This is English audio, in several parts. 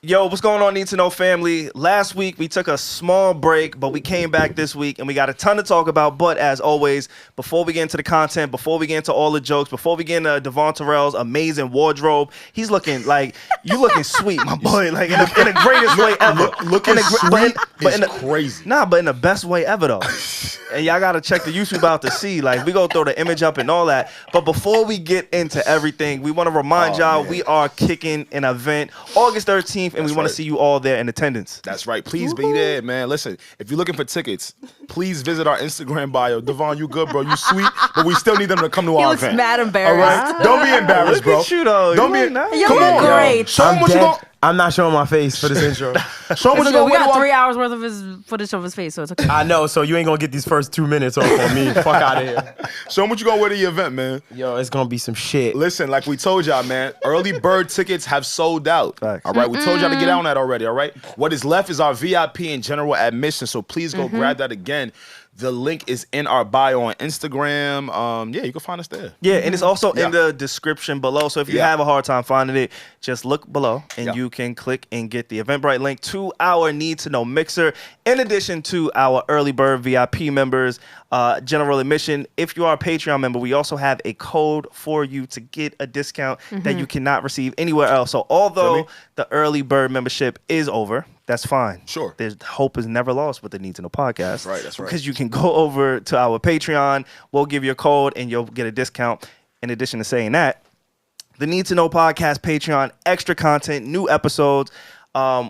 Yo, what's going on, Need to Know family? Last week, we took a small break, but we came back this week, and we got a ton to talk about. But as always, before we get into the content, before we get into all the jokes, before we get into Devvon Terrell's amazing wardrobe, he's looking like, you looking sweet, my boy, like in the greatest way ever. Looking sweet is crazy. Nah, but in the best way ever, though. And y'all got to check the YouTube out to see. Like, we go throw the image up and all that. But before we get into everything, we want to remind y'all, we are kicking an event August 13th. And we want to see you all there in attendance. That's right. Please be there, man. Listen, if you're looking for tickets, please visit our Instagram bio. Devvon, you good, bro? You sweet, but we still need them to come to our event. He looks mad embarrassed. All right? Don't be embarrassed, bro. Look at you, though. Don't be. Nice. You look great. Show them what you going. I'm not showing my face for this intro. Show them what you going. We got 3 hours worth of his footage of his face, so it's okay. I know, so you ain't gonna get these first 2 minutes off on me. Fuck out of here. Show them what you going to wear to the event, man. Yo, it's gonna be some shit. Listen, like we told y'all, man, early bird tickets have sold out. Facts. All right, we told y'all to get on that already, all right? What is left is our VIP and general admission, so please go grab that again. The link is in our bio on Instagram. Yeah, you can find us there. Yeah, and it's also in the description below. So if you have a hard time finding it, just look below and you can click and get the Eventbrite link to our Need to Know Mixer. In addition to our early bird VIP members, general admission. If you are a Patreon member, we also have a code for you to get a discount that you cannot receive anywhere else. So although the early bird membership is over, that's fine. Sure. There's hope is never lost with the Need to Know podcast. Right, that's right. Because you can go over to our Patreon. We'll give you a code and you'll get a discount. In addition to saying that, the Need to Know podcast Patreon, extra content, new episodes.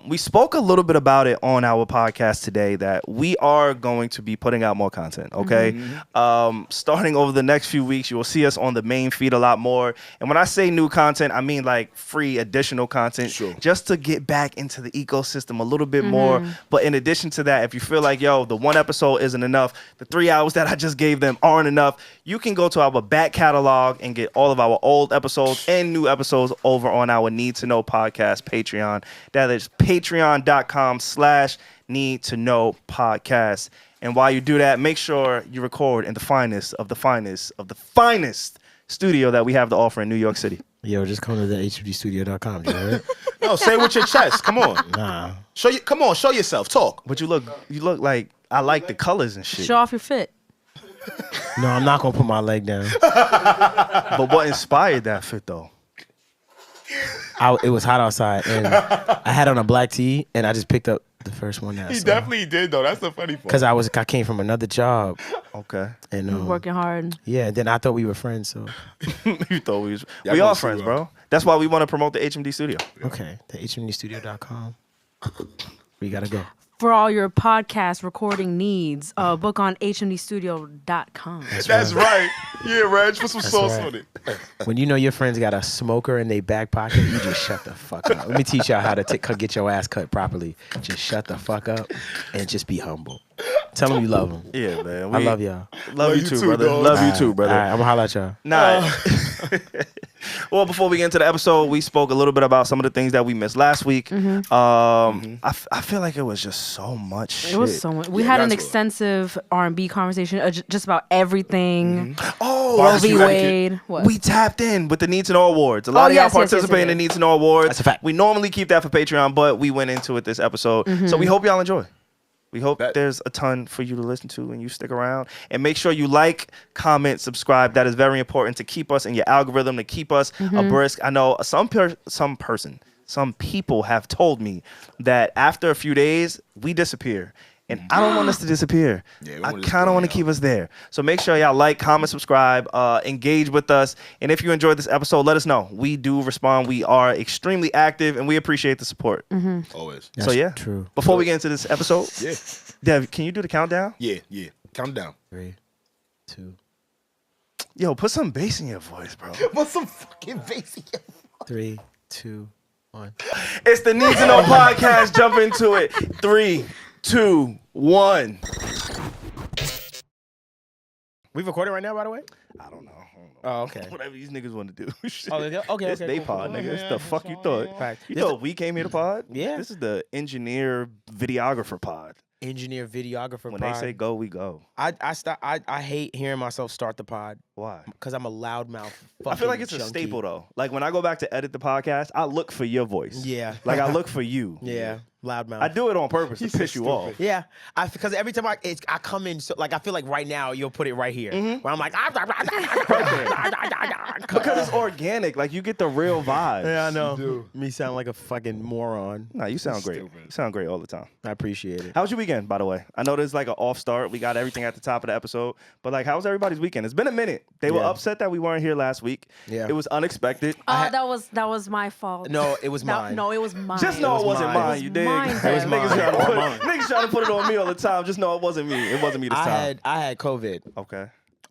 We spoke a little bit about it on our podcast today that we are going to be putting out more content, okay? Starting over the next few weeks, you will see us on the main feed a lot more. And when I say new content, I mean like free additional content just to get back into the ecosystem a little bit more. But in addition to that, if you feel like, yo, the one episode isn't enough, the 3 hours that I just gave them aren't enough, you can go to our back catalog and get all of our old episodes and new episodes over on our Need to Know podcast Patreon. That is patreon.com/need to know podcast. And while you do that, make sure you record in the finest of the finest of the finest studio that we have to offer in New York City. Yo, just come to the hmdstudio.com, you heard? No, say it with your chest. Come on. Nah. Come on, show yourself. Talk. But you look like I like the colors and shit. Show off your fit. No, I'm not gonna put my leg down. But what inspired that fit though? It was hot outside, and I had on a black tee, and I just picked up the first one that I He saw. definitely did, though. That's the funny part. Because I came from another job. Okay. And Working hard. yeah, then I thought we were friends, so. You thought we Yeah, we I are know friends, you bro. That's why we want to promote the HMD studio. Okay, the hmdstudio.com. We gotta go. For all your podcast recording needs, book on hmdstudio.com. That's right. Yeah, Reg, put some sauce right. on it. When you know your friends got a smoker in their back pocket, you just shut the fuck up. Let me teach y'all how to get your ass cut properly. Just shut the fuck up and just be humble. Tell them you love them. Yeah, man. I love y'all. Love you too, brother. dog. Love you too, brother. All right, I'm gonna holler at y'all. Nah. Well, before we get into the episode, we spoke a little bit about some of the things that we missed last week. I feel like it was just so much shit. It was so much. We had an extensive R&B conversation just about everything. Oh, Roe v. Wade. What? we tapped in with the Need to Know Awards. A lot of y'all participate in the Need to Know Awards. That's a fact. We normally keep that for Patreon, but we went into it this episode. So we hope y'all enjoy. We hope there's a ton for you to listen to and you stick around. And make sure you like, comment, subscribe. That is very important to keep us in your algorithm, to keep us abreast. I know some people have told me that after a few days, we disappear. And I don't want us to disappear. Yeah, I kind of want to keep us there. So make sure y'all like, comment, subscribe, engage with us. And if you enjoyed this episode, let us know. We do respond. We are extremely active, and we appreciate the support. Always. So yeah, true. Before we get into this episode, Yeah. Dev, can you do the countdown? Yeah. Count down. 3, 2, Yo, put some bass in your voice, bro. What's some fucking bass in your 3, 2, 1. It's the Need to Know podcast. Jump into it. 3, 2, 1. We recording right now, by the way? I don't know. Oh, okay. Whatever these niggas want to do. Oh, okay. It's they pod, nigga. It's the fuck you thought. Fact. You thought we came here to pod? Yeah. This is the engineer videographer pod. Engineer, videographer. When pod. they say go, we go. I hate hearing myself start the pod Why? Because I'm a loudmouth. I feel like it's a staple though. Like when I go back to edit the podcast, I look for your voice. Yeah. Like I look for you. Yeah, loudmouth. I do it on purpose to piss you off. Yeah, because every time I come in, so like I feel like right now you'll put it right here, where I'm like, Because it's organic. Like you get the real vibes. yeah, I know. Me sound like a fucking moron. Nah, you sound great. Stupid. You sound great all the time. I appreciate it. How was your weekend, by the way? I know there's like an off start. We got everything at the top of the episode. But like, how was everybody's weekend? It's been a minute. They were Yeah. upset that we weren't here last week. Yeah. It was unexpected. That was my fault. No, it was mine. No, it was mine. Just know it wasn't mine. mine, It you was dig? mine, Niggas Dad. It was trying to put mine. niggas trying to put it on me all the time. Just know it wasn't me. It wasn't me this time. I had COVID. Okay.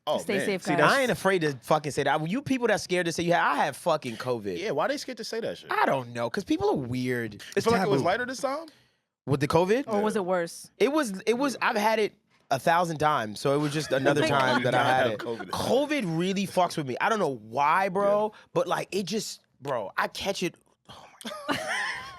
Oh, Stay man. safe, See, guys. I ain't afraid to fucking say that. You people that scared to say I had fucking COVID. Yeah, why they scared to say that shit? I don't know, because people are weird. I feel like it was taboo. lighter this time. With the COVID? Or was it worse? It was. I've had it 1,000 times, so it was just another my time God. that I had You it. gotta have COVID. COVID really fucks with me. I don't know why, bro, but like it just, bro, I catch it. Oh my God.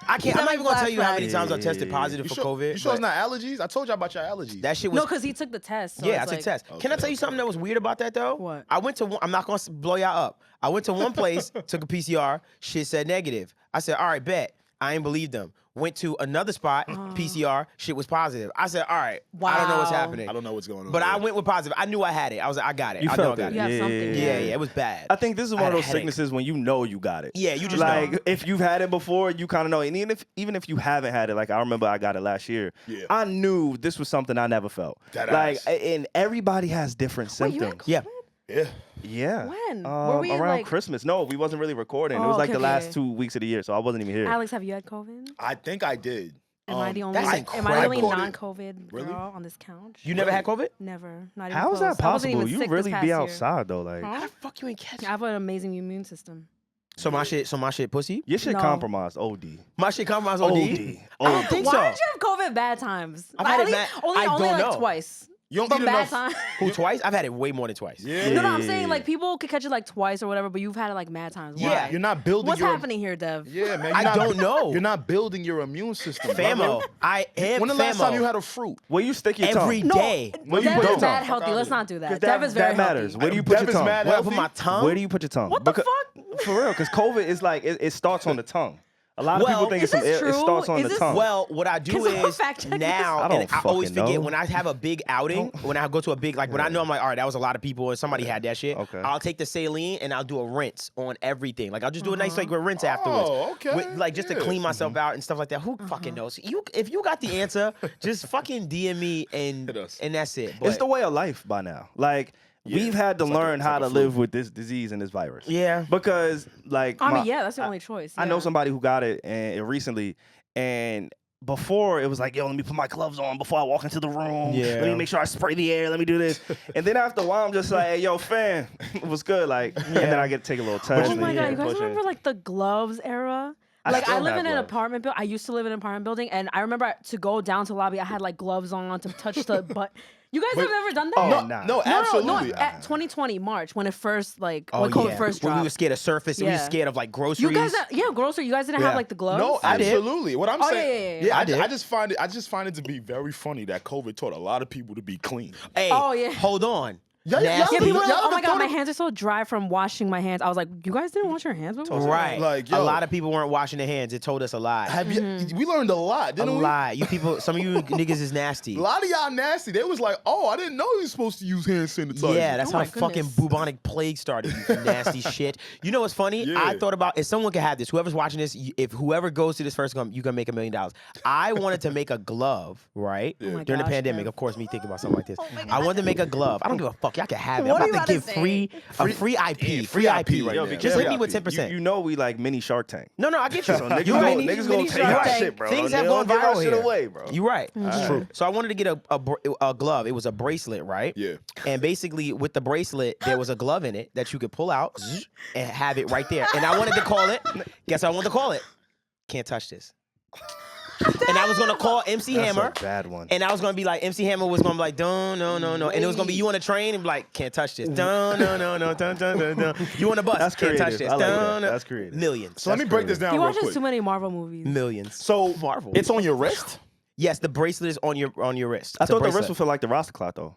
I can't. I'm not even gonna tell you how many times I tested positive You for sure, COVID. you sure it's but not allergies? I told you about your allergies. that shit was. No, because he took the test. So yeah, I it's took like, tests. Can I tell you something that was weird about that though? What? I went to. I'm not gonna blow y'all up. I went to one place, took a PCR. Shit said negative. I said, all right, bet. I ain't believe them. Went to another spot, PCR. Shit was positive. I said, all right. I don't know what's Wow. happening. I don't know what's going on. But I there. went with positive. I knew I had it. I was like, I got it. You I know felt I got it. You have Yeah, something. Yeah, it was bad. I think this is I one of had a those headache. sicknesses when you know you got it. Yeah, you just like know. if you've had it before, you kind of know. And even if you haven't had it, like I remember I got it last year. Yeah. I knew this was something I never felt. That like, ass. and everybody has different Wait, you had symptoms. Yeah. Yeah. Yeah. When? Were we, around like- Christmas? No, we wasn't really recording. it Oh, was like okay, the last okay. 2 weeks of the year, so I wasn't even here. Alex, have you had COVID? I think I did. Am I the only that's am I the only incredible. non-COVID Really? girl on this couch? You never had COVID? Never. Not even How is close. that I wasn't possible? even You sick really this past be year. outside though, like Huh? How the fuck you ain't catch I have an amazing immune system. So my shit pussy? your shit No. compromised. OD. My shit compromised OD? OD. I don't think Why so. did you have COVID bad times? I've had it only, bad- Only, I only don't like know. twice. You don't But eat bad enough. time. Who, twice? I've had it way more than twice. Yeah. No, I'm saying like people could catch it like twice or whatever, but you've had it like mad times. Why? Yeah, You're not building What's your. happening here, Dev? Yeah, man. I you're not- don't know. You're not building your immune system. Famo. brother. I am When the last famo. time you had a fruit? Where you stick your Every tongue? day. Where you Dev put your is mad tongue? healthy. Let's not do that. 'Cause Dev is very that matters. healthy. Where do you put Dev your is tongue? mad Where I put healthy? my tongue? Where do you put your tongue? What the Because- fuck? For real, because COVID is like it starts on the tongue. A lot of Well, people think is it's this it true? starts on Is the this- tongue. Well, what I do Can someone is fact check now, this? I don't and I always fucking forget know. when I have a big outing, when I go to a big, like when I know I'm like, all right, that was a lot of people and somebody had that shit. Okay. I'll take the saline and I'll do a rinse on everything. Like I'll just do a nice like rinse afterwards. okay, Like just to yeah. clean myself out and stuff like that. Who fucking knows? If you got the answer, just fucking DM me and Hit us. that's it. it's But- the way of life by now. Like we've had to It's like a- learn it's how like to a flu. live with this disease and this virus. Yeah. Because like I my- mean, yeah, that's the only choice. I know yeah. somebody who got it recently, and before it was like, yo, let me put my gloves on before I walk into the room. Yeah. Let me make sure I spray the air. Let me do this. And then after a while, I'm just like, hey, yo, fam, it was good. Like, and then I get to take a little test. Oh and my then god, you guys push it. remember like the gloves era? I Like I still live have in an gloves. apartment building. I used to live in an apartment building, and I remember to go down to the lobby, I had like gloves on to touch the butt. You guys have ever done that? Oh, No, nah. no, absolutely. At 2020 March when it first like Oh, when COVID yeah. first When dropped. we were scared of surface, we were Yeah. scared of like groceries. You guys, grocery. You guys didn't Yeah. have like the gloves. No, I did. absolutely. What I'm Oh, saying, yeah. I did. I just find it to be very funny that COVID taught a lot of people to be clean. Hey, Oh, yeah. hold on. Yeah, yeah, Nasty. Yeah, people are like, Y'all oh my ever god, thought my of- hands are so dry from washing my hands. I was like, you guys didn't wash your hands before? Right. Like, a yo. lot of people weren't washing their hands. It told us a lie. Have you? We learned a lot, A didn't we? lie. You people, some of you niggas is nasty. A lot of y'all nasty. They was like, oh, I didn't know you were supposed to use hand sanitizer. Yeah, that's Oh how my fucking goodness. bubonic plague started. You nasty shit. You know what's funny? Yeah. I thought about if someone could have this. Whoever's watching this, if whoever goes to this first, you can make $1 million. I wanted to make a glove, right? Oh my During the gosh, pandemic, Dev. of course, me thinking about something like this. I wanted to make a glove. I don't give a fuck. Y'all can have it. What I'm are you about to give about to free IP. Free IP right Yo, now. because Just hit me Yeah. with 10%. You know we like mini Shark Tank. No, I get you. So niggas You gonna, right. niggas gonna take You're our right. shit, bro. Things They have don't gone give our viral shit here. away, bro. You're right. Mm-hmm. True. So I wanted to get a glove. It was a bracelet, right? Yeah. And basically, with the bracelet, there was a glove in it that you could pull out and have it right there. And I wanted to call it. Guess what I wanted to call it? Can't touch this. And I was gonna call MC That's Hammer. a bad one. And I was gonna be like, MC Hammer was gonna be like, dun, no. And it was gonna be you on the train and be like, can't touch this. Dun, no, dun, dun. You on the bus, That's can't touch creative. this. I like that. Dun, no. That's creative. Millions. So let me break this down He real watches quick. too many Marvel movies. Millions. So Marvel. it's on your wrist. Yes, the bracelet is on your wrist. I It's a thought the wrist bracelet. would feel like the roster clock though.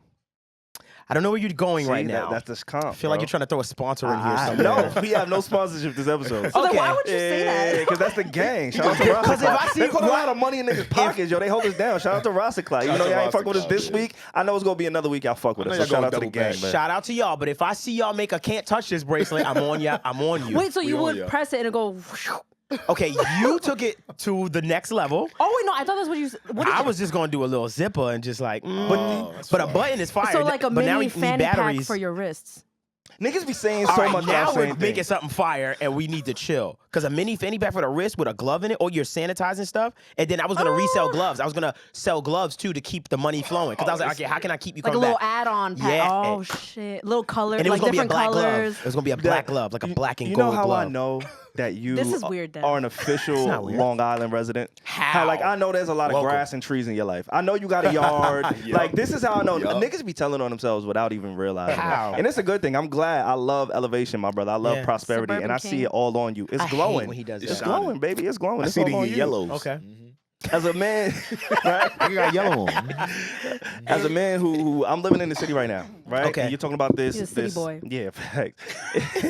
I don't know where you're going right See, now. That's this comp. I feel like you're trying to throw a sponsor in here somewhere. No, we have no sponsorship this episode. So then Okay. why would you say that? because that's the gang. Shout out to Rasa. Because if I see they put a lot of money in niggas' pockets, yo. They hold us down. Shout out to Rasa Cloud. You Shout know, out to y'all ain't fuck with us Rasa this Cloud, week. I know it's gonna be another week. Y'all fuck with I us. know So y'all shout out to going the gang, double man. Shout out to y'all, but if I see y'all make a can't touch this bracelet, I'm on ya. I'm on you. Wait, so you on would ya. press it and it go? Okay, you took it to the next level. Oh wait, no, I thought that's what you. What did I you- was just gonna do a little zipper and just like, that's but a button is fire. so like a but now we mini need fanny pack batteries for your wrists. Niggas be saying All so right, much now about the we're same making thing. something fire, and we need to chill. Cause a mini fanny pack for the wrist with a glove in it, or you're sanitizing stuff. And then I was gonna resell gloves. I was gonna sell gloves too to keep the money flowing. Cause I was like, okay, how can I keep you Like a coming little back? add-on pack. Yeah. Oh shit, little color, And it was like gonna be a different black colors. glove. It was gonna be a black glove, like a black and You gold know how glove. I know that you This is weird, Dev. are an official not weird. Long Island resident? How? Like I know there's a lot of Welcome. grass and trees in your life. I know you got a yard. Yup. Like this is how I know Yup. niggas be telling on themselves without even realizing. it. How? And it's a good thing. I'm glad. I love elevation, my brother. I love Yeah. prosperity, and Suburban I see king. it all on you. It's I hate glowing. when he does It's that. glowing, baby. It's glowing. I It's see all it in on your you. yellows. Okay. As a man, right? You got yellow on. As a man who I'm living in the city right now, right? Okay. And you're talking about this. He's a city this boy. Yeah, fact.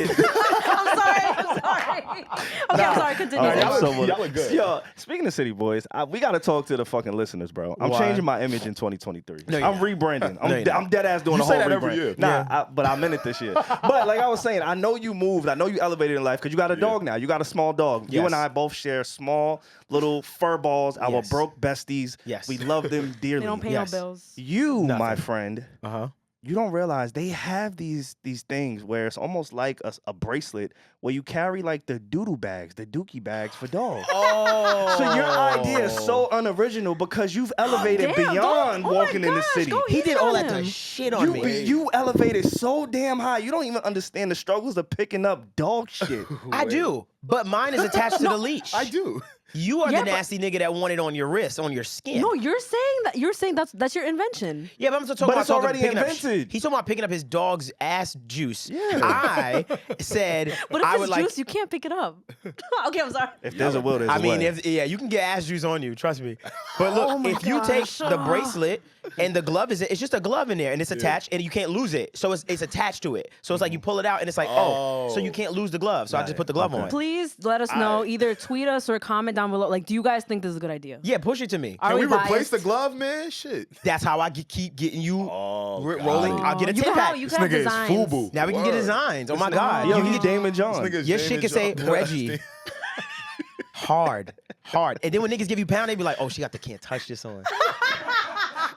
I'm sorry. Okay, I'm sorry. Continue. All right, Y'all I'm look- so y'all look good. Yo, speaking of city boys, we got to talk to the fucking listeners, bro. I'm Why? changing my image in 2023. No, you're I'm not. rebranding. No, you're not. I'm dead ass doing You a say whole that every rebrand. year. Nah, but I meant it this year. But like I was saying, I know you moved. I know you elevated in life because you got a dog now. You got a small dog. You Yes. and I both share small little fur balls. Our Yes. broke besties. Yes. We love them dearly. They don't pay Yes. no bills. You, my Nothing. friend, Uh-huh. you don't realize they have these things where it's almost like a bracelet where you carry like the doodle bags, the dookie bags for dogs. Oh. So your idea is so unoriginal because you've elevated Damn, beyond oh my walking in the gosh, city. go He did all that him. to shit on me. You elevated so damn high. You don't even understand the struggles of picking up dog shit. I do, but mine is attached to the leash. I do. You are Yeah, the but- nasty nigga that want it on your wrist, on your skin. No, you're saying that's your invention. Yeah, but I'm still talking But about it's already picking invented. He's talking about picking up his dog's ass juice. Yeah. I said But if I it's would juice, like. you can't pick it up. Okay, I'm sorry. If there's a will, there's I a mean, way. if you can get ass juice on you, trust me. But look, Oh my if you take gosh. the bracelet and the glove it's just a glove in there and it's attached and you can't lose it. So it's attached to it. So it's like you pull it out and it's like, so you can't lose the glove. So I just put the glove on. Please let us know. Either tweet us or comment down below. Like, do you guys think this is a good idea? Yeah, push it to me. Are Can we we replace biased? the glove, man? Shit. That's how I keep getting you Oh, rolling. God. I'll get a You 10 can pack. have, you This can have nigga is designs. FUBU. Now we can get Word. designs. Oh my This God. Yo, You can he get Damon John. This nigga's Your shit James can say John. Reggie. Hard. And then when niggas give you pound, they be like, oh, she got the can't touch this on.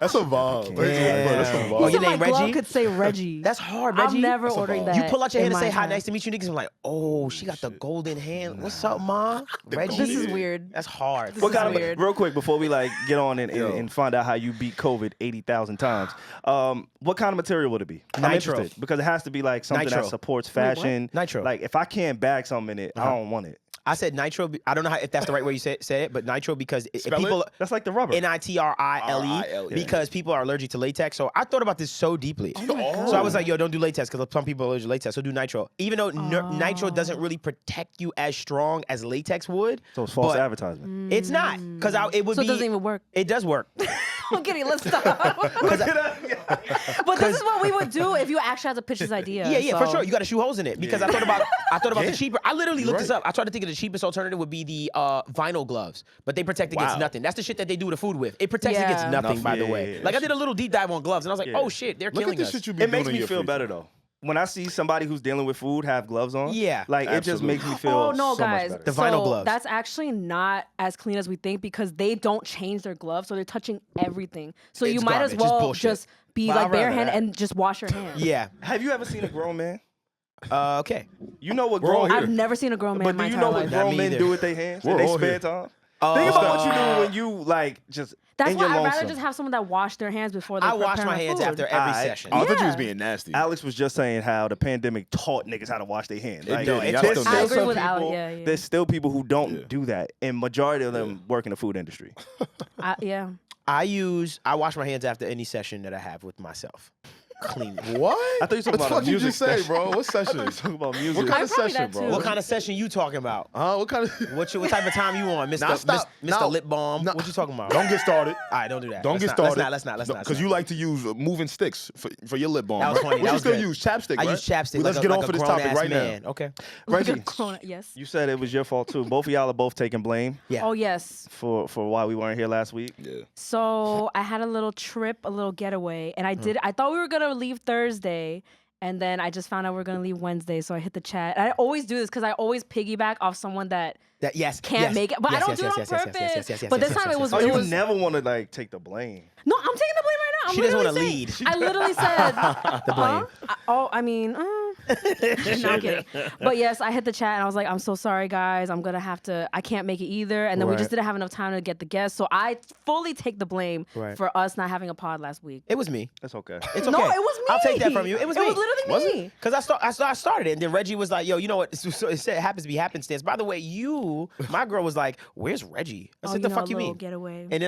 That's a vibe. Bro, that's a Oh, He vibe. your said my name glove Reggie? could say Reggie. That's hard, I'm Reggie. never That's a ordering vibe. that. You pull out your in hand and my say hi, time. nice to meet you. Niggas are like, oh, she got the golden hand. What's up, ma? Reggie. This is weird. That's hard. This What is kind of, weird. real quick before we like get on and Yo. find out how you beat COVID 80,000 times, what kind of material would it be? I'm Nitro. interested because it has to be like something Nitro. that supports Wait, what? fashion. Nitro. Like if I can't bag something in it, I don't want it. I said nitro. I don't know if that's the right way you say it, but nitro because if Spell people. it. That's like the rubber. NITRILE R-I-L-E. because people are allergic to latex. So I thought about this so deeply. God. So I was like, yo, don't do latex because some people are allergic to latex. So do nitro. Even though nitro doesn't really protect you as strong as latex would. So it's false but advertisement. It's not because it would So be. it doesn't even work. It does work. I'm kidding. Let's stop. But this is what we would do if you actually had to pitch this idea. Yeah, for so- sure. You got to shoot holes in it because I thought about the cheaper. I literally looked this right. up. I tried to think of the cheapest alternative would be the vinyl gloves, but they protect against Wow. nothing. That's the shit that they do the food with. It protects Yeah. against nothing, Nothing. by the Yeah, way. yeah, yeah. Like I did a little deep dive on gloves, and I was like, Yeah. oh shit, they're Look killing at the us. shit you be It doing makes in me your feel free better time. though. When I see somebody who's dealing with food have gloves on, Yeah. like it just Absolutely. makes me feel Oh no, so guys! much better. The vinyl so gloves. That's actually not as clean as we think because they don't change their gloves, so they're touching everything. So you It's might garbage. as It's well bullshit. just be But like I'd rather barehanded that. and just wash your hands. Yeah. Have you ever seen a grown man? Okay. You know what We're all grown here. I've never seen a grown man But in do my you entire know what life. grown me men either. do with their hands We're in their all spare here. time? Think about what you do when you like just That's in why your I'd lonesome. rather just have someone that wash their hands before they I wash prepare my hands food. after every Alright. session. Oh, I thought you was Yeah. being nasty. Alex was just saying how the pandemic taught niggas how to wash their hands. It Like, did. there's Y'all still still do it. I agree some with Alex. people- Yeah, yeah. There's still people who don't Yeah. do that, and majority of them work in the food industry. Yeah. I wash my hands after any session that I have with myself. clean. What? I thought you were talking what the about fuck a you music just say, session. bro? What session? Talking about music. What kind of probably session, that bro? too. What kind of session you talking about? What kind of? What type of time you on, Mr. Nah, stop. Mr. No. Lip Balm? No. What you talking about? Don't get started. All right, don't do that. Don't Let's get not, started. Let's not. Because you like to use moving sticks for your lip balm. That was right? funny. What That you was still good. use chapstick, I right? use chapstick. Well, let's like get a, off like of a this topic grown-ass right man. now. Okay. Reggie, Yes. you said it was your fault too. Both of y'all are both taking blame Yeah. Oh yes. for why we weren't here last week. Yeah. So I had a little trip, a little getaway, and I thought we were gonna leave Thursday, and then I just found out we are gonna leave Wednesday. So I hit the chat. And I always do this because I always piggyback off someone that Yes. can't yes, make it, but yes, I don't yes, do it yes, on yes, yes, purpose. yes, yes, But yes, this yes, time yes, it was. Oh, yes, It you was never want to like take the blame. no, I'm taking the blame right now. I'm She doesn't literally wanna saying- lead. I literally said The blame. I mean, no, I'm kidding. But yes, I hit the chat and I was like, I'm so sorry, guys. I'm gonna have to. I can't make it either. And then we Right. just didn't have enough time to get the guests, so I fully take the blame Right. for us not having a pod last week. It was me. That's okay. It's okay. No, it was me. I'll take that from you. It was me. It was literally Was me. Because I started it, and then Reggie was like, "Yo, you know what? So it happens to be happenstance." By the way, my girl was like, "Where's Reggie?" I Oh, said, "The know, fuck a you little mean?" Getaway. And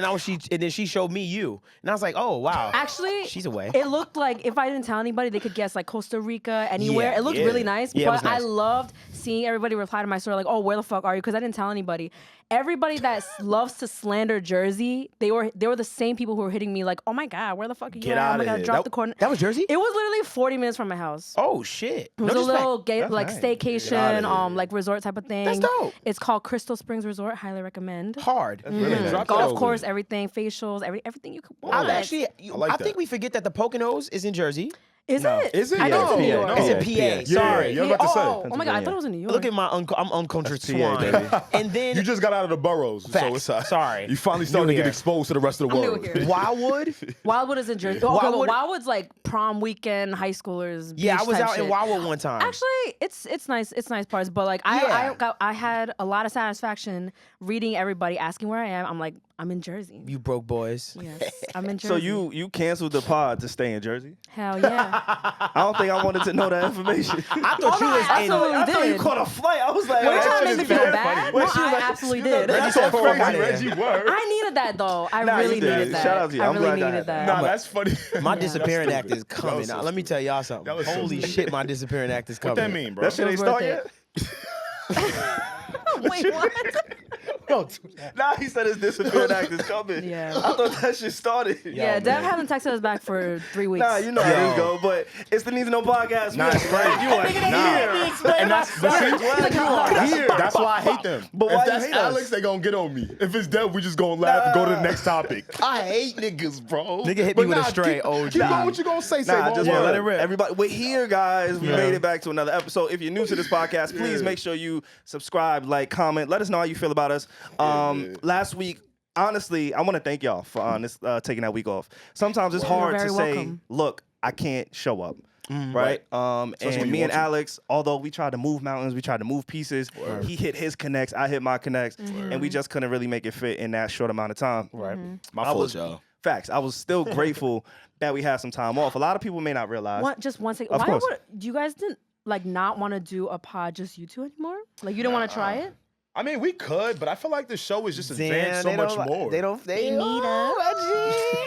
then she showed me you, and I was like, "Oh wow." Actually, she's away. It looked like if I didn't tell anybody, they could guess like Costa Rica, anywhere. Yeah, It looked yeah. really nice. Yeah, it but was nice. I loved seeing everybody reply to my story like, "Oh, where the fuck are you?" Because I didn't tell anybody. Everybody that loves to slander Jersey, they were the same people who were hitting me like, "Oh my god, where the fuck are you Get at? Oh outta my god, here. drop the corner." That was Jersey. It was literally 40 minutes from my house. Oh shit. It was No a disrespect. little That's like nice. staycation, like resort type of thing. That's dope. It's called Crystal Springs Resort. Highly recommend. Hard. really nice. Drop that Golf over. course, everything, facials, everything you could want. I'm actually. I like I think that. we forget that the Poconos is in Jersey. Is No. it? Is it? I know No. it's in New Yeah, York. no. It's in Yeah. PA. Sorry. Yeah, you're about to say. Oh my god, I thought it was in New York. Look at I'm uncultured That's PA, swine. baby. And then You just got out of the boroughs, so Facts. it's Sorry. You finally starting to New get here. exposed to the rest of the I'm new world. here. Wildwood. Wildwood is in Jersey. Oh, okay, Wildwood- well, Wildwood's like prom weekend, high schoolers. Yeah, I beach was type out in shit. Wildwood one time. Actually, it's nice. It's nice parts, but like Yeah. I had a lot of satisfaction reading everybody asking where I am. I'm like, I'm in Jersey. You broke boys. Yes, I'm in Jersey. So you canceled the pod to stay in Jersey? Hell yeah. I don't think I wanted to know that information. I thought Oh, you no, was I in. absolutely I thought you did. caught a flight. I was like, Were you that trying to shit make is me feel very bad? funny. No, When she was I like- absolutely she was like, did. That's That's so crazy, crazy, Reggie. Word. I needed that though. I Nah, you really did. needed that. Shout out to you. I I'm really glad that needed that. Nah, that's funny. My Yeah. disappearing That's act is stupid. coming. That was Now, let me tell y'all something. That was so Holy stupid. shit, my disappearing act is coming. What that mean, bro? That shit It ain't was start worth yet? Wait, what? Nah, he said his disappearing act is coming. Yeah. I thought that shit started. Yeah, Dev hasn't texted us back for 3 weeks. Nah, you know how this go, but it's the Need to Know podcast. Nah, it's crazy. You are here. And that's but see, you are here. That's why I hate them. But if why you that's hate us? Alex, they gonna get on me. If it's Dev, we just gonna laugh and go to the next topic. I hate niggas, bro. Nigga hit But me with a nah, straight keep, OG. Keep on what you gonna say. Nah, one just word. let it rip. Everybody, we're here, guys. We made it back to another episode. If you're new to this podcast, please make sure you subscribe, like, comment. Let us know how you feel about us. Last week, honestly, I want to thank y'all for taking that week off. Sometimes it's hard to very say, welcome. look, I can't show up. Right. when And you me and want to. Alex, although we tried to move mountains, we tried to move pieces. He hit his connects, I hit my connects, and we just couldn't really make it fit in that short amount of time. Right. My I fault, was y'all. facts. I was still grateful that we had some time off. A lot of people may not realize. Just one second. Of Why course. would you guys didn't like not want to do a pod just you two anymore? Like you didn't want to try it? I mean, we could, but I feel like the show is just Damn, advanced so they much don't- more. They don't. They need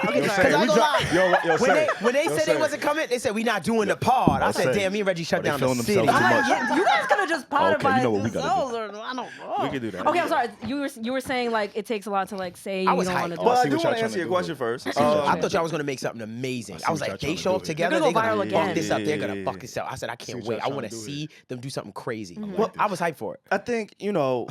Okay, Yo, because say, I we go drop- lie. yo, say. When they Yo, said say. they wasn't coming, they said we not doing the pod. I said, say. damn, me and Reggie shut they down the feeling city. themselves too much. You guys could have just podded Okay, by you know what we gotta yourselves, or I don't know. We could do that. Okay, I'm sorry. You were saying like it takes a lot to like say you I was don't hyped. want to do Well, I I see do what y'all want to trying answer to your do. question first. I thought y'all was gonna make something amazing. I was what like, y'all they trying show to up do. together, They're they're gonna go gonna viral fuck again. this up. They're gonna Yeah. fuck this up. I said, I can't what wait. y'all I trying want to to do see them do something crazy. Well, I was hyped for it. I think,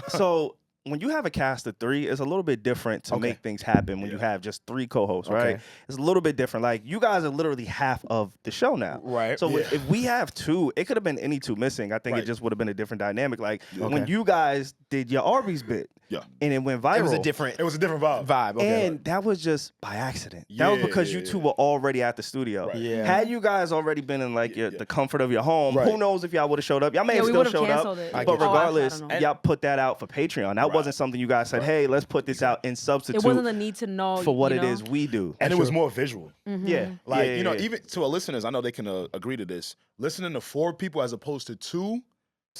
so when you have a cast of 3, it's a little bit different to make things happen when you have just 3 co-hosts, right? Okay. It's a little bit different. Like, you guys are literally half of the show now. Right. So Yeah. if we have 2, it could have been any 2 missing. I think Right. it just would have been a different dynamic. Like, when Okay. you guys did your Arby's bit, Yeah. and it went viral. It was a different It was a different vibe. vibe. Okay. And that was just by accident. That was because you Yeah. 2 were already at the studio. Right. Yeah. Had you guys already been in like the comfort of your home, Right. who knows if y'all would have showed up? Y'all may Yeah, have we still would've showed up. canceled it. I But get you. regardless, I don't know. y'all put that out for Patreon. That wasn't something you guys said, hey, let's put this out in substitute It wasn't the need to know for what you it know? is we do. And it was more visual. Yeah. Like, Yeah, yeah. even to our listeners, I know they can agree to this. Listening to 4 people as opposed to 2,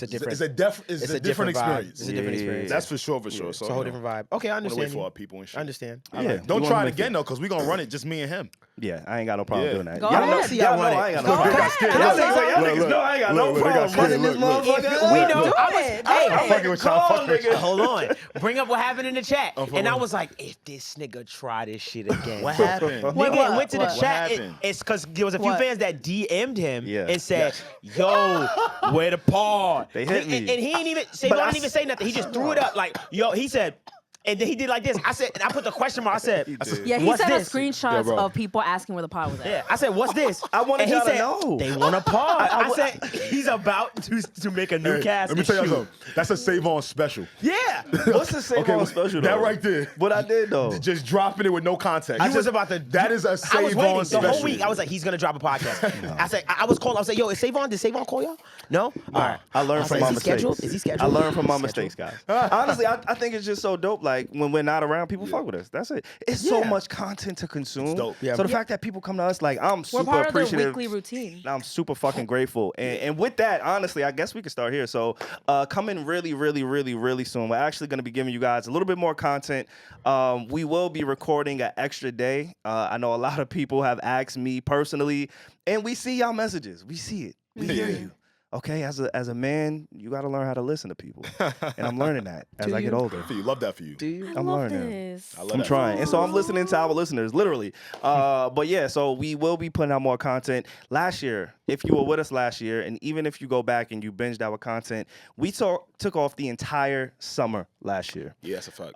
It's a different. It's a different vibe. experience. It's a different experience. That's for sure. So It's a whole different vibe. Okay, I Wanna understand. wait for you. our people and shit. I understand. Yeah. Don't We try wanna it make again though, because we're gonna run it just me and him. Yeah, I ain't got no problem Yeah. doing that. Go Y'all ahead. know, See, y'all I know want it. I ain't got Go no problem. ahead. Can I say Look, y'all look, niggas look. know I ain't got no Look, they got problem scared. running this Look, motherfucker. We know. Do I was. it. Hey, I'm fucking with y'all. Come on, nigga. hold on. Bring up what happened in the chat, for and I real. was like, if this nigga try this shit again, What happened? Nigga What? went to the What chat. happened? It's because there was a few What? fans that DM'd him Yeah. and said, "Yo, where the paw?" They hit me. and he ain't even. But Savon I didn't even say nothing. He just threw it up like, "Yo," he said. And then he did like this. I said, and I put the question mark. I said, Yeah, he "What's sent this?" us screenshots bro. of people asking where the pod was at. Yeah, I said, "What's this?" I wanted and he y'all to said, know. They want a pod. I said, "He's about to make a new Hey, cast." let me and tell you shoot." something. That's a save on special. Yeah, What's the save on special though? That right there. What I did though. Just dropping it with no context. he was about to. That is a I was save waiting on the special. whole week. I was like, he's gonna drop a podcast. I said, I was calling. I was like, "Yo, is Savon? Did Savon call y'all? No. All right. I learned was from like, my is he scheduled? mistakes. Is he scheduled? I learned from my Scheduled? mistakes, guys. Honestly, I think it's just so dope. Like when we're not around, people fuck with us. That's it. It's so Yeah. much content to consume. dope. Yeah. So the fact that people come to us, like I'm We're super part of their appreciative. weekly routine. I'm super fucking grateful. And with that, honestly, I guess we can start here. So coming really soon. We're actually going to be giving you guys a little bit more content. We will be recording an extra day. I know a lot of people have asked me personally, and we see y'all messages. We see it. We hear you. Okay, as a man, you got to learn how to listen to people. And I'm learning that as I get older. For you, love that for you. Do you? I I'm love learning. this. I love I'm that. trying. And so I'm listening to our listeners, literally. But yeah, so we will be putting out more content. Last year, if you were with us last year, and even if you go back and you binged our content, we took off the entire summer last year. Yeah, that's a fact.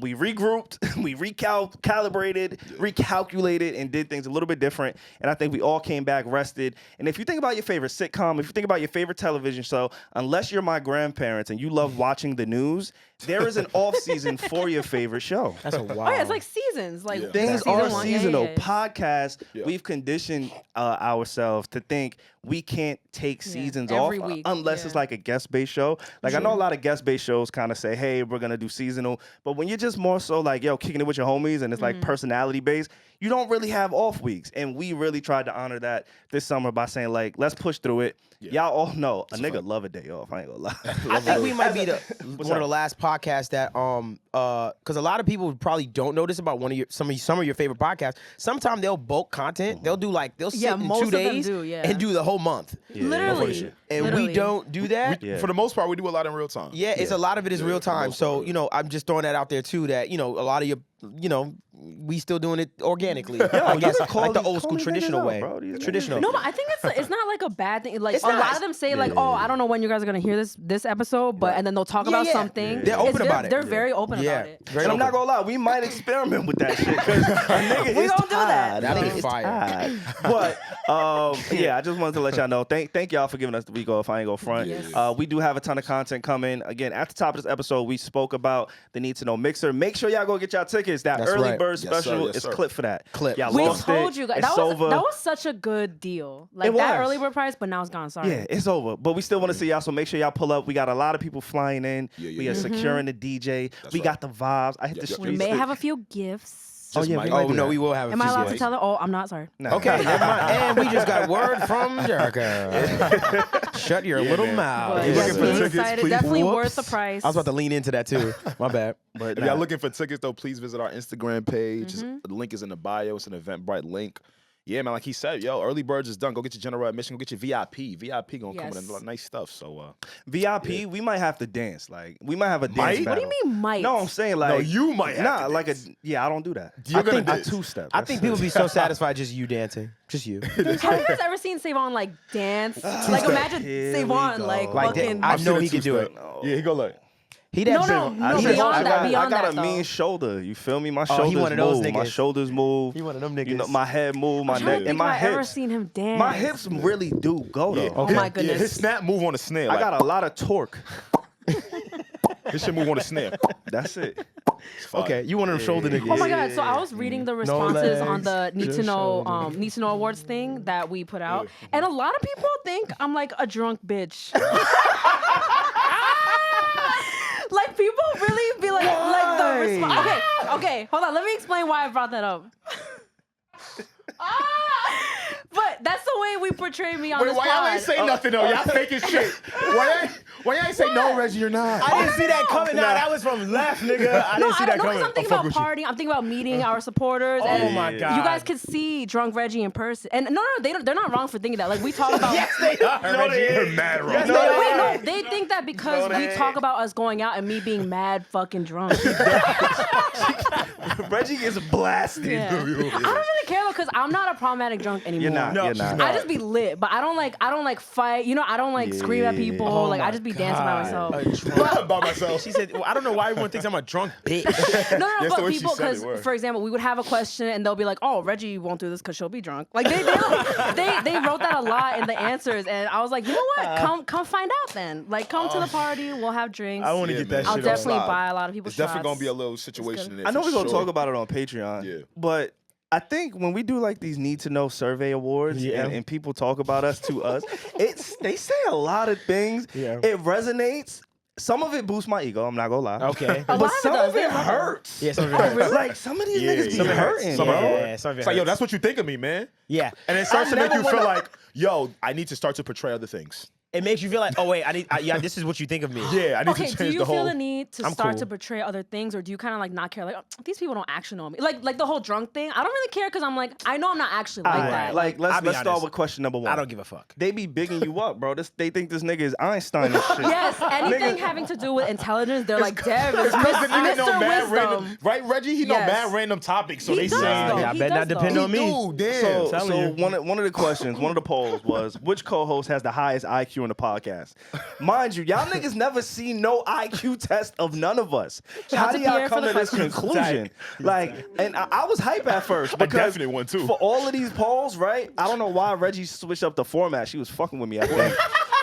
We regrouped, we recalibrated, recalculated, and did things a little bit different. And I think we all came back rested. And if you think about your favorite sitcom, if you think about your favorite television show, unless you're my grandparents and you love watching the news, there is an off season for your favorite show. That's a Oh wild. yeah, it's like seasons. Like Things season are one. Yeah, seasonal. yeah, yeah. Podcasts, Yeah. we've conditioned ourselves to think we can't take seasons every off week, unless yeah. it's like a guest-based show. Like I know a lot of guest-based shows kind of say, hey, we're going to do seasonal. But when you're just more so like, yo, kicking it with your homies and it's like personality-based, you don't really have off weeks. And we really tried to honor that this summer by saying like, let's push through it. Y'all all know a nigga love a day off. I ain't gonna lie. I think we might be the one up? of the last podcasts that because a lot of people probably don't know this about some of your favorite podcasts. Sometimes they'll bulk content. They'll do they'll sit Yeah, in most 2 of them days do, yeah. and do the whole month. Literally. And Literally. we don't do that. Yeah. For the most part, we do a lot in real time. Yeah, it's a lot of it is real for the time. most So, part. I'm just throwing that out there too that, a lot of your, we still doing it organically. Yo, I you guess can call like the these- old call school these traditional niggas way. out, bro. These niggas- Traditional. No, but I think it's not like a bad thing. Like It's a lot not. of them say like, oh, I don't know when you guys are gonna hear this episode, but and then they'll talk about yeah. something. They're open about it. They're very open Yeah. about it. Very And I'm not open. gonna lie, we might experiment with that shit because a nigga We is gonna do that. tired. That'd be Nigga is fire. tired. But yeah, I just wanted to let y'all know. Thank y'all for giving us the week off. I ain't go front. Yes. We do have a ton of content coming. Again, at the top of this episode, we spoke about the Need to Know Mixer. Make sure y'all go get y'all tickets. That That's early right. bird Yes, sir. special Yes, is sir. clip for that. Clip. Y'all We lost told it. you guys It's that over. was such a good deal. Like It that was. early bird price, but now it's gone. Sorry. Yeah, it's over. But we still want to see y'all, so make sure y'all pull up. We got a lot of people flying in. Yeah, We are securing the DJ. We right. got the vibes. I hit the Yeah. streets. We may have a few gifts. Oh yeah, might. we might Oh, do no, that. we will have a Am I few allowed to days. tell it? Oh, I'm not. Sorry. Nah. Okay, never mind. And we just got word from Jericho. Shut your little man. mouth. But you yes, looking for be tickets, excited. please? Definitely Whoops. worth the price. I was about to lean into that too. My bad. But If y'all looking for tickets, though, please visit our Instagram page. Mm-hmm. The link is in the bio. It's an Eventbrite link. Yeah, man, like he said, yo, early birds is done. Go get your general admission. Go get your VIP. VIP gonna come with Yes. a lot of nice stuff. So, VIP, we might have to dance. Like we might have a dance Might? battle. What do you mean, might? No, I'm saying like no, you might have nah, to like dance. I don't do that. You're I gonna think I dance. two-step. I think people be so satisfied just you dancing. Just you. Have you guys ever seen Savon like dance? Like imagine Here we Savon go. like Like fucking. that. I I've know seen he a could do two-step. it. Yeah, he go look. He No, that no, shit- no, he beyond just- that, I beyond got that, a mean though. shoulder. You feel me? My Oh, he shoulders one of those move. My niggas. shoulders move. He one of them You know, niggas. my head move, my I'm trying to neck, think and my if I ever hips. seen him dance. My hips really do go though. Yeah. Oh my Yeah, goodness. his snap move on a snare. I Like, got a lot of torque. his shit move on a snare. That's it. It's fire. Okay, you one of them shoulder niggas. Oh my god! So I was reading the responses on the legs, Need to just Know shoulders. Need to Know Awards thing that we put out, and a lot of people think I'm like a drunk bitch. Like people really be like the response. Okay, hold on. Let me explain why I brought that up. But that's the way we portray me on Wait, this why y'all pod. ain't say nothing though? Y'all faking shit. Why you ain't say no, Reggie? You're not. I didn't see that coming. Nah, that was from left, nigga. I didn't see that coming. I'm thinking about partying. I'm thinking about meeting our supporters. Oh my God. You guys could see drunk Reggie in person. And no, they're not wrong for thinking that. Like we talk about. Yes, they are. Reggie. You're mad wrong. Yes, No, they think that because we talk about us going out and me being mad fucking drunk. Reggie gets blasted. Yeah. I don't really care though, because I'm not a problematic drunk anymore. You're not. No, You're not. I just be lit, but I don't like fight. You know, I don't like scream at people. Oh Like I my just be dancing by myself. By myself. She said, well, I don't know why everyone thinks I'm a drunk bitch. No, That's the but way she people, said it, because word. for example, we would have a question and they'll be like, "Oh, Reggie won't do this because she'll be drunk." Like they wrote that a lot in the answers, and I was like, you know what? Come find out then. Like come to the party, we'll have drinks. I want to get that I'll shit definitely on. buy a lot of people's It's definitely shots. gonna be a little situation in there. I know for we're gonna sure. talk about it on Patreon. Yeah. But I think when we do like these need to know survey awards and people talk about us to us, they say a lot of things. Yeah. It resonates. Some of it boosts my ego. I'm not gonna lie. Okay. A lot But of it some does. of it Yeah. hurts. Yeah, some of it hurts. Like some of these Yeah, niggas be some of it hurts. hurting, Some of it bro. hurts. Yeah, some of it It's like, yo, hurts. that's what you think of me, man. Yeah. And it starts to make never you feel wanna- like, yo, I need to start to portray other things. It makes you feel like, oh wait, yeah, this is what you think of me. Yeah, I need Okay, to do change you the feel whole. the need to I'm start cool. to portray other things, or do you kind of like not care? Like these people don't actually know me. Like the whole drunk thing. I don't really care because I'm like I know I'm not actually like that. Like I'll let's be start honest. with question number 1. I don't give a fuck. They be bigging you up, bro. They think this nigga is Einstein and shit. Yes, anything having to do with intelligence, they're like, Dev is Because the nigga know Mr. mad Wisdom. random, right, Reggie? He know Yes. mad random topics, so He they does, say, though. Yeah, I He bet does, not depend though. on me. dude, damn. So one of the questions, one of the polls was which co-host has the highest IQ in the podcast? Mind you, y'all niggas never seen no IQ test of none of us. How out do to y'all Pierre for come the to this questions. conclusion? Like, and I was hype at first because definitely one, too. for all of these polls, right? I don't know why Reggie switched up the format. She was fucking with me, I think.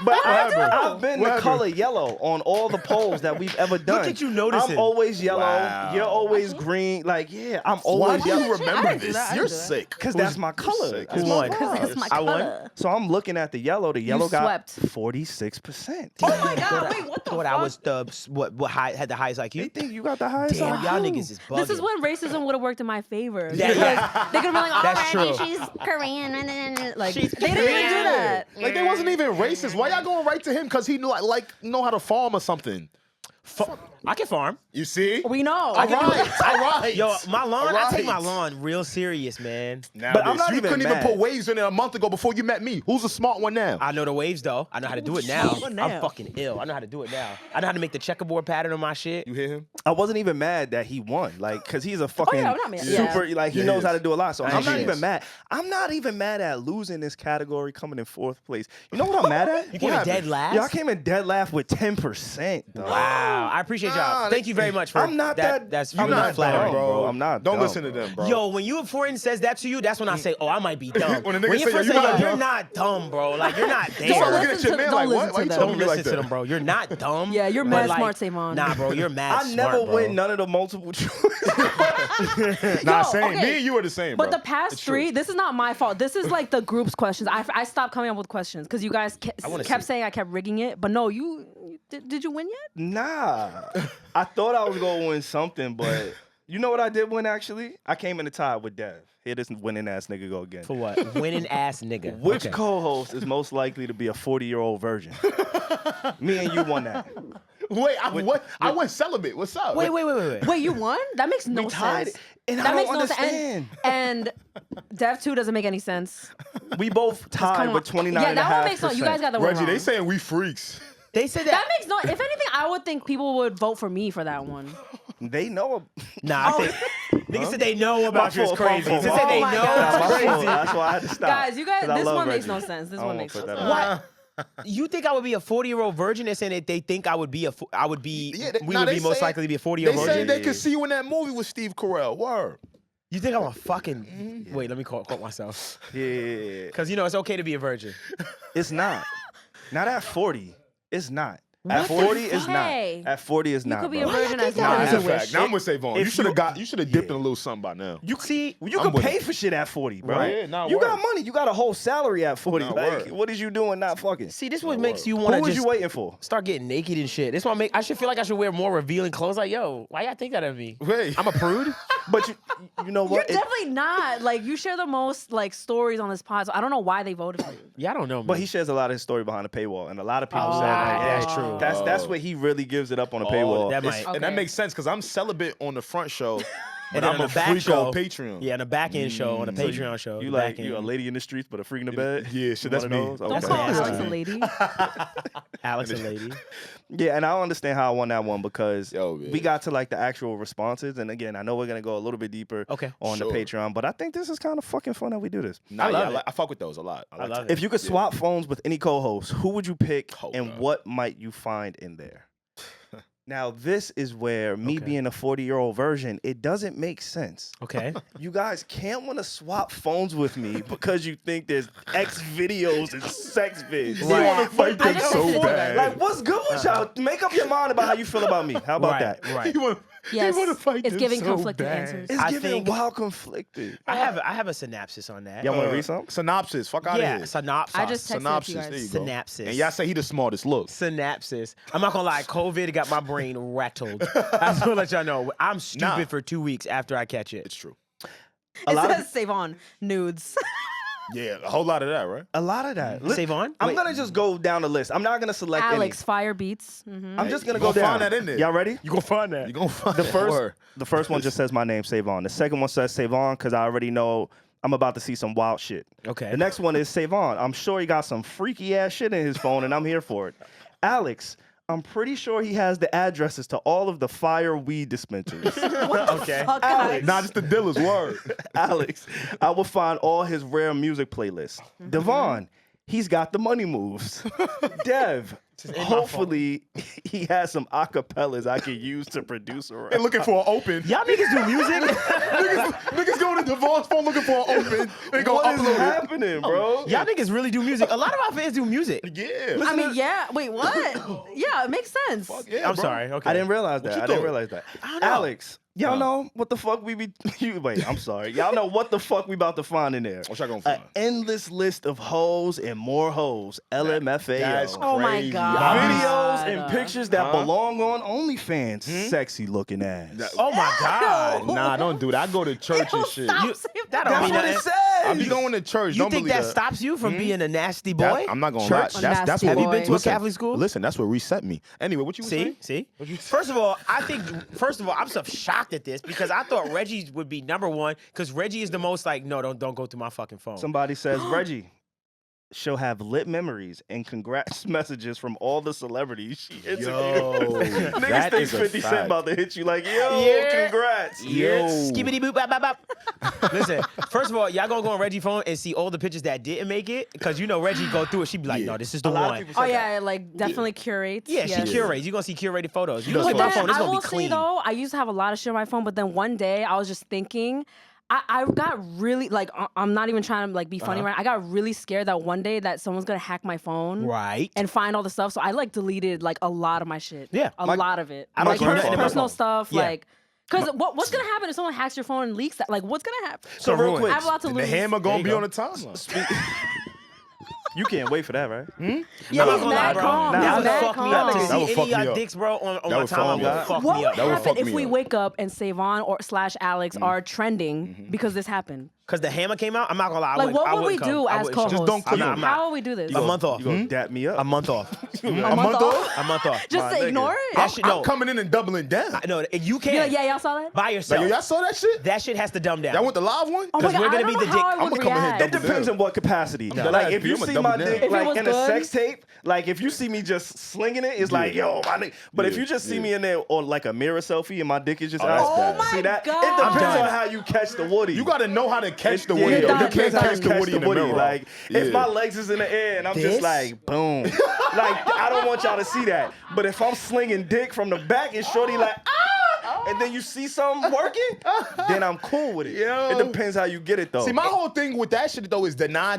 But I've been the color yellow on all the polls that we've ever done. at you noticing. I'm always yellow. Wow. You're always green. Like, yeah, I'm Why always do yellow. you remember didn't do this? that. I You're didn't do that. sick. Because that's my color. sick. That's Who my won? vibe. Because that's my I won? color. So I'm looking at the yellow. The yellow got swept. 46%. Oh my God! Wait, what the Thought fuck? I was the had the highest They IQ. think you got the highest Damn, IQ. y'all niggas is bugging. This is when racism would have worked in my favor. Yeah, Because yeah. they could have been like, "Oh, That's Reggie, true. she's Korean." Like She's they didn't even do that. Like they wasn't even racist. Why y'all going right to him? Because he know how to farm or something. I can farm. You see? We know. All right. Yo, my lawn, I take my Right. lawn real serious, man. But I'm not you even couldn't mad. even put waves in there a month ago before you met me. Who's the smart one now? I know the waves though. I know how to do it now. What now? I'm fucking ill. I know how to do it now. I know how to make the checkerboard pattern on my shit. You hear him? I wasn't even mad that he won, like, cause he's a fucking I'm not mad. super, Yeah. like he Yeah, knows he how is. to do a lot. So I'm not he even is. mad. I'm not even mad at losing this category, coming in 4th place. You know what I'm mad at? You came in dead last. Y'all came in dead last with 10%. Though. Wow, I appreciate y'all. Nah, Thank you very much for I'm not that. That's I'm really not flattering, dumb, bro. I'm not. Don't dumb, listen to bro. them, bro. Yo, when you friend says that to you, that's when I say, oh, I might be dumb. When a nigga when say, your yo, friend you say, not yo, you're dumb. not dumb, bro. Like you're not You start there. looking at your man don't like, listen what? Why to you them. talking Don't to me like listen to them, that? bro. You're not dumb. Yeah, you're but, mad like, smart, Savon. Nah, bro, you're mad I smart, never bro. win none of the multiple choice. Nah, Yo, same. okay. Me and you are the same, But bro. the past It's true. 3, this is not my fault. This is like the group's questions. I stopped coming up with questions because you guys wanna kept see. saying I kept rigging it. But no, did you win yet? Nah, I thought I was gonna win something, but you know what I did win actually? I came in the tie with Dev. Here this winning ass nigga go again. For what? Winning ass nigga. Which Okay. co-host is most likely to be a 40-year-old virgin? Me and you won that. Wait, I went celibate. What's up? Wait. Wait, you won? That makes no tied sense. it, and I that don't makes understand. no sense. And Dev 2 doesn't make any sense. We both tied Come with on. 29.5%. Yeah, that one makes no. You guys got the one Reggie, wrong. they saying we freaks. They said that that. makes no. If anything, I would think people would vote for me for that one. They know. Nah, I think niggas said they know about you. It's fault, my crazy. fault, They my said they fault. know Oh my God. it's That's my fault. crazy. That's why I had to stop. Guys, you guys, 'Cause I this love one makes Reggie. no sense. This I one won't makes no put that sense. out. What? You think I would be a 40-year-old virgin? They're saying that they think I would be we would be most likely to be a 40-year-old They virgin. said they could see you in that movie with Steve Carell. Word. You think I'm a fucking? Wait, let me quote myself. Yeah, Because it's okay to be a virgin. it's not. Not at 40. It's not. What At the 40, it's fuck? not. At 40, it's not. could be bro. a virgin as Nah, That's well. a if- fact. Now I'm with Savon. You if should have you- dipped in a little something by now. You see, you I'm can with pay it. for shit at 40, bro. Right, yeah, nah, you word. got money. You got a whole salary at 40. Nah, like, word. what is you doing not fucking? See, this what makes you Who want to was just you waiting for? start getting naked and shit. This what I should feel like I should wear more revealing clothes. Like, yo, why y'all think that of me? Wait. I'm a prude. But you know You're what? definitely not. Like, you share the most like stories on this pod, so I don't know why they voted for you. Yeah, I don't know. But man. he shares a lot of his story behind the paywall, and a lot of people Oh, said like, that's yeah, true. That's where he really gives it up on the paywall. that It's- might. And that Okay. makes sense because I'm celibate on the front show, And but then I'm on a the back freak show, on Patreon. Yeah, on the back end show, on the Patreon show. You the like back you a end. lady in the streets, but a freak in the bed. Yeah, shit, You that's one me. of those? Don't That's Okay. call nasty. Alex a lady. Alex, a lady. Yeah, and I don't understand how I won that one because Yo, man. we got to like the actual responses, and again, I know we're gonna go a little bit deeper Okay. on Sure. the Patreon, but I think this is kind of fucking fun that we do this. Nah, I love yeah, it. I fuck with those a lot. I like love that. If you could swap phones with any co-host, who would you pick, Oh, and God. what might you find in there? Now, this is where me Okay. being a 40-year-old version, it doesn't make sense. Okay. You guys can't want to swap phones with me because you think there's X videos and sex vids. You want to fight I them just so said it. bad. Like, what's good with y'all? Make up your mind about how you feel about me. How about right, that? Right. You want Yes, to fight it's them giving so conflicting bad. answers. It's I giving think- wild conflicted. I have a synopsis on that. Y'all want to read something? Synopsis. Fuck out Yeah, of here. synopsis. I just texted it to you Synopsis. guys. There you go. Synapsis. And y'all say he the smartest. Look. Synapsis. I'm not gonna lie, COVID got my brain rattled. I just wanna let y'all know. I'm stupid Nah. for 2 weeks after I catch it. It's true. A It lot of says save on nudes. Yeah, a whole lot of that, right? A lot of that. Save on? I'm Wait. gonna just go down the list. I'm not gonna select Alex, fire beats. any. I'm just gonna You go gonna down. find that in there. Y'all ready? You gonna find that. You gonna find The that first, word. the first one just says my name, Save On. The second one says Save On because I already know I'm about to see some wild shit. Okay. The next one is Save On. I'm sure he got some freaky ass shit in his phone, and I'm here for it. Alex, I'm pretty sure he has the addresses to all of the fire weed dispensaries. Okay. Fuck, Alex. guys. Not just the dealer's word. Alex, I will find all his rare music playlists. Devvon, he's got the money moves. Dev, hopefully he has some acapellas I can use to produce around. And looking for an open. Y'all niggas do music? Niggas going to Devon's phone looking for an open. They go What is upload it. happening, bro? Y'all niggas really do music. A lot of our fans do music. Yeah. I mean, yeah. Wait, what? Yeah, it makes sense. Yeah, I'm bro. sorry. Okay. I didn't realize that. you I didn't thought? realize that. don't know. Alex, y'all know what the fuck we be. Wait, I'm sorry. Y'all know what the fuck we about to find in there? What y'all gonna An find? endless list of hoes and more hoes. LMFAO. That's Oh my crazy. God. Videos and God. pictures that belong on OnlyFans. Sexy looking ass. Oh my God. Nah, don't do that. I go to church and shit. Stop You- saying that that. don't That's mean what nothing. it says. I be going to church. You don't think believe that stops you from being a nasty boy? That- I'm not gonna Church? lie. A That's nasty what. Have you been to a listen, Catholic school? Listen, that's what reset me. Anyway, what you was saying? See? First of all, I'm so shocked at this because I thought Reggie would be number one because Reggie is the most like, no, don't go through my fucking phone. Somebody says, Reggie, she'll have lit memories and congrats messages from all the celebrities she interviewed. Niggas that think is a 50 Cent fact. about to hit you like, yo, Yeah. congrats. Yo. Skibbity boop bop bop bop. Listen, first of all, y'all gonna go on Reggie's phone and see all the pictures that didn't make it because you know Reggie go through it. She be like, no, this is the A lot of one. people Oh say that. yeah, like definitely curates. Yeah, yes. she curates. You're gonna see curated photos. You does look at But my then phone, it's I gonna will be say clean. though, I used to have a lot of shit on my phone, but then one day I was just thinking, I got really like I'm not even trying to like be funny right. I got really scared that one day that someone's gonna hack my phone Right. and find all the stuff. So I like deleted like a lot of my shit. Yeah. a lot of it. I don't Like keep nothing in my personal phone. stuff. Yeah. Like, because what's gonna happen if someone hacks your phone and leaks that? Like, what's gonna happen? So real ruined. quick, I have a lot to The lose. hammer There gonna you be go. on the timeline. you can't wait for that, right? Yeah, I'm he's not gonna lie, mad bro. calm. Nah, He's That would mad fuck me calm. up. To That see would any fuck of y'all me up. dicks, bro, on That my would fuck timeline me would up. fuck What me would up. That would happen fuck if me we up. wake up and Savon or / Alex are trending because this happened? Because the hammer came out, I'm not gonna lie. I Like, wouldn't- I what would we wouldn't come. do I as wouldn't- co-hosts? Just don't click. I'm not- How will we do this? A month off. You gonna dap me up? A month off. A month off? A month off. Just My to nigga. ignore it? That shit, I'm no. coming in and doubling down. No, you Be can't. like, yeah, y'all saw that? By Like, yourself. yo, y'all saw that shit? That shit has to dumb down. Y'all want the live one? Oh my 'Cause God, we're I gonna don't be know the how dick- I I'ma would come in here react. It depends on what capacity. Nah, like if you you I'ma see double my down. dick If it like was in a good- sex tape, like if you see me just slinging it, it's like yo, my nigga. But if Yeah, you just see yeah. me in there on like a mirror selfie and my dick is just Oh, that's out, bad. Oh my see that? God. It I'm depends done. on how you catch the woody. You gotta know how to catch the Yeah, woody. it though. You done, can't you're catch done. the woody in the mirror. Like if Yeah. my legs is in the air and I'm This? just like boom, like I don't want y'all to see that. But if I'm slinging dick from the back and shorty like and then you see something working, then I'm cool with it. Yo. It depends how you get it though. See, my whole thing with that shit though is deny.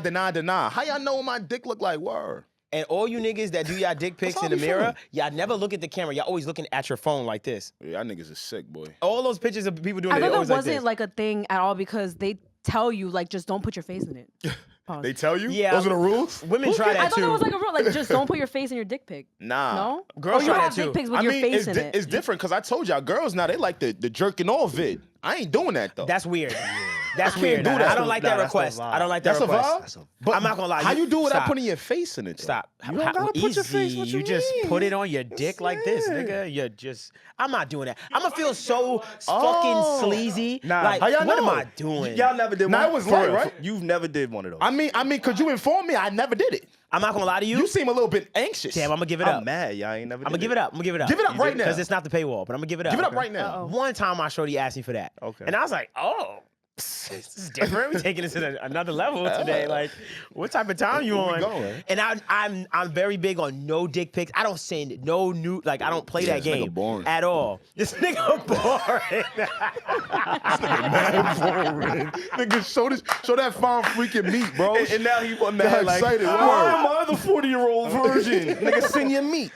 How y'all know what my dick look like? Word. And all you niggas that do y'all dick pics all in the we mirror, feeling. y'all never look at the camera. Y'all always looking at your phone like this. Yeah, y'all niggas is sick, boy. All those pictures of people doing I it, thought they that always wasn't like like a thing at all because they tell you like just don't put your face in it. Pause. They tell you? Yeah. Those are the rules? this. Women try I that thought too. that was like a rule, like just don't put your face in your dick pic. Nah. No, Girls or you try have that too. dick pics with I your mean, face in it's, it. it's different because I told y'all, girls now, they like the jerking off vid. I ain't doing that though. That's weird. That's can't weird. do that. I don't like that Nah, that's the request. vibe. I don't like that That's a request. vibe. But I'm not gonna lie. How you do it without Stop. putting your face in it? Though? Stop. You don't gotta put your face. What you just mean? put it on your dick like this, nigga. You're just. I'm not doing that. I'm gonna feel so fucking sleazy. Nah. Like, How y'all what am know? I doing? Y'all never did Nah, one. it was For light, real. right? You've never did one of those. I mean, could you inform me? I never did it. I'm not gonna lie to you. You seem a little bit anxious. Damn, I'm gonna give it I'm up. mad. Y'all ain't never. I'm gonna give it up. I'm gonna give it up. Give it up right now. Because it's not the paywall, but I'm gonna give it up. Give it up right now. One time my shorty asked me for that. Okay. And I was like, oh, this is different. We're taking this to another level today. Like, what type of time you Where on? we going? And I'm very big on no dick pics. I don't send no new, like, I don't play that this nigga game boring. at all. This nigga boring. Nigga, show that fine freaking meat, bro. And now he was Got mad. Like, excited. why am I the 40-year-old virgin? Nigga, send your meat.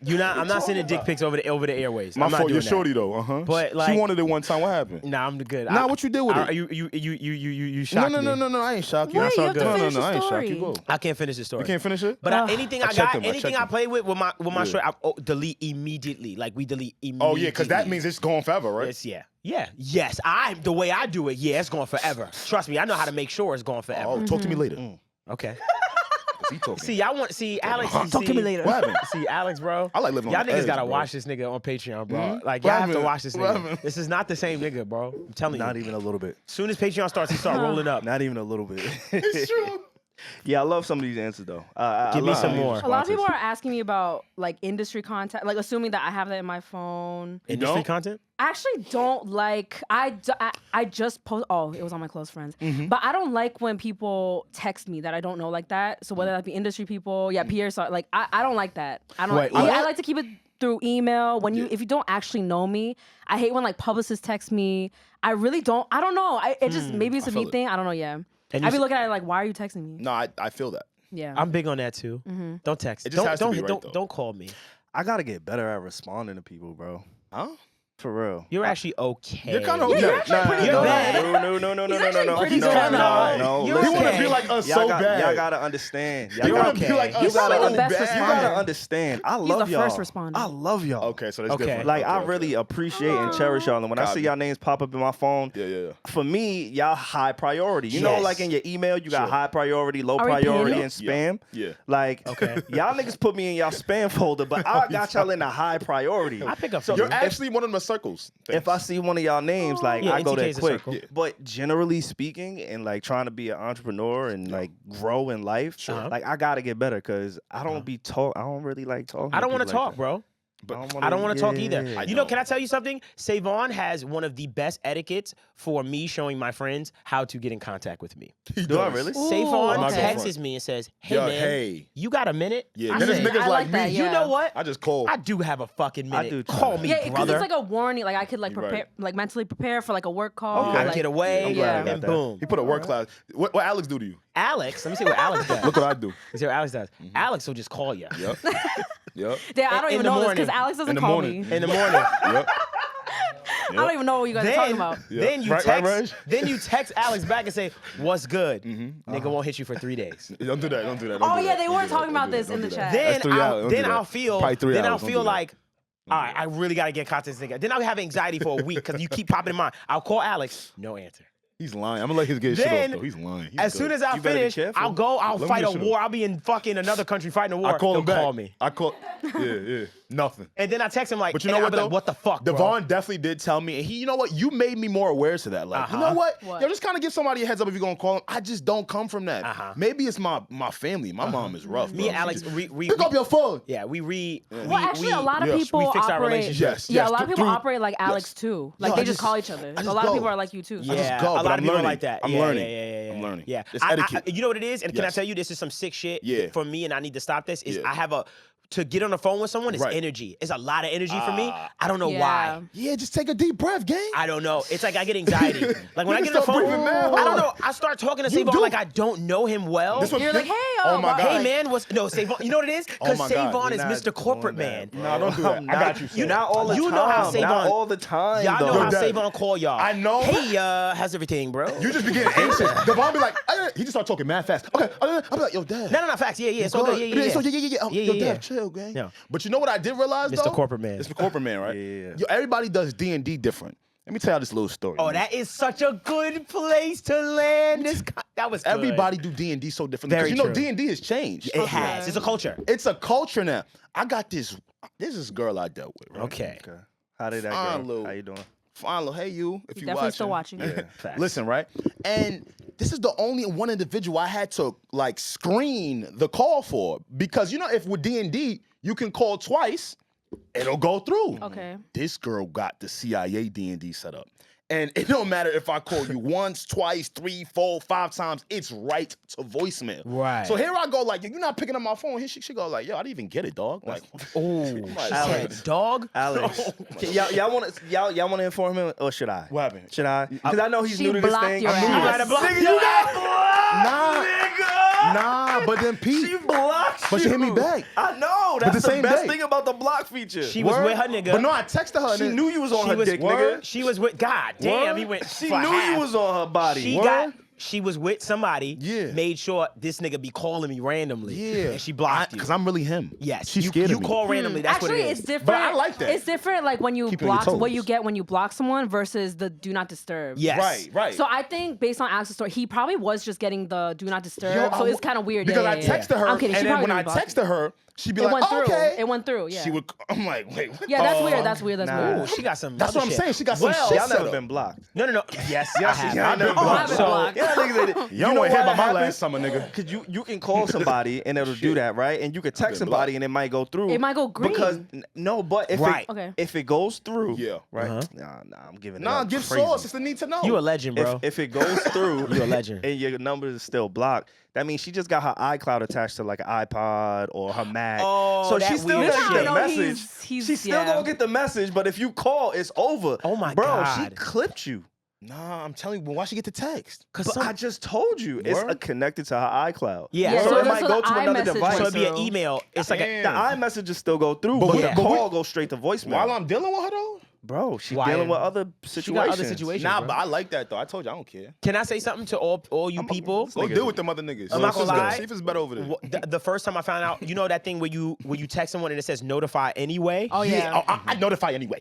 I'm not sending dick pics over the airways. My I'm not fault. doing You're that. shorty though. But, like- she wanted it one time. What happened? Nah, I'm good. Nah, what you did with it? You shocked me. No. I ain't shocked you. Wait, That's you all have to good. finish the I ain't shocked story. you. Go. I can't finish the story. You can't finish it? But anything I checked got, him, I anything checked I him. play with my Yeah. shirt, I delete immediately. Like we delete immediately. Oh yeah, because that means it's going forever, right? It's yes. The way I do it, it's going forever. Trust me, I know how to make sure it's going forever. Oh, talk to me later. Okay. 'Cause he talking. See, Alex. Talk to me later. What happened? See, Alex, bro. I like living on Y'all the niggas edge, gotta bro. watch this nigga on Patreon, bro. Like What y'all have to happened? watch this What nigga. happened? This is not the same nigga, bro. I'm telling you. Not even a little bit. Soon as Patreon starts, he start rolling up. Not even a little bit. It's true. Yeah, I love some of these answers though. I Give me love some these more. A lot of people responses. are asking me about like industry contact, like assuming that I have that in my phone. Industry don't? content? I actually don't like. I just post. Oh, it was on my close friends. But I don't like when people text me that I don't know like that. So whether that be industry people, peers, like I don't like that. I don't. Wait, I what? like to keep it through email. When if you don't actually know me, I hate when like publicists text me. I really don't. I don't know. It just maybe it's a feel me it. thing. I don't know. Yeah. And I you be looking at it like, why are you texting me? No, I feel that. Yeah. I'm big on that too. Don't text. It just has to be right, though. Don't call me. I gotta get better at responding to people, bro. Huh? For real. You're actually okay. You're kind of Yeah, okay. you're actually pretty You're good. bad. No. He's actually pretty He's good. kinda alright. No, You're He listen. want to okay. be like us Y'all so got, bad. y'all gotta understand. Y'all You gotta, want to be like us He's probably so the best bad. you gotta understand. I love the y'all. first responder. I love y'all. Okay, so that's Okay. different. Like I Okay. really appreciate and cherish y'all. And when I see Copy. y'all names pop up in my phone, Yeah. for me, y'all high priority. You know, Yes. like in your email, you got Sure. high priority, low Are we priority, pinned? and spam. Yeah. Like, Okay. y'all niggas put me in y'all spam folder, but I got y'all in a high priority. I pick up So for You're you. actually one of the circles. If I see one of y'all names, like Yeah, I go NTK there is a quick. circle. Yeah. But generally speaking, and like trying to be an entrepreneur and like grow in life, like I gotta get better because I don't be talk. I don't really like talking. I don't want to people like talk, that. bro. But I don't want to talk either. Yeah. You know, can I tell you something? Savon has one of the best etiquettes for me showing my friends how to get in contact with me. Do I really? Ooh, Savon okay. texts me and says, hey, Yo, man, hey. you got a minute? Yeah, I then there's say, niggas I like like that, me. yeah. you know what? I just call. I do have a fucking minute. do too. Call me, Yeah, because brother. it's like a warning. Like I could like You're prepare, right. like mentally prepare for like a work call. Okay. I like, get away, I'm glad I got and that. boom. He put a work class. What Alex do to you? Alex, let me see what Alex does. Look what I do. Let's see what Alex does. Alex will just call you. Yep. Yep. Yeah, I don't in even the know this morning. because Alex doesn't In the call morning. me. In the morning. Yep. I don't even know what you guys are talking about. Then you Right, text. Reg? Then you text Alex back and say, "What's good?" Nigga won't hit you for 3 days. Don't do that. Don't do that. Oh yeah, they were talking about this in the chat. Then That's 3 hours. Don't do that. I'll feel. Probably 3 Then I'll hours. Don't feel do that. like, all right, I really gotta get content nigga. Then I'll have anxiety for a week because you keep popping in mind. I'll call Alex, no answer. He's lying. I'm gonna let his get shit Then, off though. He's lying. He's As good. soon as I You better be finish, careful. I'll go. I'll Let me fight get a shit war. off. I'll be in fucking another country fighting a war. I call He'll him back. call me. I call. Yeah. Nothing. And then I text him like, But you know and I'll what be though? like, what the fuck, bro? Devvon definitely did tell me, and he, you know what? You made me more aware to that. Like, you know what? What? Yo, just kind of give somebody a heads up if you're gonna call him. I just don't come from that. Maybe it's my family. My mom is rough. Me bro. and Alex, Pick up your phone. yeah, we Well, actually, a lot of yes, people we fix our operate. relationship. Yes. Yeah, yes, a lot of people through- operate like Alex too. Like Yo, they I just call each other. I A just lot of go. people are like you too. So. Yeah, go, a but lot I'm of people are learning. like that. I'm Yeah, learning. Yeah. I'm learning. Yeah, It's etiquette. you know what it is, and can I Yes. tell you this is some sick shit Yeah. for me, and I need to stop this. Is Yeah. I have to get on the phone with someone is Right. energy. It's a lot of energy for me. I don't know Yeah. why. Yeah, just take a deep breath, gang. I don't know. It's like I get anxiety. Like when I You get on the start phone, breathing mad I don't hard. know. I start talking to You Savon do. like I don't know him well. This one- You're like, hey, Oh my wow. God. Hey man, no Savon? You know what it is? Because Oh my God. Savon is You're not Mr. Corporate doing Man. that, No, don't do that. I'm I got you. You not all the You time. know how Not Savon- all the time. Y'all know though. how Dad. Savon call y'all. I know. Hey, how's everything, bro? You just be getting anxious. Devvon be like, he just start talking mad fast. Okay, I'm like, yo, Dad. No, facts. Yeah, it's all good. Yeah. So, yeah. Yo, Yeah. Dad, chill, gang. Yeah. But you know what I did realize, Mr. though? Corporate Man. It's the corporate man, right? Yeah. Yo, everybody does D&D different. Let me tell you this little story. Oh, man. that is such a good place to land. That was good. Everybody do D&D so different. Very Because true. D&D has changed. It has. It's a culture. It's a culture now. I got this girl I dealt with. Right? Okay. How did that Fine, go? Lou. How you doing? Fine, hey you, if He's you definitely watching. still watching. Yeah, facts. Listen, right? And this is the only one individual I had to like screen the call for because if with D&D you can call twice, it'll go through. Okay. This girl got the CIA D&D set up. And it don't matter if I call you once, twice, 3, 4, 5 times, it's right to voicemail. Right. So here I go, like, you're not picking up my phone. Here she go, like, yo, I didn't even get it, dog. Like, Oh, Like, she Alex. said dog. Alex, y'all want to inform him or should I? What happened? Should I? Because I know he's She new to this blocked thing. your I'm new to ass. this. You gotta block Nigga, your you got ass. blocked, nigga. Nah, but then Pete. She blocked But she hit me you. back. I know. But That's the the same best day. thing about the block feature. She was with her nigga. But no, I texted her. She and knew you was on She her was dick, word. nigga. She was with God damn. Word? He went. She for knew half. you was on her body. She was with somebody. Yeah. Made sure this nigga be calling me randomly. Yeah. And she blocked you. Because I'm really him. Yes. She's you, scared you of me. call randomly. That's Actually, what it it's is. different. But I like that. It's different, like when you Keep you on your block, what toes. you get when you block someone versus the do not disturb. Yes. Right. So I think based on Alex's story, he probably was just getting the do not disturb. Yo, so I it's kind of weird. Because yeah, I yeah, yeah. texted her, I'm kidding. and She then probably when I didn't block texted her, she'd be it like, went oh, through. okay. It went through. Yeah. She would. I'm like, wait, what? Yeah, that's the weird. fuck? That's weird. That's Nah. weird. Ooh, she got some. That's other what I'm shit. saying. She got some Well, shit Y'all set never up. been blocked. No. Yes, I have. Y'all never Oh, I've blocked. been So, blocked. yeah, niggas, You don't want to hear about my happens? last summer, nigga. Because you can call somebody and it'll do that, right? And you could text been somebody and it might go through. It might go green. Because no, but if Right. it if it goes through, Yeah. right? Nah, I'm giving it Nah, up. give Crazy. sauce. It's the need to know. You a legend, bro. If it goes through, You a legend. and your number is still blocked, that means she just got her iCloud attached to like an iPod or her Mac. Oh, so that she's still weird gonna shit. get the No, message. he's- She's still yeah. gonna get the message, but if you call, it's over. Oh my Bro, God. she clipped you. Nah, I'm telling you, but why she get the text? But I just told you, it's Word? connected to her iCloud. Yeah, Yeah, so, so it the- might so go the to another iMessage device. So it'd be an So- email. It's like a. The iMessages still go through, But but we- the but we- call goes straight to voicemail. While I'm dealing with her though. Bro, she's Why? dealing with other She situations. got other situations. Nah, bro. but I like that though. I told you I don't care. Can I say something to all you people? Go deal with them other niggas. I'm not gonna lie. See if it's better over there. The first time I found out, you know that thing where you text someone and it says notify anyway. Oh yeah. I notify anyway.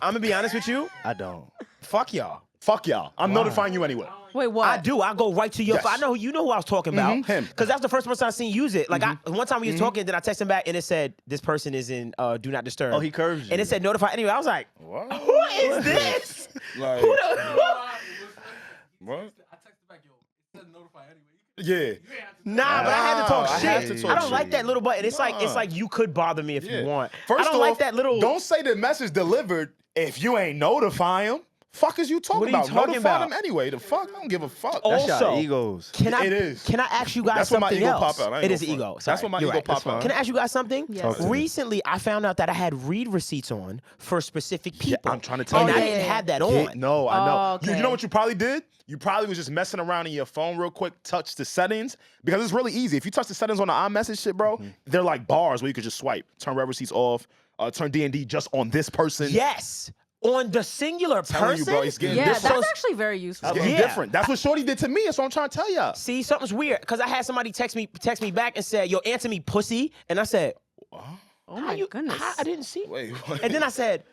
I'm gonna be honest with you. I don't. Fuck y'all. Fuck y'all. I'm notifying you anyway. Wait, what? I do. I go right to your. Yes. I know you know who I was talking about. Him. Because that's the first person I seen use it. Like one time we was talking, then I texted him back and it said this person is in do not disturb. Oh, he curves you. And it said notify anyway. I was like, What? who is this? Like, Who the- what? I texted back, yo, it said notify anyway. Yeah. Nah, but I had to talk I shit. have to talk I don't shit. like that little button. It's Nah. like you could bother me if Yeah. you want. First I don't off, like that little. Don't say the message delivered if you ain't notify him. Fuck is you talking What are you about? talking Notify about? them anyway. The fuck? I don't give a fuck. That's Also, your egos. Can I? It is. Can I ask you guys That's where my something ego else? pop out. I ain't It gonna is the front. ego. That's Sorry, where my you're ego right. pop That's fine. out. Can I ask you guys something? Yes. Talk to me. Recently, I found out that I had read receipts on for specific people. I'm trying to tell and you. I yeah, didn't yeah. have that Yeah, on. no, I know. Oh, You okay. know what you probably did? You probably was just messing around in your phone real quick, touch the settings, because it's really easy. If you touch the settings on the iMessage shit, bro, they're like bars where you could just swipe, turn read receipts off, turn D&D just on this person. Yes, on the singular Telling you, person. bro, it's getting Yeah, different. that's actually very useful. It's getting Yeah. different. That's what Shorty did to me. That's what I'm trying to tell y'all. See, something's weird because I had somebody text me back and said, "Yo, answer me, pussy," and I said, Oh my goodness. I didn't see. Wait, what? And then I said,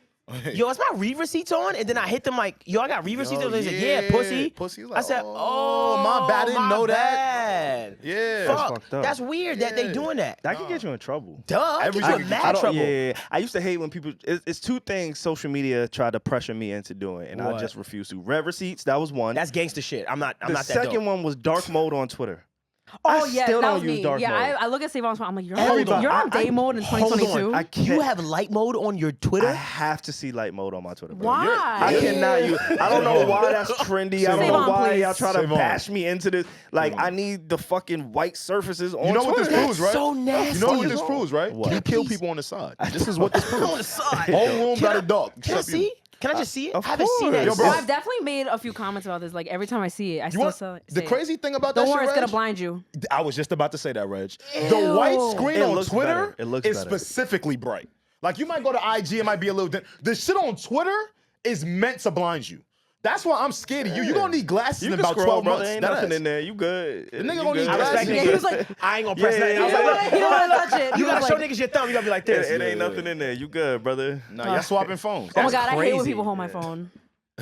"Yo, is my read receipts on?" And then I hit them like, "Yo, I got read receipts." And they said, "Yeah, pussy." Pussy. I said, oh, my bad. I didn't my know that. bad. Yeah. Fuck, fucked up. that's weird that they Yeah. doing that. That could get you in trouble. Duh, Every get you nigga in get- I mad don't, trouble. yeah, I used to hate when people. It's two things social media tried to pressure me into doing, and I What? just refused to. Read receipts, that was one. That's gangster shit. I'm not the that second dope. one was dark mode on Twitter. Oh I yeah, still that don't was use me. dark Yeah, mode. I look at Savon's phone. I'm like, you're Hold on, on. you're on I- day mode in hold on. 2022. I can't. You have light mode on your Twitter? I have to see light mode on my Twitter. Bro. Why? I cannot use. I don't know why that's trendy. I don't know Savon, why please. y'all try to Savon. bash me into this. Like I need the fucking white surfaces on You know what Twitter. this proves, right? so nasty. You know what this proves, right? What? You kill Please. people on the side. This is what this proves. on the side. Whole room Can got I- a dog. Can I except you. see? Can I just see it? Of I haven't seen that. course. Yo, So bro. I've definitely made a few comments about this. Like every time I see it, I You still want, say the it. crazy thing about that Don't shit, worry, it's gonna Reg, blind you. I was just about to say that, Reg. The white screen It on looks Twitter better. It looks is better. specifically bright. Like you might go to IG, it might be a little. The shit on Twitter is meant to blind you. That's why I'm scared of you. You're gonna need glasses You in can about scroll, 12 brother. months. Ain't That nothing ass. in there. You good. nigga You gonna need good. I respect glasses. Yeah, he was like, I ain't gonna press Yeah, nothing. yeah, I was yeah. like, he don't want to touch it. He you was gotta show like, niggas your thumb. You gotta be like this. It ain't nothing in there. You good, brother. Nah, y'all swapping phones. oh my god, I hate when crazy. people hold my phone.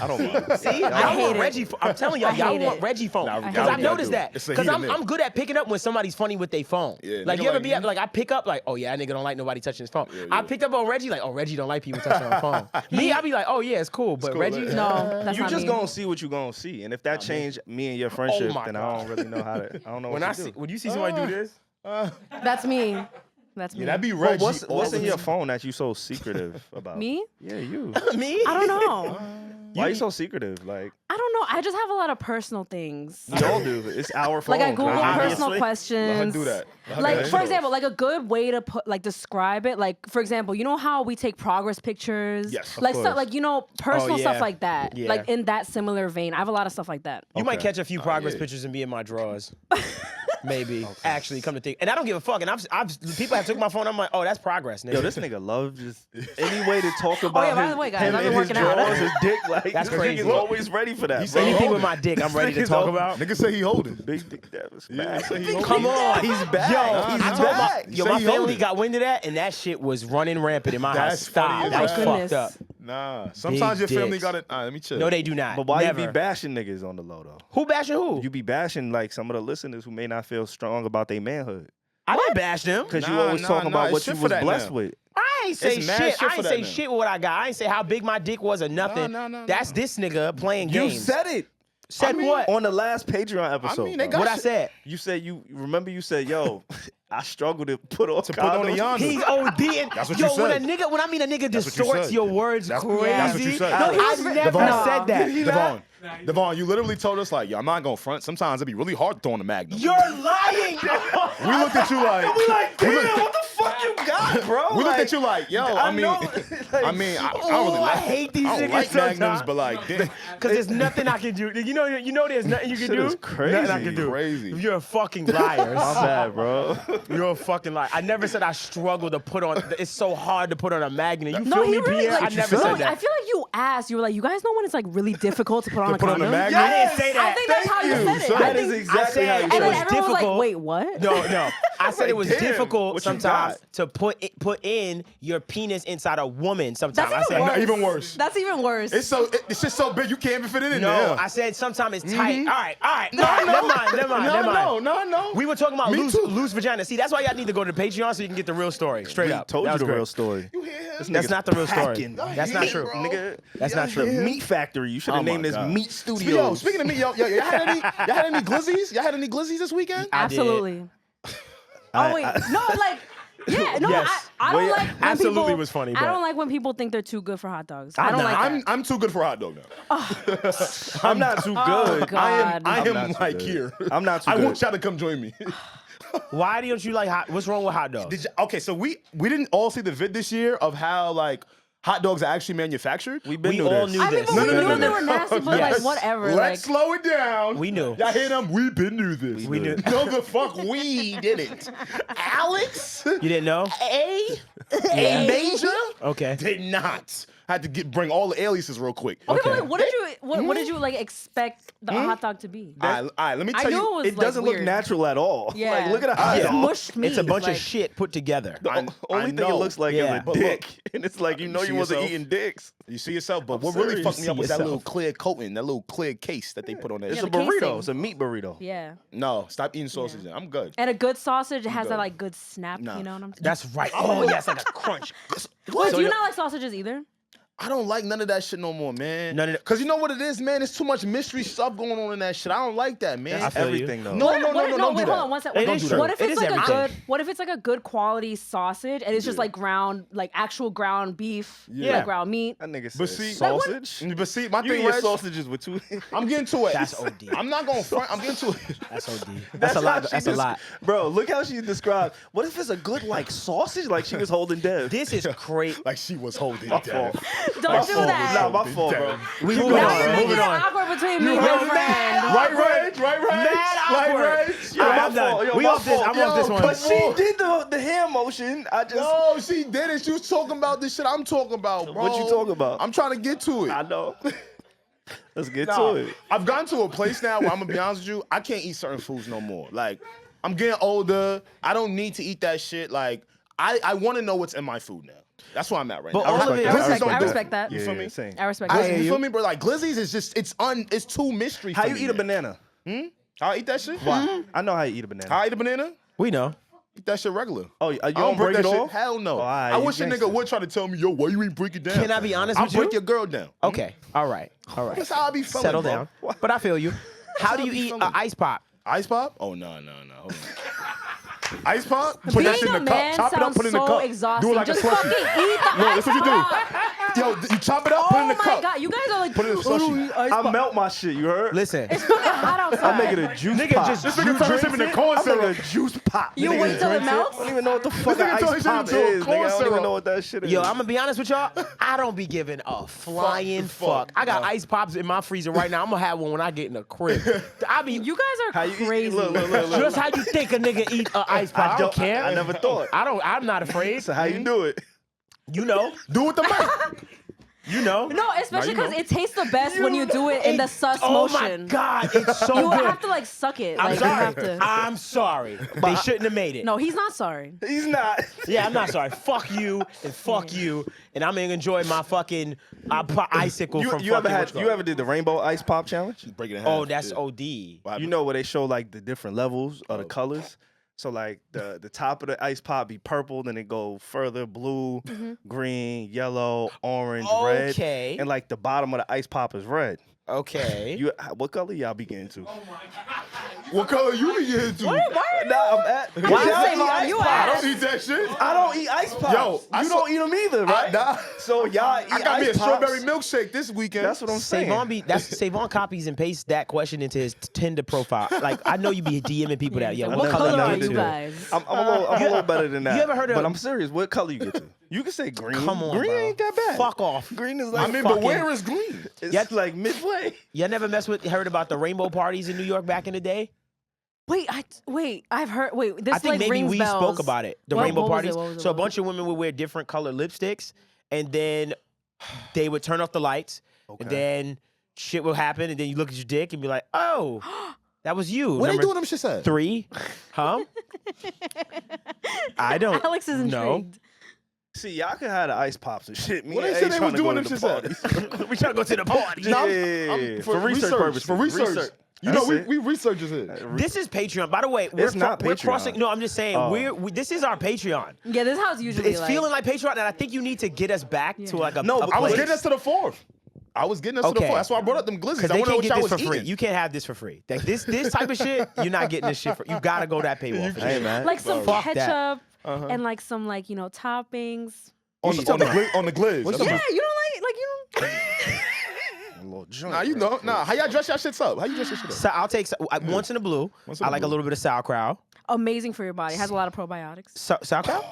I don't mind. See, I y'all hate want it. Reggie. I'm telling y'all, I y'all hate want it. Reggie phone. Nah, Because I've y'all noticed do. that. It's a Because heat in I'm it. good at picking up when somebody's funny with their phone. Yeah, Like nigga you ever like be me. like I pick up like, oh yeah, that nigga don't like nobody touching his phone. Yeah, I yeah. picked up on Reggie like, oh Reggie don't like people touching her phone. Me, I be like, oh yeah, it's cool. But cool, Reggie, right? No, that's You not just me. gonna see what you gonna see, and if that change me and your friendship, my then I God. don't really know how to. I don't know when what I to see, do. when you see somebody do this, That's me. That's me. Yeah, that'd be Well, Reggie. what's in all your the- phone that you so secretive about? Me? Yeah, you. me, I don't know. Why you so secretive? Like I don't know. I just have a lot of personal things. we all do. It's our phone. Like I Google obviously. personal questions. Let her do that. Let her Like do that. for example, like a good way to put like describe it. Like for example, you know how we take progress pictures. Yes, of Like course. stuff like personal yeah. stuff like that. Yeah. Like in that similar vein, I have a lot of stuff like that. you might Okay. catch a few progress yeah. pictures and be in my drawers. Maybe actually come to think, and I don't give a fuck. And I've people have took my phone. I'm like, oh, that's progress, nigga. Yo, this nigga loves just any way to talk about yeah, by his, the way, guys, him I've and been his working out. drawers, his dick. Like That's this crazy. nigga's always ready for that. You say bro. he anything hold with my dick, I'm ready to nigga's talk all- about. Nigga say he holding. Big dick Dev's Yeah, back. say he holding. Come on, He's back. Yo, He's I told my, back. yo, Say my he family holding. got wind of that, and that shit was running rampant in my That's house. Stop. funny as That was hell. fucked up. Goodness. Nah. Sometimes your Big family dicks. got it. Let me chill. No, they do not. But why Never. you be bashing niggas on the low though? Who bashing who? You be bashing like some of the listeners who may not feel strong about their manhood I didn't bash them. because you Nah, always nah, talking nah, about it's what shit you for was that blessed now. with. I ain't say It's mad shit. shit I for ain't that say now. shit with what I got. I ain't say how big my dick was or nothing. no, That's this nigga playing You games. said it Said I mean, what? on the last Patreon episode. mean, they bro. got What I shit. said? You said you remember you said, yo, I struggle to put on put on the condoms. yonder. He's ODing. That's what Yo, you said. when I mean a nigga That's what you distorts said. your words That's crazy. what you said. No, he was I re- never Devvon. said that. Devvon. Devvon, you literally told us like, yo, I'm not gonna front. Sometimes it'd be really hard throwing the Magnum. You're lying. We looked at you like, We like, damn, what the fuck you got, bro? we looked Like, at you like, yo, I mean, know, like, I mean, I don't Oh, really I like, hate these I don't niggas like Magnums, sometimes. but like, damn, Because there's nothing I can do. You know there's nothing you can Shit do. is crazy. Nothing I can do. Crazy. You're a fucking liar. My bad, bro. You're a fucking liar. I never said I struggle to put on. It's so hard to put on a magnet. You No, feel he me, really Pierre? like. I never no, said that. I feel like you asked. You were like, you guys know when it's like really difficult to put on a put on condom? the Magnum? I didn't say that. I think that's how you Thank said you, it. son. I That think, is exactly said- how you and said then was it. everyone was like, difficult. wait, what? No. I said it was damn, difficult what you sometimes got? to put in your penis inside a woman. Sometimes That's I said even worse. even worse. That's even worse. it's just so big you can't even fit it in no. there. I said sometimes it's tight. Mhm. All right. Never mind. No. We were talking about Me too. loose vagina. See, that's why y'all need to go to Patreon so you can get the real story. Straight We up. told That you was the great. real story. You hear him? This That's nigga's not the real story. packing. That's not true. Nigga, That's not true. Yeah. Meat Factory. You should have Oh my named this God. Meat Yo, Studios. speaking of meat, y'all had any glizzies? Y'all had any glizzies this weekend? I did. Absolutely. I- Oh wait, I- no, like, yeah, no, Yes. I don't Wait, like when absolutely people, was funny, I but- don't like when people think they're too good for hot dogs. I don't not. like that. I'm too good for a hot dog now. I'm not too Oh, good. God. I I'm am not too like good. here. I'm not too I good. want y'all to come join me. Why don't you like hot? What's wrong with hot dogs? Okay, so we didn't all see the vid this year of how like hot dogs are actually manufactured. We've been We through all this. knew I mean, this. but No, we no, no, knew no, they no. were nasty, but Yes. like whatever. Let's like, slow it down. We knew. Y'all hear them? We've been through this. We knew. No, the fuck we didn't. Alex? You didn't know? A Major? Okay. Did not. I had to bring all the aliases real quick. okay, Okay. but wait, what did you like expect the hot dog to be? All right, let me I tell knew you. it was It like, doesn't weird. look natural at all. Yeah. Like, look at a hot It's dog. mushed meat. It's a bunch like, of shit put together. The I only thing it know. looks like Yeah. is a But dick. look. And it's like, you know see you wasn't yourself? eating dicks. You see yourself, but I'm what really serious. fucked me up See was that yourself. little clear coating, that little clear case that they put on there. It's Yeah, a the burrito. casing. It's a meat burrito. Yeah. No, stop eating sausage. Yeah. Then. I'm good. And a good sausage, it has good. that like good snap. Nah. You know what I'm saying? That's right. Oh, yeah, it's like a crunch. Wait, So do you you- not like sausages either? I don't like none of that shit no more, man. None of that- Cause you know what it is, man. There's too much mystery stuff going on in that shit. I don't like that, man. That's feel you. everything, though. No, What- no, what- no, don't wait, do hold that. on one second. It Don't is do true. that. What if It it's is like a everything. good? What if it's like a good quality sausage and it's just like ground, like actual ground beef, Yeah. like ground meat? Uh, That nigga But said see- sausage. But see, my You thing eat your was, sausages with two. I'm getting to it. That's OD. I'm not gonna front. I'm getting to it. That's OD. That's a lot. how she That's a lot. Bro, look how she described. What if it's a good like sausage? Like she was holding Dev. This is crazy. Like she was holding My it down. fault. Don't do that. Nah, my fault, bro. We Keep moving going. Now on. you're making Moving it on. awkward between me and You're my friend. Right, Mad awkward. right. Yo, All right, my I'm done. fault. Yo, We my off this. fault. I'm off this Yo, one. But she did the hand motion. I just. No, she did it. She was talking about this shit I'm talking about, bro. What you talking about? I'm trying to get to it. I know. Let's get Nah, to it. I've gotten to a place now where I'm gonna be honest with you, I can't eat certain foods no more. Like, I'm getting older. I don't need to eat that shit. Like, I want to know what's in my food now. That's where I'm at right But now. all of it- I respect that. You feel me? Same. I respect I that. hear You you. feel me, bro? Like Glizzy's is just it's too mystery. How for you me, eat a man. banana? How I eat that shit? Why? I know how you eat a banana. How I eat a banana? We know. Eat that shit regular. Oh, you I don't break that it shit. off? Hell no. Oh, alright, I you wish a gangster. nigga would try to tell me, yo, why you ain't break it down? Can I be honest I'll with you? break your girl down. Okay. All right. That's how I be feeling. Settle bro. down. But I feel you. How do you be eat feeling. an ice pop? Ice pop? Oh no. Hold on. Ice pop? Put Being that shit in a the cup. man Chop it up, sounds put it in the so cup. exhausting. Do it like Just a fucking slushy. eat the No, ice that's what you pop. do. Yo, you chop it up, put it in Oh the my cup. god, you guys are like, Put it in a slushy. I melt my shit. You heard? Listen. It's fucking hot outside. I make it a juice Nigga, pop. just- This nigga turns him into corn I make syrup. a juice pop. You Nigga wait till it drinks melts? I don't even know what the fuck nigga an turns ice him pop into a is. corn Nigga, I don't even syrup. know what that shit is. Yo, I'm gonna be honest with y'all. I don't be giving a flying fuck. I got ice pops in my freezer right now. I'm gonna have one when I get in the crib. I mean, You guys How are you eat? crazy. Look. just how you think a nigga eat an ice pop? I don't care. I never thought. I'm not afraid. So how you do it? You know. Do it with the mic. You know. No, especially Now you because know. it tastes the best when you do it in the sus Oh motion. my god, it's so You good. have to like suck it. I'm Like sorry. you have to. I'm sorry. They shouldn't have made it. No, he's not sorry. He's not. Yeah, I'm not sorry. Fuck you and fuck you, and I'm gonna enjoy my fucking icicle from You ever fucking you ever did the rainbow ice pop challenge? Break it in half. Oh, that's Yeah. OD. You know where they show like the different levels of the colors. So like the top of the ice pop be purple, then it go further blue, green, yellow, orange, red, Okay. and like the bottom of the ice pop is red. Okay. What color y'all be getting to? What color you be getting to? Why are you? Nah, I'm at. Why Y'all say eat why ice you pops. I ask? don't eat that shit. I don't eat ice pops. Yo, I you saw- don't eat them either, right? Nah. So y'all eat I got me a ice pops. strawberry milkshake this weekend. That's what I'm saying. Savon copies and pastes that question into his Tinder profile. Like I know you be DMing people that. Yeah, I what never- color I are never you? did that. guys? I'm a little better than that. You ever heard of- But I'm serious. What color you get to? You can say green. Come on, green bro. ain't that bad. Fuck off. Green is I like mean, fucking- but where is green? it's like midway. You never heard about the rainbow parties in New York back in the day? I've heard. Wait, this I think like maybe rings we bells. spoke about it. The What- rainbow what was parties. it? What was it? So a What was bunch of women would wear different colored lipsticks, and then they would turn off the lights, and then shit would happen, and then you look at your dick and be like, "Oh, that was you." What they Number doing them shit said? 3, huh? I don't. Alex is know. intrigued. See, y'all can have the ice pops and shit. Me What and they A said they trying was to go doing to them the shit parties. said? We trying to go to the party. Yeah, For research purposes. For research. You know, That's it. we researchers here. This is Patreon. By the way, It's not we're Patreon. crossing. No, I'm just saying Oh. this is our Patreon. Yeah, this is how it's usually It's like. feeling like Patreon, and I think you need to get us back to like a. No, a but I was place. getting us to the fourth. I was getting us to the Okay. fourth. That's why I brought up them glizzies. Because I they want to know can't what get y'all this was for free. eating. You can't have this for free. Like this type of shit, you're not getting this shit for. You gotta go that paywall. For Hey this. man, like some Fuck that. ketchup and like some like toppings. on the glizz. What's Yeah, up? you don't like a little joint. Nah, you know. Nah, how y'all dress y'all shits up? How you dress your shit up? So I'll take once in the blue. Once in I the like a blue. little bit of sauerkraut. amazing for your body. Has a lot of probiotics. Sauerkraut?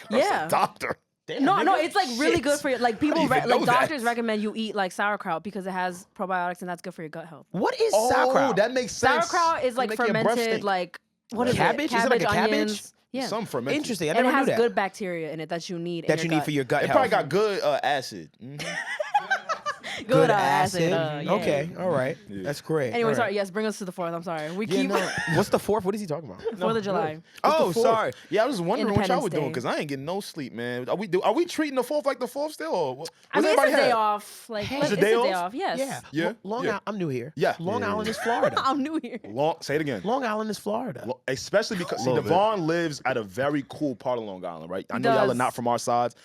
Yeah. Doctor. No, it's like really good for your like people even like know that? doctors recommend you eat like sauerkraut because it has probiotics and that's good for your gut health. What is Oh, sauerkraut? that makes sense. Sauerkraut is like Make your breath fermented stink. like what is Cabbage? it? Is it like a cabbage? Onions. Yeah. Some fermented. Interesting. I And never it has knew that. good bacteria in it that you need. that in you your need for your gut It health. probably got good acid. Mhm. good acid. Yeah. Okay, all right. That's great. Anyway, All right. sorry. Yes, bring us to the 4th. I'm sorry. We Yeah, keep no. What's the 4th? What is he talking about? 4th of July. Oh, fourth? sorry. Yeah, I was wondering what y'all were doing Independence because I ain't getting no sleep, man. Are we treating the 4th like the 4th still? Or what? I mean, What's it's a everybody day have? off. Like, It's a it's day a day off? off. Yes. Yeah. Yeah, Long yeah. Island. I'm new here. Yeah. Long Yeah, Island yeah. is Florida. I'm new here. Say it again. Long Island is Florida. Especially because see, Little bit. Devvon lives at a very cool part of Long Island, right? I know y'all are does. not from our sides.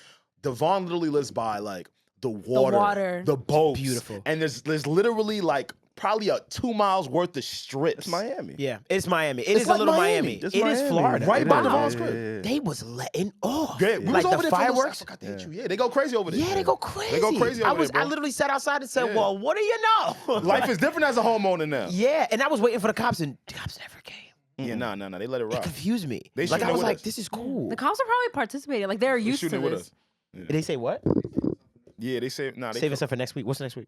Devvon literally lives by like the water, the water. boats, Beautiful. and there's literally like probably a 2 miles worth of strips. It's Miami. Yeah, it's Miami. It is like a little Miami. Miami. It's It is Miami. Florida. Right by Wow. Devon's crib. They was letting off. Yeah, we like was over the there for a little- fireworks. I forgot to hit you. Yeah, they go crazy over there. Yeah, they go crazy. They go crazy over there, bro. I literally sat outside and said, Yeah. "Well, what do you know?" Life is different as a homeowner now. Yeah, and I was waiting for the cops, and the cops never came. Yeah, nah, they let it It rock. confused me. They Like shooting I it was with like, us. "This is cool." The cops are probably participating. Like they're They used to shooting it with this. us. They say what? Yeah, they say nah. They Save us up for next week. What's next week?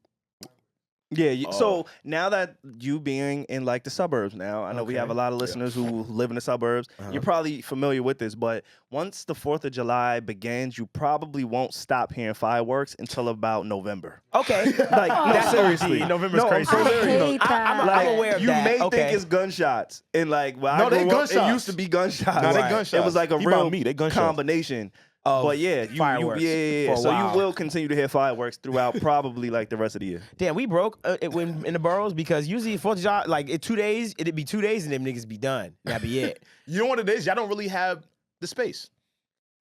Yeah. So Oh. now that you being in like the suburbs now, I know we have a lot of listeners who live in the suburbs. You're probably familiar with this, but once the 4th of July begins, you probably won't stop hearing fireworks until about November. Okay, Like, no, That's seriously. OD. November's No, I'm crazy. so I serious. hate that. I'm Like, aware of you that. may Okay. think it's gunshots, and like, well, No, I they grew up, it gunshots. used to be gunshots. Nah, they Right. gunshots. It was like a You real about me, they gunshots. combination. But yeah, fireworks for a So while. you will continue to hear fireworks throughout probably like the rest of the year. Damn, we broke in the boroughs because usually 4th of July, like in 2 days, it'd be 2 days and them niggas be done. That'd be it. You know what it is? Y'all don't really have the space.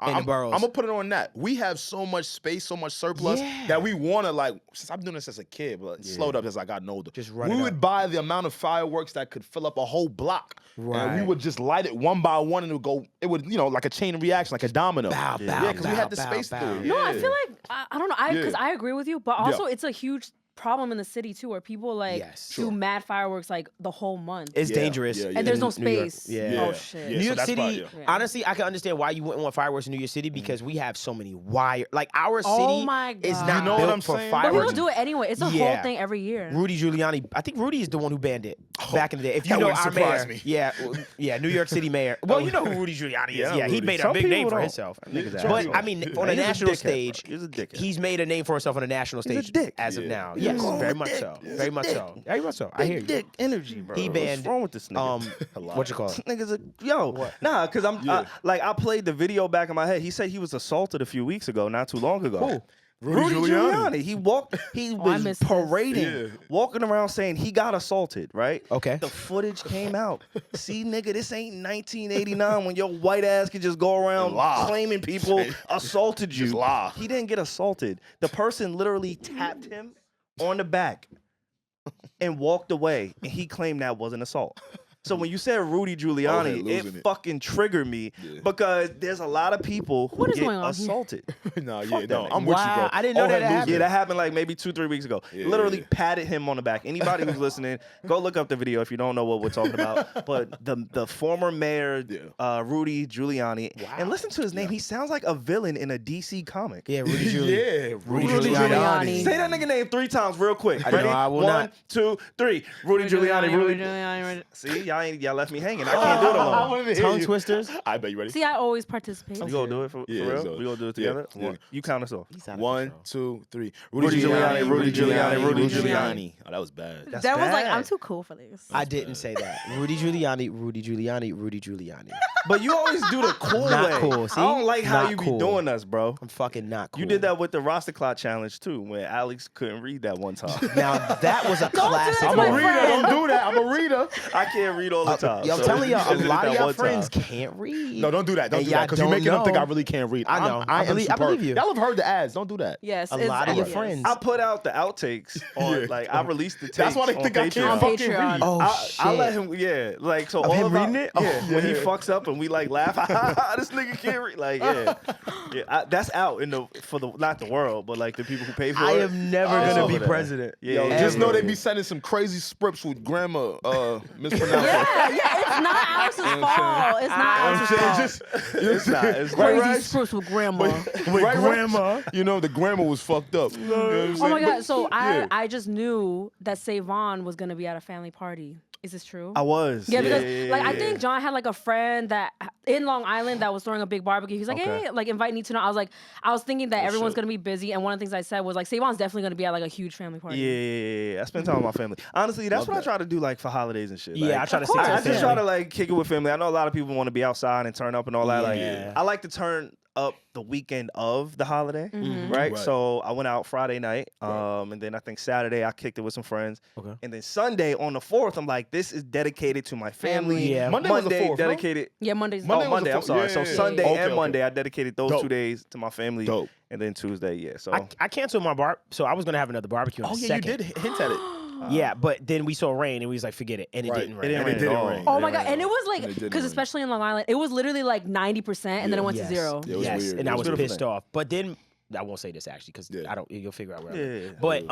In the boroughs. I'm gonna put it on that. We have so much space, so much surplus that we wanna like. Since I've been doing this as a kid, but slowed up as I got older. Just run we it would up. buy the amount of fireworks that could fill up a whole block, and we Right. would just light it one by one, and it would go. It would, like a chain reaction, like a domino. Bow, yeah, bow, because we had the bow, space bow, to do bow. it. No, I Yeah. feel like I don't know. Because I agree with you, but also it's a huge problem in the city too, where people like Yes. do mad fireworks like the whole month, It's Yeah, dangerous. yeah, yeah. and there's no in New York. space. Yeah. Oh Yeah. shit. Yeah. New so York that's City, why, yeah. honestly, I can understand why you wouldn't want fireworks in New York City because we have so many like our city Oh my is God. not You know what built I'm for saying? But people fireworks. do it anyway. It's a Yeah. whole thing every year. Rudy Giuliani, I think Rudy is the one who banned it back in the day. If you That know wouldn't our surprise mayor, me. yeah, New York City mayor. Well, you know who Rudy Giuliani is. Yeah, Yeah, he Rudy. made a Some big name people for don't. himself. Niggas But ass. I mean, on a He's a national dickhead, bro. stage, He's a dickhead. he's made a name for himself on a national He's a stage dick. as of Yeah. now. Yeah. Yes, Oh, very a much dick. so. He's Very a much dick. so. Very much so. I hear you. Dick energy, bro. He banned. What's wrong with this nigga? What you call it? Niggas nah, because I played the video back in my head. He said he was assaulted a few weeks ago, not too long ago. Who? Rudy Giuliani. He I was missed this. parading, walking around saying he got assaulted, right? Okay. The footage came out. See, nigga, this ain't 1989 when your white ass could just go around lie. claiming people assaulted you. Just lie. He didn't get assaulted. The person literally tapped him on the back and walked away, and he claimed that was an assault. So when you said Rudy Giuliani, losing it it. fucking triggered me because there's a lot of people who What is get going on here? assaulted. No, yeah, Fuck that no, nigga. I'm with you, bro. Wow, I didn't know Old that head happened. loser. Yeah, that happened like maybe 2-3 weeks ago. Yeah, Literally yeah. patted him on the back. Anybody who's listening, go look up the video if you don't know what we're talking about. But the former mayor, Rudy Giuliani, and listen to his name. He sounds like a villain in a DC comic. Yeah, Rudy Giuliani. Yeah, Rudy Rudy Giuliani. Giuliani. Say that nigga name 3 times real quick. I know, Ready? I will 1, not. 2, 3. Rudy Giuliani. Rudy. See, y'all left me hanging. I can't do it alone. Tongue twisters. I bet you ready. See, I always participate. You gonna do it for Yeah, real? so- We gonna do it yeah, together? yeah. You count us off. 1, 2, 3. Rudy Giuliani, Rudy Giuliani, Rudy Giuliani. Oh, that was bad. That's That was like, bad. I'm too cool for this. I didn't say that. Rudy Giuliani, Rudy Giuliani, Rudy Giuliani. But you always do the cool Not way. cool, see? I don't like how Not you be cool. doing us, bro. I'm fucking not cool. You did that with the roster clock challenge too, when Alex couldn't read that one time. Now that was a classic. to I'm my a reader. friend. Don't do that. I'm a reader. I can't read all the time. Yo, I'm so telling you y'all, just a did lot that of y'all one friends time. can't read. No, don't do that. Don't And do that. y'all Because you're don't making them think know. I really can't read. I know. I am believe superb. you. Y'all have heard the ads. Don't do that. Yes, A it's- lot of your yes. friends. I put out the outtakes on, like, I released the tapes. That's why they on think I Patreon. can't On fucking Patreon. read. Oh I let shit. him, yeah, like so. Of all him of our- reading it? Yeah, Oh, when he yeah. fucks up and we like laugh, this nigga can't read. Like, that's out in the for the not the world, but like the people who pay for I it. am never It's gonna over be there. president. Yeah, Yo, yeah, just know yeah. they be sending some crazy scripts with grammar mispronounced. Yeah, it's not Alice's fault. It's not Alice's fault. Just, It's not. It's Crazy right. scripts with grandma. with grandma, you know the grammar was fucked up. You know what I'm Oh my saying? god! But- So yeah. I just knew that Savon was gonna be at a family party. Is this true? I was. Yeah, because yeah, like I yeah. think John had like a friend that in Long Island that was throwing a big barbecue. He's like, Okay. hey, like invite me to know. I was thinking that everyone's shit. gonna be busy, and one of the things I said was like, Savon's definitely gonna be at like a huge family party. Yeah, I spend time with my family. Honestly, that's Love what I that. try to do, like for holidays and shit. Yeah, Like, I try to Of stick to course. I the just try family. to like kick it with family. I know a lot of people want to be outside and turn up and all that. Like, Yeah. I like to turn up the weekend of the holiday, Mm-hmm. right? Right. So I went out Friday night, and then I think Saturday I kicked it with some friends, Okay. and then Sunday on the 4th, I'm like, this is dedicated to my family. Yeah. Monday was the 4th, no? dedicated. Yeah, Monday's Monday Oh, was the Monday. I'm 4th. sorry. Yeah, So yeah, yeah. Sunday Okay, and okay. Monday, I dedicated those Dope. 2 days to my family. Dope. And then Tuesday, yeah. So I canceled my bar, so I was gonna have another barbecue. On Oh the yeah, second. you did hint at it. Yeah, but then we saw rain and we was like, forget it, and it Right. didn't It rain. didn't And rain it didn't at all. rain. Oh It my didn't god! And it was And it like, didn't because rain. especially in Long Island, it was literally like 90%, and then it went Yes. to 0. Yeah, it was yes, weird. and It I was was a beautiful pissed thing. off. But then I won't say this actually because Yeah. I don't. You'll figure out where. Yeah. But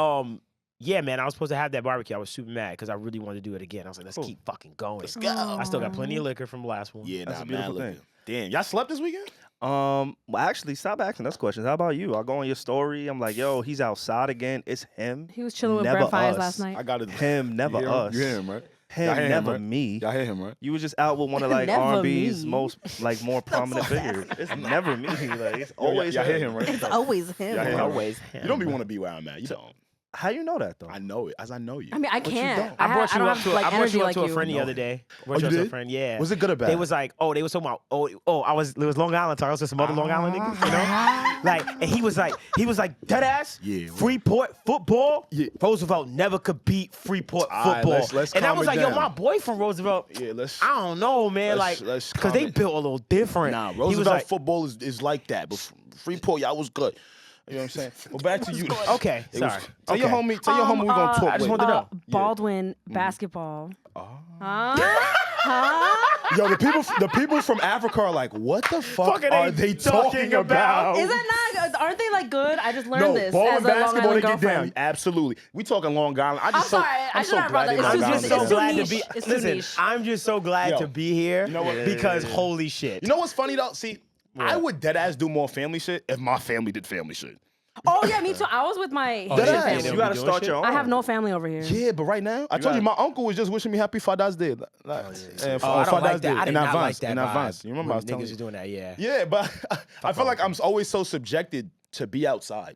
yeah, man, I was supposed to have that barbecue. I was super mad because I really wanted to do it again. I was like, let's Cool. keep fucking going. Let's go. I still got plenty of liquor from the last one. Yeah, That's nah, a beautiful mad thing. looking. Damn, y'all slept this weekend? Well, actually, stop asking us questions. How about you? I'll go on your story. I'm like, yo, he's outside again. It's him. He was chilling with Never Brent Fires us. last night. I got it. Him, never You hear him? us. You hear him, right? Him, Y'all hear him, never right? me. Y'all hear him, right? You was just out with one of like Never R&B's me. most like more prominent figures. It's never me. Like it's always y'all hear him, right? It's always him. Yeah, yeah. Always. You don't be want to be where I'm at. You don't. How you know that though? I know it, as I know you. I mean, I But you can't. don't. I I brought don't you up have, to like, I brought energy you up like to a you. friend the other day. I brought you you up to a did? friend, yeah. Was it good or bad? They was like, they was talking about, it was Long Island talk. I was with some other Long Island niggas, you know? Like, and he was like, dead ass, Yeah, well. Freeport football. Yeah. Roosevelt never could beat Freeport All right, football. let's and I calm was it like, yo, down. my boy from Roosevelt. Yeah, let's. I don't know, man. let's Like, calm because they it. built a little different. Nah, He was Roosevelt like, football is like that, but Freeport, y'all was good. You know what I'm saying? Well, back to you. okay, It was- sorry. Tell your homie we gonna talk I just with. wanted to know. Baldwin basketball. Yo, the people from Africa are like, what the fuck Fucking are ain't they talking talking about? Is that not? Aren't they like good? I just learned No, this ball as and a Long basketball, Island they get girlfriend. down. Absolutely. We talking Long Island. I'm sorry. I I'm should so not have brought glad that. they It's Long too Island just- so it's too glad to niche. be. It's too Listen, niche. I'm just so glad Yo, to be here you know what? because holy shit. You know what's funny though? See, I would deadass do more family shit if my family did family shit. Oh yeah, me too. I was with my That Haitian ass. family. You gotta doing start shit? your own. I have no family over here. Yeah, but right now, I told you my uncle was just wishing me happy Father's Day. Oh, I don't like that. I did in not advance. like that In vibe advance. You remember I was when telling niggas you? are doing that, yeah. Yeah, but I feel like I'm always so subjected to be outside.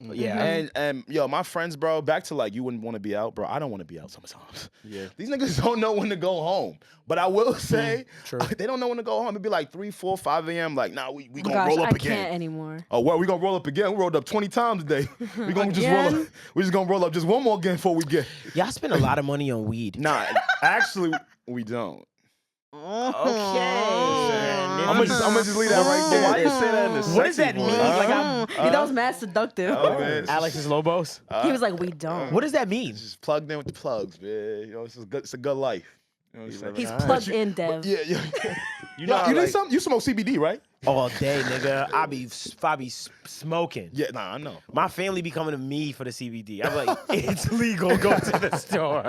Yeah. And yo, my friends, bro, back to like you wouldn't want to be out, bro. I don't want to be out sometimes. Yeah. These niggas don't know when to go home. But I will say, True. they don't know when to go home. It'd be like 3, 4, 5 a.m. Like, nah, we Oh gonna gosh, roll up I again. can't anymore. Oh, well, we gonna roll up again. We rolled up 20 times today. We gonna just roll up. Again? We just gonna roll up just one more again before we get. Y'all spend a lot of money on weed. Nah, actually, we don't. Okay. I'm gonna just leave that right there. Why you say that in the What does that sexy mean? voice? Like I'm That was mad seductive. Oh, man. Alex's Lobos. He was like, "We don't." What does that mean? Just plugged in with the plugs, man. You know, it's a good life. You know what I'm saying? He's Alright. plugged in, Dev. Yeah. You know, You like, need some? You smoke CBD, right? All day, nigga. I be smoking. Yeah, nah, I know. My family be coming to me for the CBD. I'm like, it's legal. Go to the store.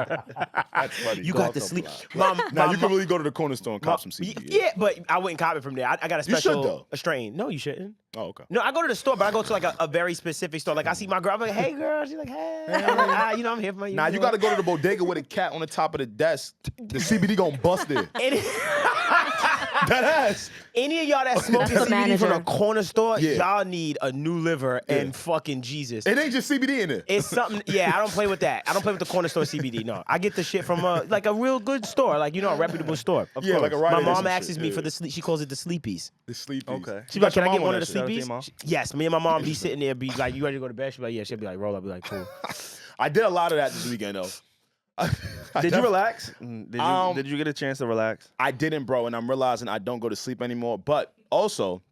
That's funny. You Go got off to the sleep. block. My, Nah, you can really go to the corner store and cop some Y- CBD. Yeah, but I wouldn't cop it from there. I got a You should, special though. a strain. No, you shouldn't. Oh, okay. No, I go to the store, but I go to like a very specific store. Like I see my girl, I'm like, hey girl. She's like, hey. I'm like, you know, I'm here for you. Nah, you gotta go to the bodega with a cat on the top of the desk. The CBD gonna bust it. That ass. Any of y'all that smoke That's the CBD from manager. a corner store, Yeah. y'all need a new liver and fucking Jesus. It ain't just CBD in it. It's something. Yeah, I don't play with that. I don't play with the corner store CBD. No, I get the shit from like a real good store, like a reputable store. Yeah, like a My Rite Aid or mom some asks shit, me yeah. for the sleep. She calls it the sleepies. The sleepies. Okay. She's like, can I your get mom one on of the that shit. Shout out to your sleepies? mom. Yes, me and my mom be sitting there, be like, you ready to go to bed? She'd be like, yeah. She'd be like, roll up. Be like, cool. I did a lot of that this weekend though. Did you relax? Did you get a chance to relax? I didn't, bro, and I'm realizing I don't go to sleep anymore. But also,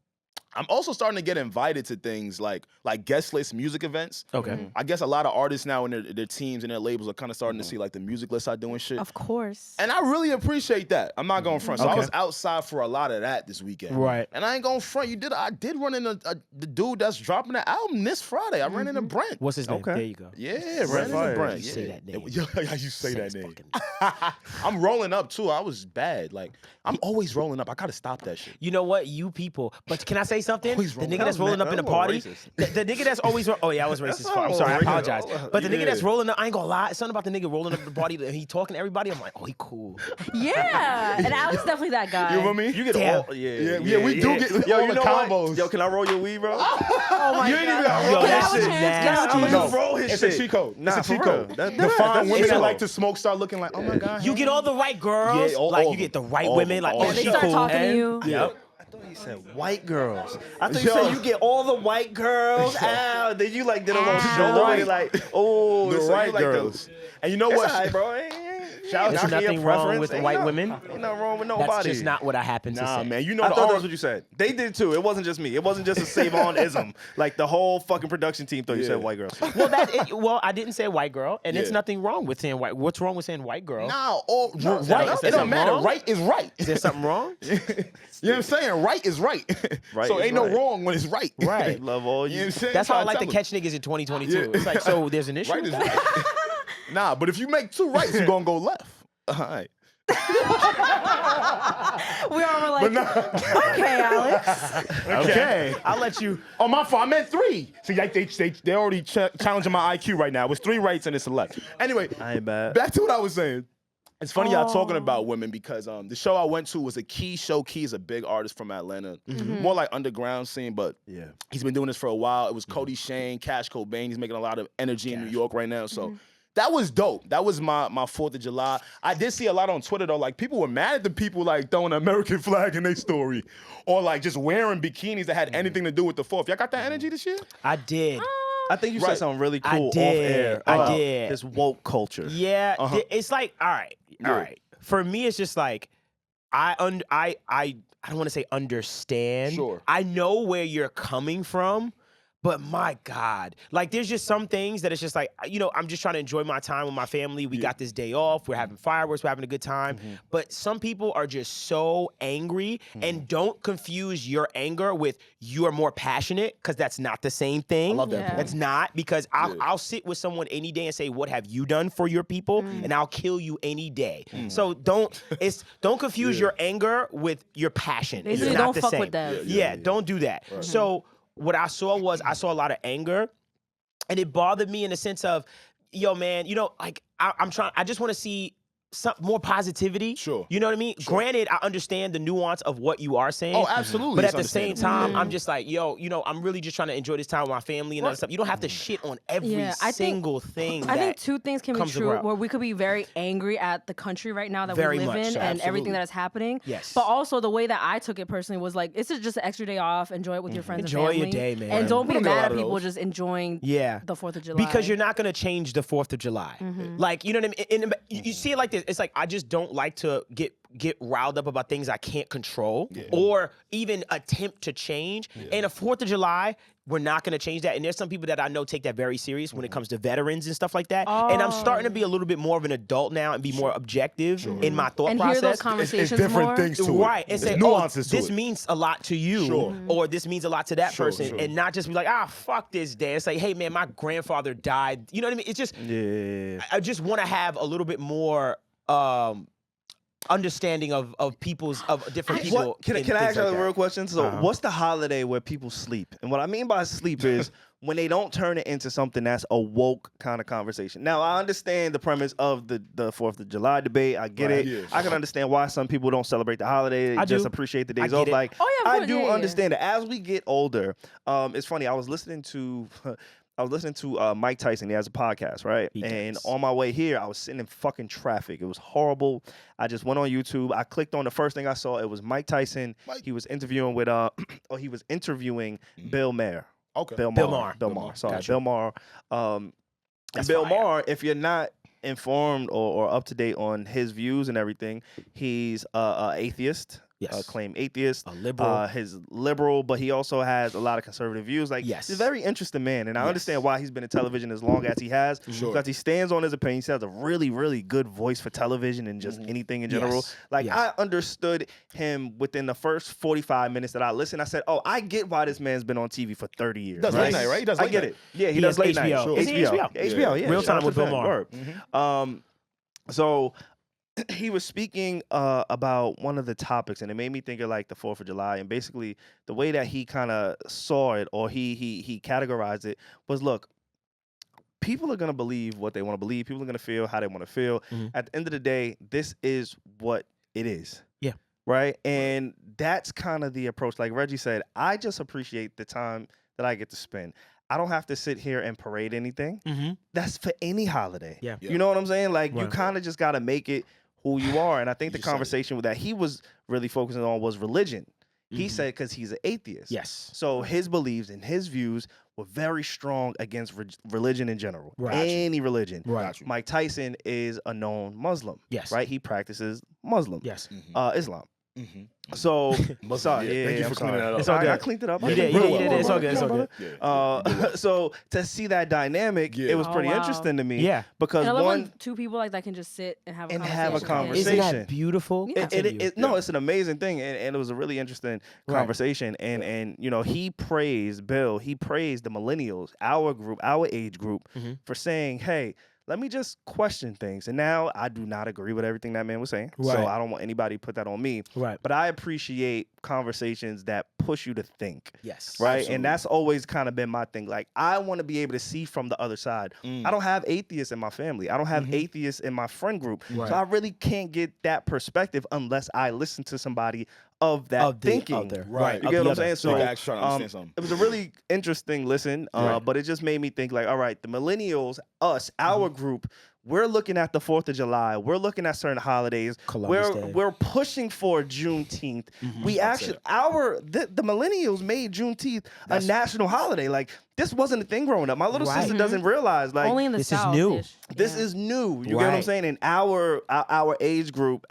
I'm also starting to get invited to things like guest list music events. Okay. I guess a lot of artists now and their teams and their labels are kind of starting to see like the music list I do and shit. Of course. And I really appreciate that. I'm not going front. So I Okay. was outside for a lot of that this weekend. Right. And I ain't going front. I did run into the dude that's dropping the album this Friday. I ran into Brent. What's his name? Okay. There you go. Yeah, ran into fire. Brent. You Yeah. say that name. Yeah, you say that his name. fucking I'm rolling up too. I was bad. Like I'm always rolling up. I gotta stop that shit. You know what? You people. But can I say something? Always The rolling nigga up. that's rolling up in a That's a little party. racist. The nigga that's always. Oh yeah, I was racist. not I'm a sorry. I little apologize. racist. But the nigga Yeah. that's rolling up, I ain't gonna lie. It's something about the nigga rolling up the party. He talking to everybody. I'm like, oh, he cool. Yeah, and Alex is definitely that guy. You know what I mean? You get Damn. all, Yeah, we do get Yo, all you the know combos. what? Yo, can I roll your weed, bro? Oh my You ain't even god. got Yo, roll Can I that have a shit chance? Can I have a nasty. I'ma chance? just roll his It's shit. a cheat code. Nah, it's a cheat for code. real. That- The that- fine that's women that illegal. like to smoke start looking like, oh my god. You get all the right girls. Yeah, all like of you get the them. right All women. of Like, them. oh, Yeah, They she start cool. talking to And- you. Yep. I thought you said white girls. I thought you Yo. said you get all the white girls out. Then you like did a little Ow. shoulder Right. with it, like, oh, The so you right like girls. And you know It's what? alright, bro. Shout out There's to Knocking your nothing wrong preference. with Ain't white no- women. Ain't nothing wrong with nobody. That's just not what I happen to Nah, say. man. You know I the thought R- that's what you said. They did too. It wasn't just me. It wasn't just a save on ism. Like the whole fucking production team thought you Yeah. said white girls. Well, I didn't say white girl, and it's Yeah. nothing wrong with saying white. What's wrong with saying white girl? Nah, or No, right. is there It don't something matter. wrong? Right is right. Is there something wrong? You know what I'm saying? Right is right. Right so is ain't right. no wrong when it's right. Right. Love all You know you. what I'm saying? That's how I like to Tell catch niggas in 2022. Yeah. It's like, so there's an issue. Right with is that? right. Nah, but if you make two rights, you're gonna go left. All right. We all were like, But nah. okay, Alex. Okay. I'll let you. Oh, my fault. I meant three. See, like they already challenging my IQ right now. It was three rights and it's a left. Anyway, I ain't bad. back to what I was saying. It's funny y'all talking about women because the show I went to was a Key show. Key is a big artist from Atlanta, more like underground scene, but he's been doing this for a while. It was Cody Shane, Cash Cobain. He's making a lot of energy in New York right now, so. That was dope. That was my 4th of July. I did see a lot on Twitter, though. Like, people were mad at the people, like, throwing an American flag in their story. Or, like, just wearing bikinis that had anything to do with the 4th. Y'all got that energy this year? I did. I think you said something really cool off did. air. I about did. This woke culture. Yeah, it's like, all right. For me, it's just like, I don't want to say understand. Sure. I know where you're coming from. But my God, like there's just some things that it's just like, I'm just trying to enjoy my time with my family. We got this day off. We're having fireworks. We're having a good time. But some people are just so angry and don't confuse your anger with you are more passionate because that's not the same thing. I love that. Yeah. That's not because I'll sit with someone any day and say, what have you done for your people? And I'll kill you any day. So don't confuse your anger with your passion. Basically, It's not don't the fuck same. with them. Yeah, don't do that. So what I saw a lot of anger, and it bothered me in the sense of, yo, man, like I just want to see some more positivity. Sure. You know what I mean? Sure. Granted, I understand the nuance of what you are saying. Oh, absolutely. But It's at the same understandable. time, I'm just like, yo, I'm really just trying to enjoy this time with my family and other stuff. You don't have to shit on every I single thing. I think that two things can be comes true about. where we could be very angry at the country right now that Very we live much in so, and everything absolutely. that is happening. Yes. But also the way that I took it personally was like, this is just an extra day off. Enjoy it with your friends Enjoy and your family. day, man. And don't We be don't get a mad lot at of people those. just enjoying Yeah. the 4th of July. Because you're not going to change the 4th of July. Like, you know what I mean? You see it like this. It's like, I just don't like to get riled up about things I can't control or even attempt to change. And the 4th of July, we're not going to change that. And there's some people that I know take that very serious when it comes to veterans and stuff like that. And I'm starting to be a little bit more of an adult now and be more objective in my thought and process. hear those It's conversations different more. things to it. Right, and There's say, nuances to this it. means a lot to you, Sure. or this means a lot to that Sure, person, sure. and not just be like, fuck this day. It's like, hey man, my grandfather died. You know what I mean? It's just, I just want to have a little bit more understanding of people's different people. Can I ask you a real question? So, what's the holiday where people sleep? And what I mean by sleep is when they don't turn it into something that's a woke kind of conversation. Now, I understand the premise of the 4th of July debate. I get it. Yeah. I can understand why some people don't celebrate the holiday. They I just do. appreciate the I days get off. it. Like, Oh, yeah, of I course. do Yeah, yeah. understand that. As we get older, it's funny. I was listening to Mike Tyson. He has a podcast, right? And on my way here, I was sitting in fucking traffic. It was horrible. I just went on YouTube. I clicked on the first thing I saw. It was Mike Tyson. He was interviewing with he was interviewing Bill Maher. Okay. Bill Maher. Maher. Sorry, Gotcha. Bill Maher. And Bill Maher, if you're not informed or up to date on his views and everything, he's an atheist. Yes. Claimed atheist, A liberal. his liberal, but he also has a lot of conservative views. Like, Yes. he's a very interesting man, and I understand why he's been in television as long as he has. Sure. Because he stands on his opinion. He has a really, really good voice for television and just anything in general. Yes. Like, Yes. I understood him within the first 45 minutes that I listened. I said, "Oh, I get why this man's been on TV for 30 years." Does late night, right? He does I late get night. it. Yeah, he He does has late HBO. night. Sure. Is he HBO? HBO, yeah. Real Shout out Time with to Bill Fat. Maher. Word. So he was speaking about one of the topics, and it made me think of like the 4th of July. And basically, the way that he kind of saw it, or he categorized it, was look. People are gonna believe what they want to believe. People are gonna feel how they want to feel. At the end of the day, this is what it is. Yeah. Right. And that's kind of the approach. Like Reggie said, I just appreciate the time that I get to spend. I don't have to sit here and parade anything. That's for any holiday. Yeah. You know what I'm saying? Like, you Right. kind of just got to make it who you are. And I think the You said it. conversation that he was really focusing on was religion. He said because he's an atheist. Yes. So his beliefs and his views were very strong against religion in general. Right. Any religion. Right. Got you. Mike Tyson is a known Muslim. Yes. Right? He practices Muslim. Yes. Islam. So, Muslim, yeah. Thank you I'm for cleaning that up. It's all I good. cleaned it up. You I did, cleaned you it did, up. it's all good, it's all good. Yeah. So to see that dynamic, Yeah. it was Oh, pretty wow. interesting to me. Yeah. Because And I love one, when two people like that can just sit and have a And conversation. have a Yeah. conversation. Isn't that beautiful? Yeah. No, it's an amazing thing, and it was a really interesting conversation. And you know, he praised Bill. He praised the millennials, our group, our age group, for saying, "Hey, let me just question things. And now I do not agree with everything that man was saying. Right. So I don't want anybody to put that on me. Right. But I appreciate conversations that push you to think. Yes. Right. Absolutely. And that's always kind of been my thing. Like, I want to be able to see from the other side. I don't have atheists in my family. I don't have atheists in my friend group. Right. So I really can't get that perspective unless I listen to somebody of that thinking. Other. Right. You Of get the what I'm other. saying? So Nigga actually trying to understand something. it was a really interesting listen, but it just made me think like, all right, the millennials, us, our group, we're looking at the 4th of July. We're looking at certain holidays. Columbus Day. We're pushing for Juneteenth. We actually, the millennials made Juneteenth a national holiday. Like, this wasn't a thing growing up. My little Right. sister doesn't realize, like, Only in the This is South. new. this is new. You get what I'm Right. saying? In our age group,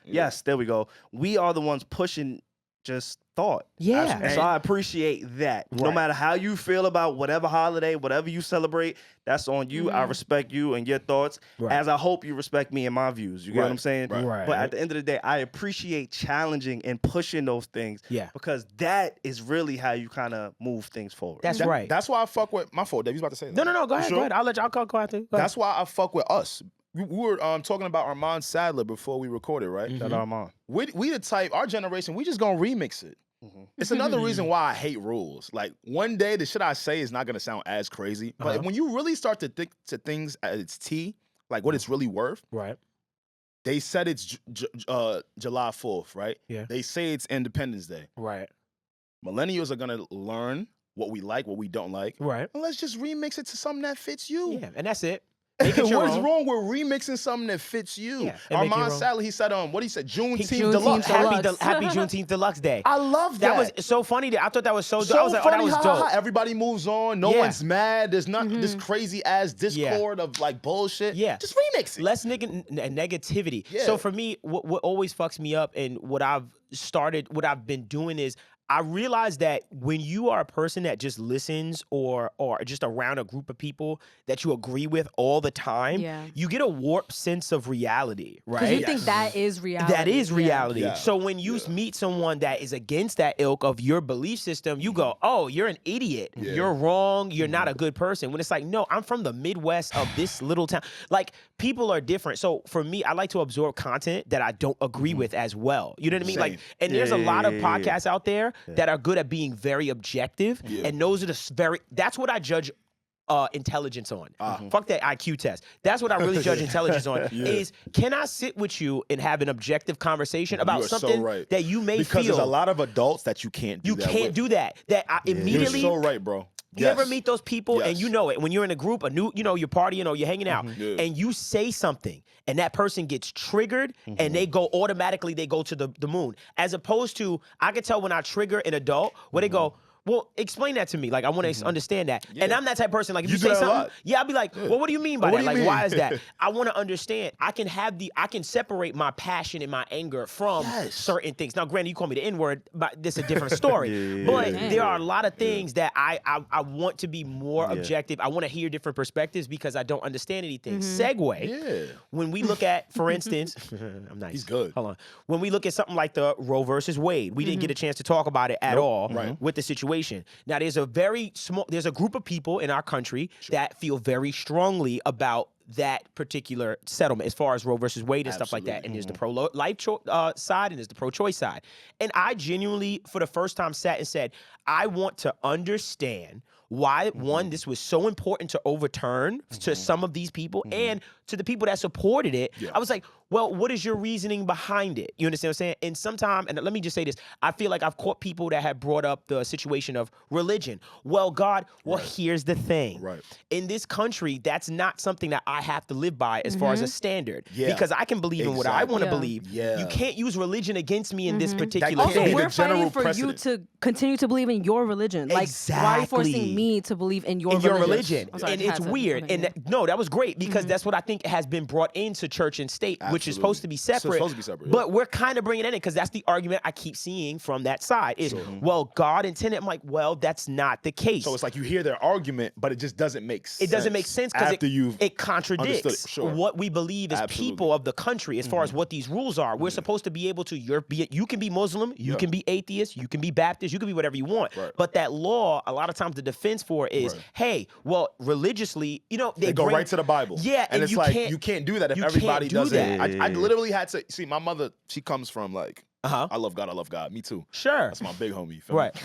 yes, there we go. We are the ones pushing just thought. Yeah. And so I appreciate that. No Right. matter how you feel about whatever holiday, whatever you celebrate, that's on you. I respect you and your thoughts, Right. as I hope you respect me and my views. You get what I'm saying? Right. But at the end of the day, I appreciate challenging and pushing those things. Yeah. Because that is really how you kind of move things forward. That's right. That's why I fuck with my fault. Dave, you was about to say that. No. Go ahead. sure? Go ahead. I'll let y'all go after. Go ahead. That's why I fuck with us. We were talking about Armand Sadler before we recorded, right? Shout out Armand. We the type, our generation, we just gonna remix it. It's another reason why I hate rules. Like, one day the shit I say is not gonna sound as crazy, but when you really start to think to things at its T, like what it's really worth, Right. they said it's July 4th, right? Yeah. They say it's Independence Day. Right. Millennials are gonna learn what we like, what we don't like. Right. And let's just remix it to something that fits you. Yeah. And that's it. Make it your What is own. wrong with remixing something that fits you? Yeah, and make it Armand your own. Sadler, he said, what he said, Juneteenth Juneteenth Deluxe. Deluxe. Happy Juneteenth Deluxe Day. I love that. That was so funny. I thought that was so dope. so I was like, funny. oh, that was ha, dope. ha, ha. Everybody moves on. No Yeah. one's mad. There's not this crazy ass discord of like bullshit. Yeah. Just remix it. Less negativity. Yeah. So for me, what always fucks me up and what I've been doing is I realize that when you are a person that just listens or just around a group of people that you agree with all the time, Yeah. you get a warped sense of reality, right? Because you think that is reality. That is reality. Yeah. So when you meet someone that is against that ilk of your belief system, you go, oh, you're an idiot. Yeah. You're wrong. You're not a good person. When it's like, no, I'm from the Midwest of this little town. Like, people are different. So for me, I like to absorb content that I don't agree with as well. You know what I mean? Same. Like, and there's a lot of Yeah. podcasts out there that are good at being very objective. Yeah. And those are that's what I judge intelligence on. Fuck that IQ test. That's what I really judge intelligence on. Is can I sit with you and have an objective conversation about You are so something right. that you may because feel there's a lot of adults that you can't do you that can't with. do that. That I You're immediately. so right, bro. You ever meet those people and Yes. you know it when you're in a group, you're partying or you're hanging out, Yeah. and you say something and that person gets triggered and they go automatically to the moon. As opposed to I could tell when I trigger an adult where they go, well, explain that to me. Like, I want to understand that. And I'm that type of person. Like, if You you, do say that a something, lot. I'll be like, well, what do you mean by What that? do you Like, mean? why is that? I want to understand. I can separate my passion and my anger from Yes. certain things. Now, granted, you call me the N-word, but this is a different story. But there are a lot of things that I want to be more objective. I want to hear different perspectives because I don't understand anything. Segue. Yeah. When we look at, for instance, I'm nice. He's good. Hold on. When we look at something like the Roe versus Wade, we didn't get a chance to talk about it at all with the situation. Now, there's a group of people in our country that feel very strongly about that particular settlement as far as Roe versus Wade and stuff like that. And there's the pro-life side and there's the pro-choice side. And I genuinely, for the first time, sat and said, I want to understand why, one, this was so important to overturn to some of these people and to the people that supported it. I was like, well, what is your reasoning behind it? You understand what I'm saying? And sometimes, and let me just say this, I feel like I've caught people that have brought up the situation of religion. Well, God, here's the thing. Right. In this country, that's not something that I have to live by as far as a standard. Yeah. Because I can believe in what I want to Yeah. believe. Yeah. You can't use religion against me in this particular Also, Also, thing. be the we're fighting general for you precedent. to continue to believe in your religion. Like, why are you Exactly. forcing me to believe in your in religion? your religion. I'm sorry, And I had it's to- weird. okay, And yeah. no, that was great because that's what I think think has been brought into church and state, which is Absolutely. supposed to be So it's separate. supposed to be separate, yeah. But we're kind of bringing it in because that's the argument I keep seeing from that side is, well, God intended. I'm like, well, that's not the case. So it's like you hear their argument, but it just doesn't make sense. It doesn't make sense because after you've it contradicts understood it. Sure. what we believe as Absolutely. people of the country as far as what these rules are. We're supposed to be able to, you can be Muslim, you can be atheist, you can be Baptist, you can be whatever you want. Right. But that law, a lot of times the defense for it is, hey, well, religiously, They go right to the Bible. Yeah, and it's like, can't, you can't do that if you everybody can't do does it. that. I literally had to, see, my mother, she comes from like, Uh-huh. I love God. Me too. Sure. That's my big homie. You feel Right. me?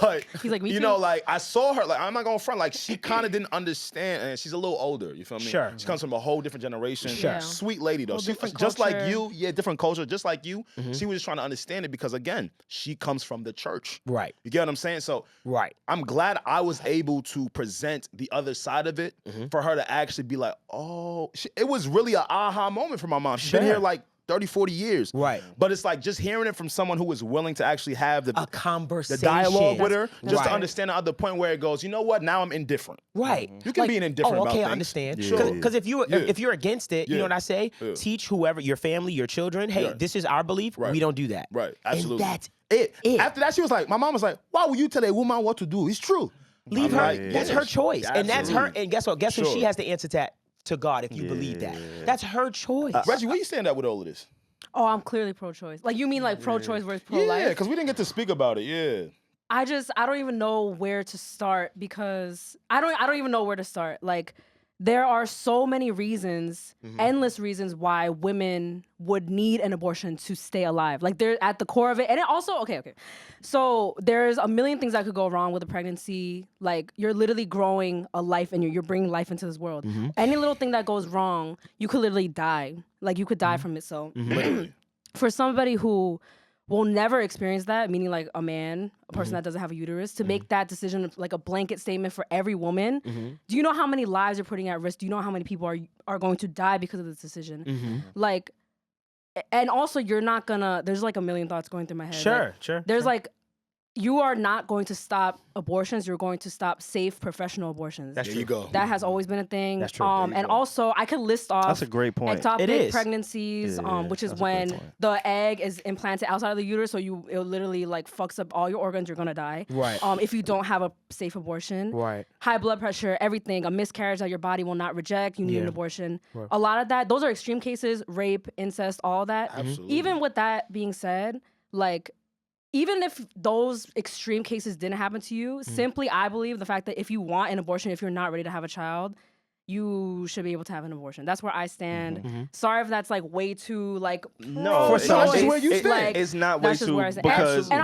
But He's like, me you too. know, like I saw her, like I'm not going front, like she kind of didn't understand, and she's a little older. You feel me? Sure. She comes from a whole different generation. Sure. Yeah. Sweet lady though. Whole She, different just like culture. you, different culture, just like you. She was just trying to understand it because again, she comes from the church. Right. You get what I'm saying? So Right. I'm glad I was able to present the other side of it for her to actually be like, oh, it was really an aha moment for my mom. She's been Sure. here like 30, 40 years. Right. But it's like just hearing it from someone who was willing to actually have the A conversation. dialogue with her, just to Right. understand the other point where it goes, you know what, now I'm indifferent. Right. You can be indifferent oh, about okay, I things. understand. Sure. Because if you're against it, you Yeah. know what I say? Yeah. Teach whoever, your family, your children, hey, Yeah. this is our belief. Right. We don't do that. Right, absolutely. And that's it. it. After that, she was like, my mom was like, why would you tell a woman what to do? It's true. Leave I'm her. like, That's yes. her choice. And that's her. Absolutely. And guess what? Guess who Sure. she has to answer to God if you believe that. That's her choice. Reggie, where you stand at with all of this? Oh, I'm clearly pro-choice. Like you mean like pro-choice versus pro-life? Yeah, because we didn't get to speak about it. Yeah. I don't even know where to start because I don't even know where to start. Like there are so many reasons, endless reasons why women would need an abortion to stay alive. Like they're at the core of it. And it also, okay. So there's a million things that could go wrong with a pregnancy. Like you're literally growing a life and you're bringing life into this world. Any little thing that goes wrong, you could literally die. Like you could die from it. So for somebody who will never experience that, meaning like a man, a person that doesn't have a uterus, to make that decision like a blanket statement for every woman. Do you know how many lives you're putting at risk? Do you know how many people are going to die because of this decision? Like, and also you're not gonna, there's like a million thoughts going through my head. Sure, Like, sure. There's like, you are not going to stop abortions. You're going to stop safe professional abortions. That's There true. you go. That has always been a thing. That's true. And There you go. also, I could list off That's a great point. ectopic It is. pregnancies, Yeah, which is that's a great when point. the egg is implanted outside of the uterus, so it literally like fucks up all your organs. You're gonna die. Right. If you don't have a safe abortion. Right. High blood pressure, everything, a miscarriage that your body will not reject. You need an Yeah. abortion. Right. A lot of that. Those are extreme cases: rape, incest, all that. Absolutely. Even with that being said, like. Even if those extreme cases didn't happen to you, simply I believe the fact that if you want an abortion, if you're not ready to have a child, you should be able to have an abortion. That's where I stand. Sorry if that's like way too like No, For it's, some, it's- it's where you it's- stand. it's not way that's just too where I stand. because and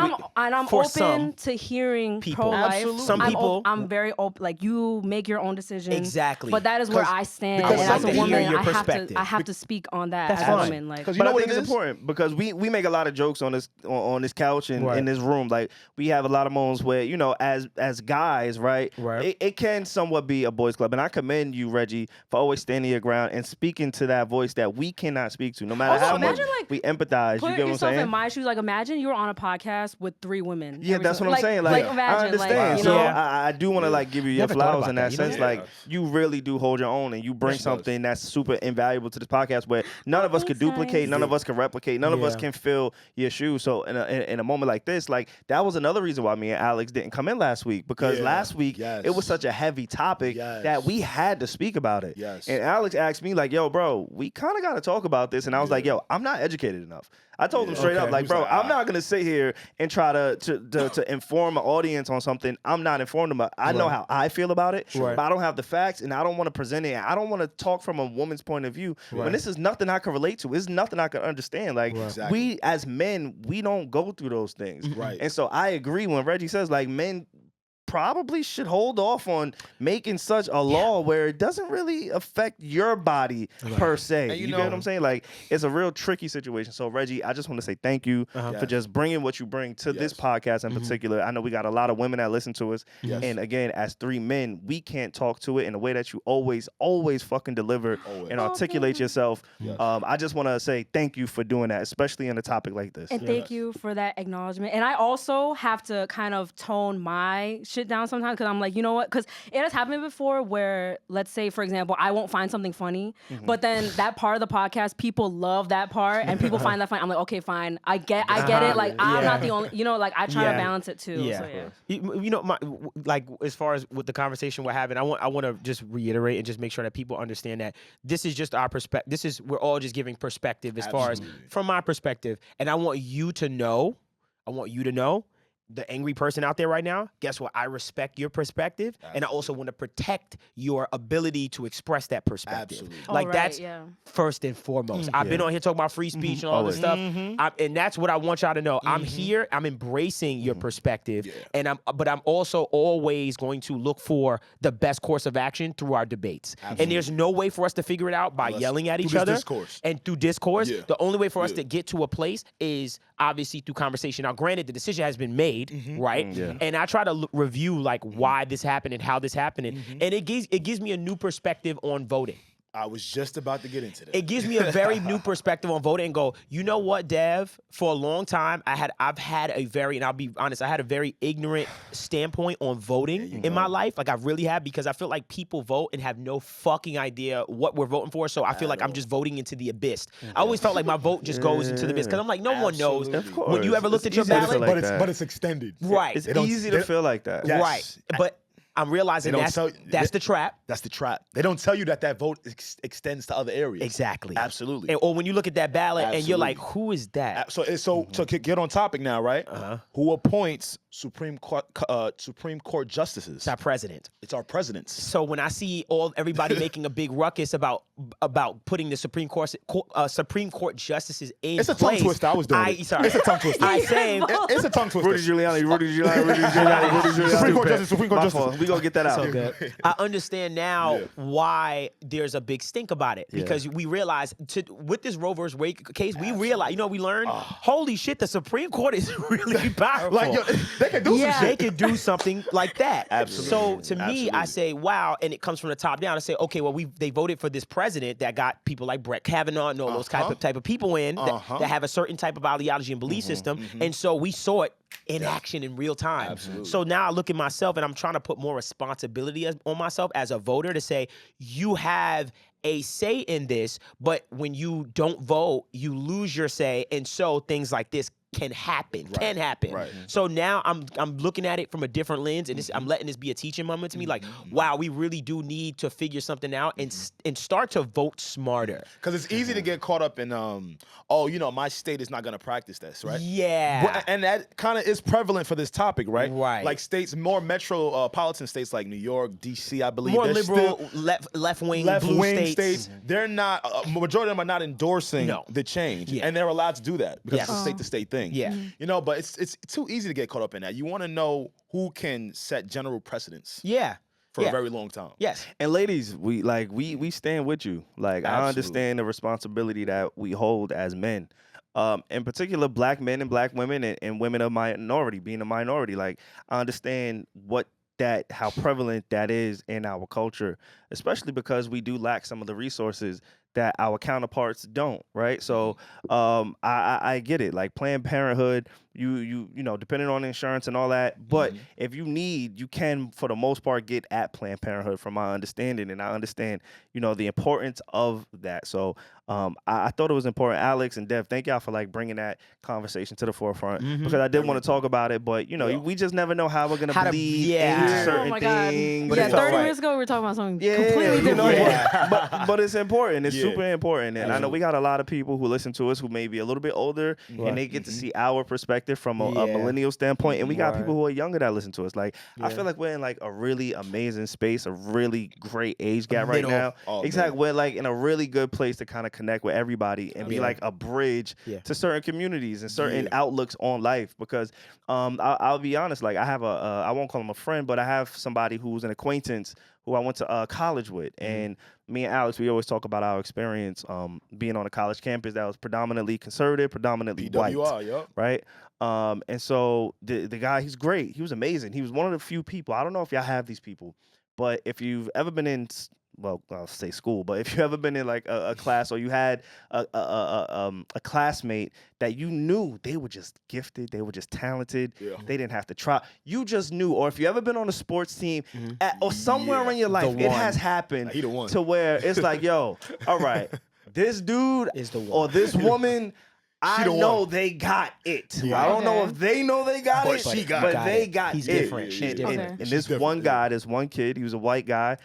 I'm for open some to hearing people. pro-life. Absolutely. Some people- I'm very open. Like you make your own decision. Exactly. But that is where 'Cause- I stand. because And I as a like to hear woman, your I have perspective. to I have to speak on that That's as fine. a woman. Like Because you but know I what think it it's is? important because we make a lot of jokes on this couch and Right. in this room. Like we have a lot of moments where as guys, right? Right. It can somewhat be a boys' club, and I commend you, Reggie, for always standing your ground and speaking to that voice that we cannot speak to, no matter Also, how much imagine, like, we empathize. put You get what I'm yourself saying? in my shoes. Like imagine you were on a podcast with 3 women. Yeah, every that's what single- I'm saying. Like Like, imagine, I understand. like, you So know, I do want to like give you your Never thought flowers about in that that, you know? sense. Yeah. Like you really do hold your own, and you bring Yes, he something that's super invaluable to this podcast where none of us could thanks, duplicate, guys. none of us can replicate, none of us Yeah. can fill your shoes. So in a moment like this, like that was another reason why me and Alex didn't come in last week because Yeah. last week Yes. it was such a heavy topic Yes. that we had to speak about it. Yes. And Alex asked me like, "Yo, bro, we kind of got to talk about this," and I was like, "Yo, I'm not educated enough." I told him straight Okay. up, like, He was bro, like, I'm "All not gonna sit here and try to inform an audience on something I'm not informed about. I know how I feel about it, Right. but I don't have the facts, and I don't want to present it. I don't want to talk from a woman's point of view when this is nothing I can relate to. It's nothing I can understand. Like Exactly. we as men, we don't go through those things. Right. And so I agree when Reggie says like men probably should hold off on making such a law where it doesn't really affect your body per se. And You, you get know- what I'm saying? Like it's a real tricky situation. So Reggie, I just want to say thank you for Yes. just bringing what you bring to this Yes. podcast in particular. I know we got a lot of women that listen to us, Yes. and again, as 3 men, we can't talk to it in a way that you always fucking deliver Always. and articulate yourself. Yes. I just want to say thank you for doing that, especially in a topic like this. And thank you for that acknowledgement. And I also have to kind of tone my shit shit down sometimes because I'm like, you know what? Because it has happened before where, let's say, for example, I won't find something funny, but then that part of the podcast, people love that part and people find that funny. I'm like, okay, fine. I get it. Like, I'm not the only, like, I try to balance it too. Yeah. So, yeah. You know, like as far as with the conversation we're having, I want to just reiterate and just make sure that people understand that this is just our perspective. We're all just giving perspective as far as from my perspective, and I want you to know. The angry person out there right now, guess what? I respect your perspective, and I also want to protect your ability to express that perspective. Like that's first and foremost. I've been on here talking about free speech and all this stuff, and that's what I want y'all to know. I'm here. I'm embracing your perspective, and but I'm also always going to look for the best course of action through our debates. And there's no way for us to figure it out by yelling at each other and through discourse. The only way for us to get to a place is obviously through conversation. Now, granted, the decision has been made. Right? And I try to review like why this happened and how this happened. And it gives me a new perspective on voting. I was just about to get into that. It gives me a very new perspective on voting and go, you know what, Dev? For a long time, I've had a very, and I'll be honest, I had a very ignorant standpoint on voting in my life. Like I really have, because I feel like people vote and have no fucking idea what we're voting for. So I feel like I'm just voting into the abyss. I always felt like my vote just goes into the abyss because I'm like, no one knows. When you ever looked at your ballot, but it's extended. Right. It's easy to feel like that. Yes. Right. But I'm realizing that's the trap. That's the trap. They don't tell you that vote extends to other areas. Exactly. Absolutely. Or when you look at that ballot and you're like, who is that? So to get on topic now, right? Who appoints Supreme Court justices? It's our president. It's our presidents. So when I see everybody making a big ruckus about putting the Supreme Court justices in it's a place, tongue twister. I was doing it. Sorry. It's a tongue twister. It's a tongue twister. Rudy Giuliani. Supreme Court justice. Supreme Court justice. We gonna get that out. So good. I understand now why there's a big stink about it, because we realize with this Roe versus Wade case, we realize, you know, we learned, holy shit, the Supreme Court is really powerful. Like, yo, they can do some shit. They can do something like that. Absolutely. So to me, I say, wow, and it comes from the top down. I say, okay, well, they voted for this president that got people like Brett Kavanaugh and all those type of people in that have a certain type of ideology and belief system, and so we saw it in action in real time. Absolutely. So now I look at myself and I'm trying to put more responsibility on myself as a voter to say, you have a say in this, but when you don't vote, you lose your say, and so things like this can happen. Right. So now I'm looking at it from a different lens, and I'm letting this be a teaching moment to me. Like, wow, we really do need to figure something out and start to vote smarter. Because it's easy to get caught up in, my state is not going to practice this, right? Yeah. And that kind of is prevalent for this topic, right? Right. Like states, more metropolitan states like New York, D.C., I believe. More they're liberal, still left-wing, left-wing blue states. They're not, majority of them are not endorsing the change. Yeah. And they're allowed to do that because it's a state-to-state thing. Yeah. You know, but it's too easy to get caught up in that. You want to know who can set general precedents. Yeah. For a very long time. Yes. And ladies, we stand with you. Like, I understand the responsibility that we hold as men. In particular, black men and black women and women of minority, being a minority. Like, I understand how prevalent that is in our culture, especially because we do lack some of the resources that our counterparts don't, right? So I get it. Like Planned Parenthood, you know, depending on insurance and all that. But if you need, you can, for the most part, get at Planned Parenthood from my understanding. And I understand, you know, the importance of that. So I thought it was important. Alex and Dev, thank y'all for like bringing that conversation to the forefront, because I did want to talk about it, but you know, we just never know how we're going to bleed into certain things. But 30 minutes ago, we were talking about something completely different. You know, but it's important. It's super important. And I know we got a lot of people who listen to us who may be a little bit older, and they get to see our perspective from a millennial standpoint. And we got people who are younger that listen to us. Like, I feel like we're in like a really amazing space, a really great age gap right now. Exactly. We're like in a really good place to kind of connect with everybody and be like a bridge to certain communities and certain outlooks on life. Because I'll be honest, like I have I won't call him a friend, but I have somebody who's an acquaintance who I went to college with. And me and Alex, we always talk about our experience being on a college campus that was predominantly conservative, predominantly white. Right? And so the guy, he's great. He was amazing. He was one of the few people. I don't know if y'all have these people, but if you've ever been in well, I'll say school, but if you ever been in like a class or you had a classmate that you knew they were just gifted, they were just talented, they didn't have to try. You just knew. Or if you ever been on a sports team or somewhere in your life, it has happened He the one. to where it's like, yo, all right, this dude Is the one. or this woman, I the know one. they got it. Yeah. I don't know Okay. if they know they got But it, she got but it. they got He's it. different. She's And- different. And She's this different, one yeah. guy, this one kid, he was a white guy.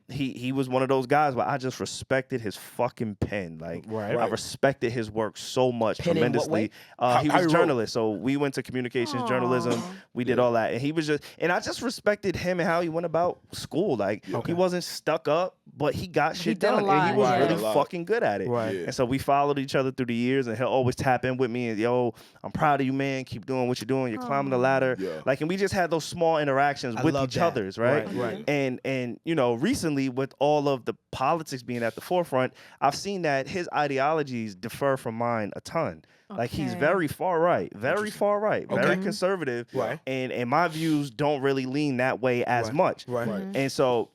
He was one of those guys where I just respected his fucking pen. Like I Right. respected his work so much, Pen in what tremendously. way? He How was he a wrote? journalist, so we went to communications journalism. We did all that, and he was just, and I just respected him and how he went about school. Like he wasn't stuck up, but he got shit did a done, and he lot, was yeah. really A lot. fucking good at it. Right. Yeah. And so we followed each other through the years, and he'll always tap in with me and, yo, I'm proud of you, man. Keep doing what you're doing. You're climbing the ladder. Yeah. Like, and we just had those small interactions with love each that. others, right? Right. And you know, recently with all of the politics being at the forefront, I've seen that his ideologies differ from mine a ton. Like he's Okay. very far right, very conservative, Right. and my views don't really lean that way as much. Right. And so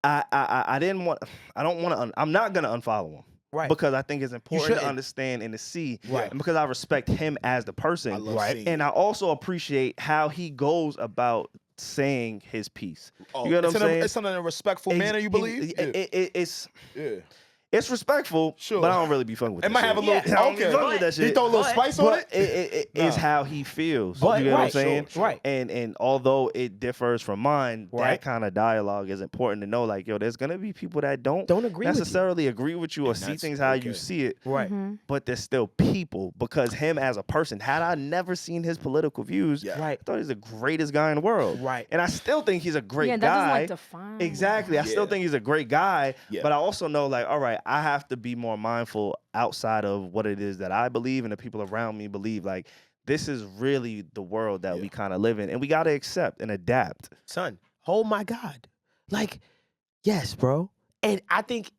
I didn't want, I don't want to, I'm not gonna unfollow him. Right. Because I think it's important to shouldn't. understand and to see, Right. and because I respect him as the person, I love Right. seeing and it. I also appreciate how he goes about saying his piece. Oh, You know what it's I'm in saying? It's done in a respectful manner, you believe? It's Yeah. respectful, Sure. but I don't really be fucking with It that might shit. have a little. I don't be Okay. fucking with that He shit. throw a little But- spice on But it. it is how he feels. But- you know what I'm right, saying? sure, right. And although it differs from mine, Right. that kind of dialogue is important to know. Like, yo, there's gonna be people that don't agree with you. necessarily agree with you or see that's things how okay. you see it. Right. But there's still people, because him as a person, had I never seen his political views, Yeah. Right. I thought he's the greatest guy in the world. Right. And I still think he's a great Yeah, that doesn't guy. like define. Exactly. I still Yeah. think he's a great guy, Yeah. but I also know, like, all right, I have to be more mindful outside of what it is that I believe and the people around me believe. Like, this is really the world that we kind of live in, and we got to accept and adapt. Son, oh my God. Like, yes, bro. And I think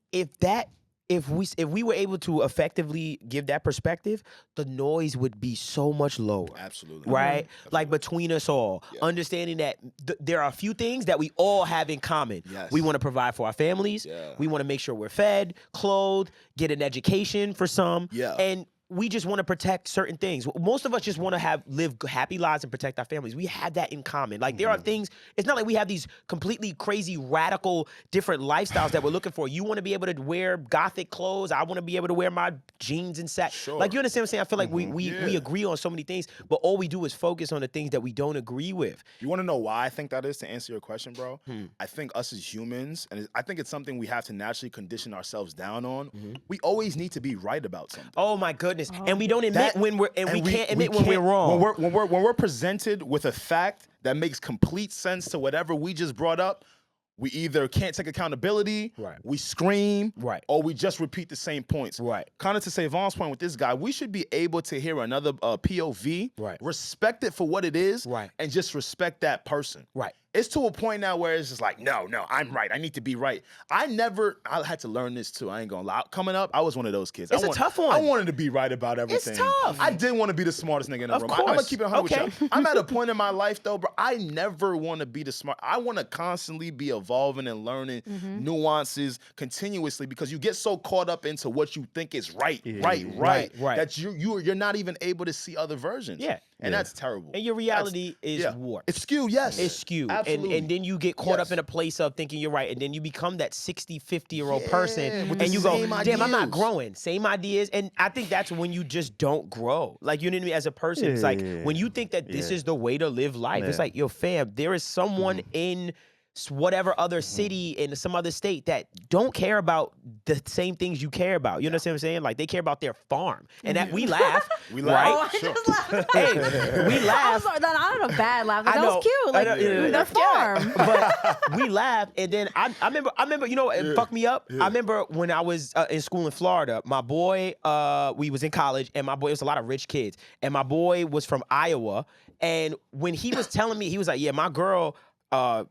if we were able to effectively give that perspective, the noise would be so much lower. Absolutely. Right? Like between us all, understanding that there are a few things that we all have in common. Yes. We want to provide for our families. Yeah. We want to make sure we're fed, clothed, get an education for some. Yeah. And we just want to protect certain things. Most of us just want to live happy lives and protect our families. We have that in common. Like there are things, it's not like we have these completely crazy, radical, different lifestyles that we're looking for. You want to be able to wear gothic clothes. I want to be able to wear my jeans and sack. Sure. Like you understand what I'm saying? I feel like we agree on so many things, but all we do is focus on the things that we don't agree with. You want to know why I think that is, to answer your question, bro? I think us as humans, and I think it's something we have to naturally condition ourselves down on. We always need to be right about something. Oh my goodness. And we don't admit That- when we're and we can't admit when we're can't- wrong. When we're presented with a fact that makes complete sense to whatever we just brought up, we either can't take accountability, Right. we scream, Right. or we just repeat the same points. Right. Kind of to Savon's point with this guy, we should be able to hear another POV, Right. respect it for what it is, Right. and just respect that person. Right. It's to a point now where it's just like, no, I'm right. I need to be right. I had to learn this too. I ain't gonna lie. Coming up, I was one of those kids. It's a tough one. I wanted to be right about everything. tough. I didn't want to be the smartest nigga in the Of room. I'm gonna course. keep it 100 Okay. with you. I'm at a point in my life though, bro. I never want to be the smart. I want to constantly be evolving and learning nuances continuously, because you get so caught up into what you think is right, Right. that you're not even able to see other versions. Yeah. And that's terrible. And your reality is warped. It's skewed, yes. It's skewed. Absolutely. And then you get caught up Yes. in a place of thinking you're right. And then you become that 60, 50-year-old Yeah, person. with And the you go, same damn, I'm not ideas." growing. Same ideas. And I think that's when you just don't grow. Like, you know what I mean? As a person, it's like when you think that this is the way to live life, it's Yeah. like, yo, fam, there is someone in whatever other city in some other state that don't care about the same things you care about. You know what I'm saying? Like, they care about their farm. And that we laugh. We right? laugh. Oh, I Sure. just laughed. Hey, we I laugh. was like, I had a bad laugh. Like, I that know. was cute. I Like, know, yeah, their farm. But we laughed, and then I remember, you know, it fucked me up. I remember when I was in school in Florida, my boy, we was in college, and my boy, it was a lot of rich kids, and my boy was from Iowa, and when he was telling me, he was like, yeah, my girl,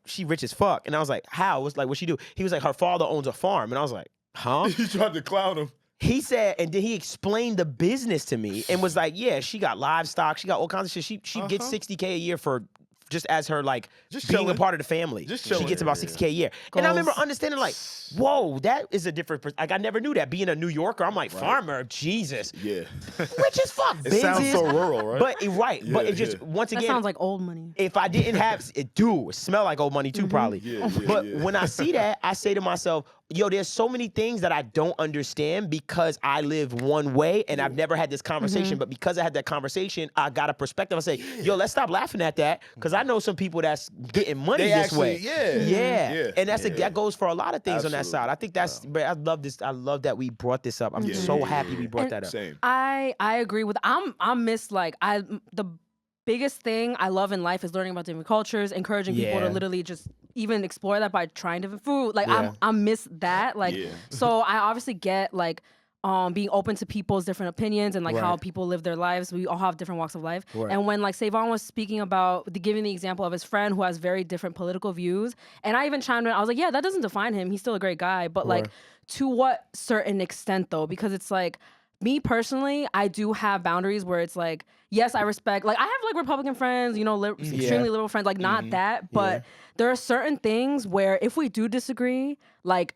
she rich as fuck, and I was like, how? What's like, what she do? He was like, her father owns a farm, and I was like, huh? You tried to clown him. He said, and then he explained the business to me and was like, yeah, she got livestock, she got all kinds of shit. She gets $60K a year for just as her like Just being a chilling. part of the family. Just She chilling. gets about Yeah. $60K a year, and I remember Goals. understanding like, whoa, that is a different. Like I never knew that. Being a New Yorker, I'm like farmer, Jesus, Yeah. rich as fuck. It sounds Benzes. so rural, right? But but Yeah, it just yeah. once That again, sounds like old money. if I didn't have it, do smell like old money too, probably. Yeah, yeah, But yeah. when I see that, I say to myself, yo, there's so many things that I don't understand because I live one way and I've never had this conversation. But because I had that conversation, I got a perspective. I say, yo, let's stop laughing at that because I know some people that's getting money They this actually- way. yeah. Yeah. Yeah. And that's Yeah. that goes for a lot of things on that Absolutely. side. I think that's, but I love this. I love that we brought this up. I'm so happy we brought And- that up. Same. I agree with. I'm miss like the biggest thing I love in life is learning about different cultures, encouraging people to Yeah. literally just even explore that by trying different food. Like Yeah. I miss that. Like Yeah. so I obviously get like being open to people's different opinions and like how Right. people live their lives. We all have different walks of life. Right. And when like Savon was speaking about giving the example of his friend who has very different political views, and I even chimed in, I was like, yeah, that doesn't define him. He's still a great guy. But like to what certain extent though? Because it's like me personally, I do have boundaries where it's like, yes, I respect, like I have like Republican friends, you know, extremely liberal friends, like not that, but there are certain things where if we do disagree, like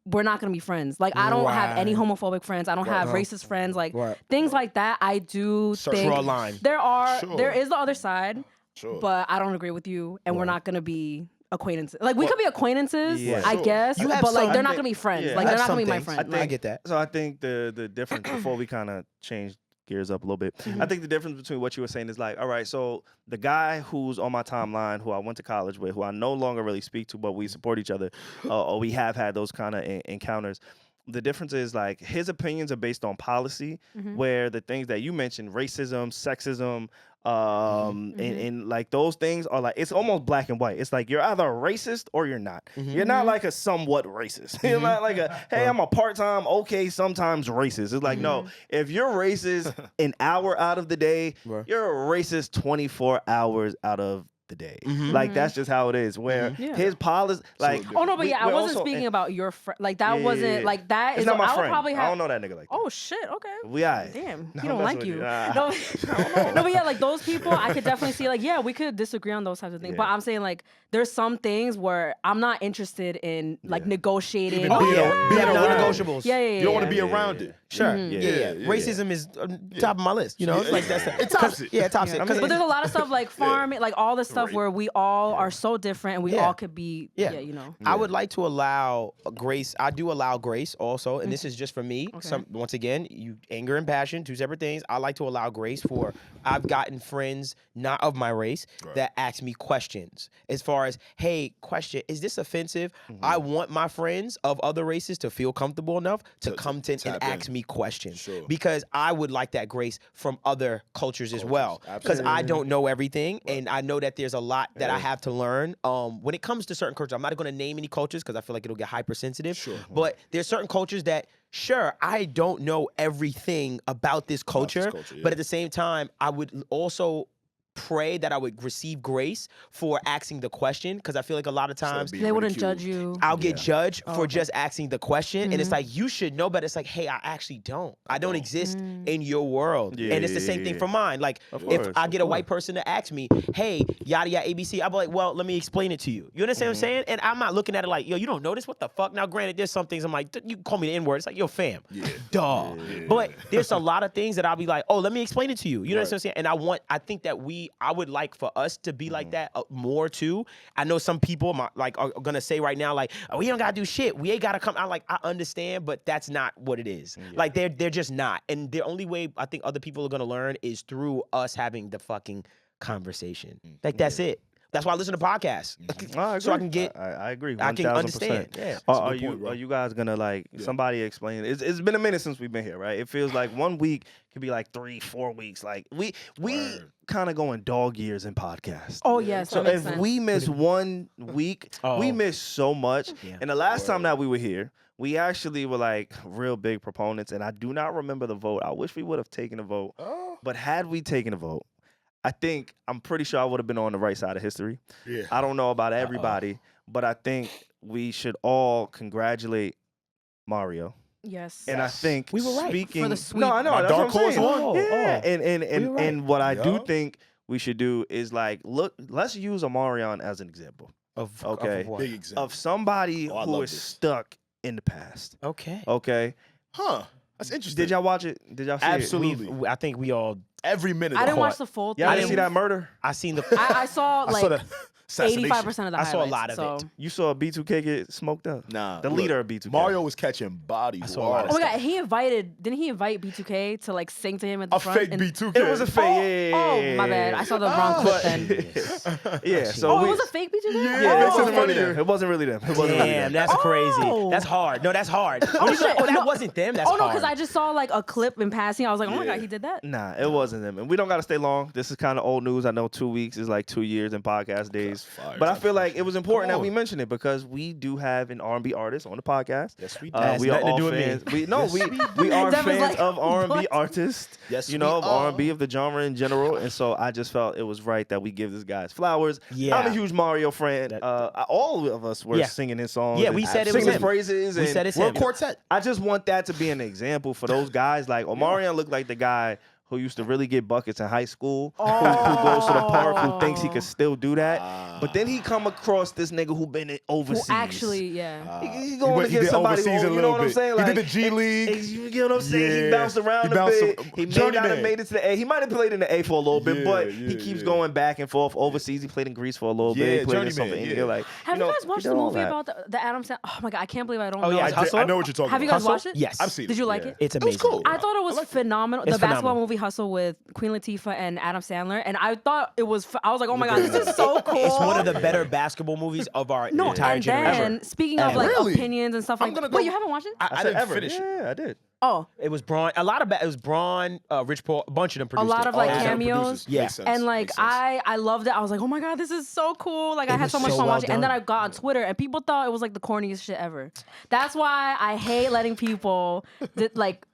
we're not gonna be friends. Like I don't have any homophobic friends. I don't have racist friends. Like things like that. I do think Draw a line. there is the other side, Sure. but I don't agree with you, and we're not gonna be acquaintances. Like we could be acquaintances, Yeah. I Sure. guess, You have but like some- they're not I gonna be think- friends. yeah. Like I they're have not gonna some be my things. friend. I get that. So I think the difference before we kind of change gears up a little bit, I think the difference between what you were saying is like, all right, so the guy who's on my timeline, who I went to college with, who I no longer really speak to, but we support each other, or we have had those kind of encounters. The difference is like his opinions are based on policy, where the things that you mentioned, racism, sexism, and like those things are like, it's almost black and white. It's like you're either a racist or you're not. You're not like a somewhat racist. You're not like a, hey, I'm a part-time, okay, sometimes racist. It's like, no, if you're racist an hour out of the day, you're a racist 24 hours out of the day. Like that's just how it is. Where Yeah. his policy, like, Oh no, but yeah, I we're wasn't also- speaking about your friend. Like that Yeah, wasn't yeah. like that It's is. not my I would friend. probably have. I don't know that nigga like that. Oh shit. Okay. We aight. Damn, No, he I'm don't messing like with you. you. No, but yeah, like those people, I could definitely see. Like, yeah, we could disagree on those types of things. But Yeah. I'm saying like, there's some things where I'm not interested in like negotiating. Even Oh, being yeah, a- being yeah, around yeah. it. Non-negotiables. Yeah, yeah, yeah. You don't want to yeah. be around it. Sure. Yeah. Yeah. Racism is top of my list. You know, it's like that's It tops it. Yeah, it tops it. 'Cause But there's a lot of stuff like farming, like all this stuff where we all are so different and we Yeah. all could be, Yeah. you know. I would like to allow grace. I do allow grace also, and this is just for me. Some once again, you anger and passion, two separate things. I like to allow grace for. I've gotten friends not of my race that ask me questions as far as, hey, question, is this offensive? I want my friends of other races to feel comfortable enough to come to and tap ask in. me questions Sure. because I would like that grace from other cultures as well. Because I don't know everything, and I know that there's a lot that I have to learn. When it comes to certain cultures, I'm not going to name any cultures because I feel like it'll get hypersensitive. Sure. But there's certain cultures that, sure, I don't know everything about this culture, culture, yeah. but at the same time, I would also pray that I would receive grace for asking the question because I feel like a lot of times being They wouldn't ridiculed. judge you. I'll get judged for okay. just asking the question, and it's like you should know, but it's like, hey, I actually don't. I don't exist in your world, Yeah, and it's the yeah, same thing yeah. for mine. Like Of if course, I of get a white person to ask me, hey, yada yada ABC, I'll be like, well, let me explain it to you. You understand what I'm saying? And I'm not looking at it like, yo, you don't know this? What the fuck? Now, granted, there's some things I'm like, you can call me the N word. It's like, yo, fam, duh. But there's a lot of things that I'll be like, oh, let me explain it to you. You know what I'm saying? And I think that I would like for us to be like that more too. I know some people are gonna say right now, like, oh, we don't gotta do shit. We ain't gotta come. I'm like, I understand, but that's not what it is. Like they're just not. And the only way I think other people are gonna learn is through us having the fucking conversation. Like that's it. That's why I listen to podcasts. So I can get. I agree. I can 1000%. understand. Yeah. Are good you point, bro. are you guys gonna like somebody explain? It's been a minute since we've been here, right? It feels like 1 week could be like 3-4 weeks. Like we kind of going dog years in podcasts. Oh yes, So that makes if sense. we miss 1 week, we miss so much. And the last time that we were here, we actually were like real big proponents. And I do not remember the vote. I wish we would have taken a vote. But had we taken a vote, I'm pretty sure I would have been on the right side of history. Yeah. I don't know about everybody, but I think we should all congratulate Mario. Yes. And I think We were right. speaking For the sweep. No, I know. My that's dark what I'm horse saying. won? Yeah. We were right. And what I do think we should do is like let's use Omarion as an example. Of Okay. what? Big example. Of somebody Oh, I who love is this. stuck in the past. Okay. Okay. Huh. That's interesting. Did y'all watch it? Did y'all see Absolutely. it? I think we all. Every minute. I of didn't the watch the full thing. Y'all didn't see that murder? I seen the. I saw I saw like the assassination. 85% of the I highlights. saw a lot of so. it. You saw B2K get smoked up? Nah. The look, leader of B2K. Mario was catching bodies. I saw a lot of Oh my stuff. God, didn't he invite B2K to like sing to him at the A front? fake and- B2K. It was a fake. Oh, my bad. I saw the wrong clip then. Yeah, so Oh, we, it was a fake B2K? Yeah, yeah, it it was wasn't really funnier. them. It wasn't really them. It wasn't really Damn, them. that's crazy. Oh. That's hard. No, that's hard. When you shit. go, that No. wasn't them. That's Oh no, hard. because I just saw like a clip in passing. I was like, oh my Yeah. God, he did that. Nah, it wasn't them. And we don't got to stay long. This is kind of old news. I know 2 weeks is like 2 years in podcast days. fire. But I feel like it was important that Come we on. mention it because we do have an R&B artist on the podcast. Yes, we Has we are nothing to all do with me. fans. We are Devon's fans like, of R&B what? artists. Yes, you know, we of are. R&B of the genre in general. And so I just felt it was right that we give this guy his flowers. Yeah. I'm a huge Mario fan. All of us were Yeah. singing his songs. Yeah, and we said it was singing his him. praises. We and said it's We're a him. quartet. I just want that to be an example for those guys. Like Omarion looked like the guy who used to really get buckets in high school, who goes to the park, who thinks he could still do that. But then he come across this nigga who been overseas. Who actually, yeah. He going went- to he get did somebody overseas who, a you little know what I'm bit. saying? He did the G League. You get what I'm saying? He Yeah. bounced around He a bounced bit. a- He may journeyman. not have made it to the A. He might have played in the A for a little bit, Yeah, but yeah, he keeps yeah. going back and forth overseas. He played in Greece for a little Yeah, bit. He played in journeyman, something in yeah. India. Like, Have you you know, guys he watched did the all movie that. about the Adam Sandler? Oh my God, I can't believe I don't Oh, know. yeah, it. Hustle? I know what you're talking Have you about. guys watched it? Yes. I've seen it. Did you like Yeah. it? It's It was amazing. cool. I thought it was I like it. phenomenal. It's The basketball phenomenal. movie Hustle with Queen Latifah and Adam Sandler, and I thought it was. I was like, oh my God, this is so cool. It's one of the better basketball movies of our No, entire and generation. then speaking of like Really? opinions and stuff I'm like gonna that. go- Wait, you haven't watched it? I I said didn't ever. finish it. Yeah, I did. Oh, It was Braun. A lot of it was Braun, Rich Paul, a bunch of them a produced lot it. of like Oh, cameos. producers. Yeah. Makes sense. And like Makes sense. I loved it. I was like, oh my God, this is so cool. Like I had was so much so fun well watching. And then done. I got on Twitter and people thought it was like the corniest shit ever. That's why I hate letting people like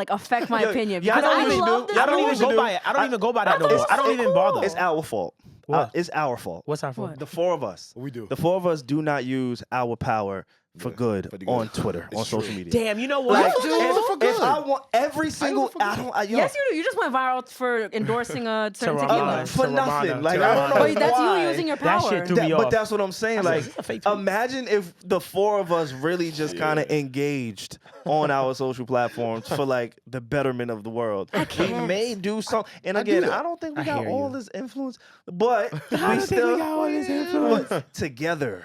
affect my Yo, opinion. y'all Because know I what we love do? this I Y'all know don't what movie. even we go do? by it. I don't even go by that no thought it more. was I don't so even cool. bother. It's our fault. What? It's our fault. What's our fault? What? The four of us. What we do? The four of us do not use our power for good for the good. on Twitter, on It's social true. media. Damn, you know Like, what? if I want every single, I don't. Yo, Yes, you do. You just went viral for endorsing a certain Ramana. tequila. for To nothing. Ramana. Like To I don't know Ramana. Wait, that's why. you using your power. That shit threw me But off. that's what I'm saying. like, Like, is this a fake tweet? imagine if the four of us really just kind of engaged on our social platforms for like the betterment of the world. We can't. may do something. And I do again, that. I don't think we I got hear all you. this influence, but we think still we got all this influence. but together.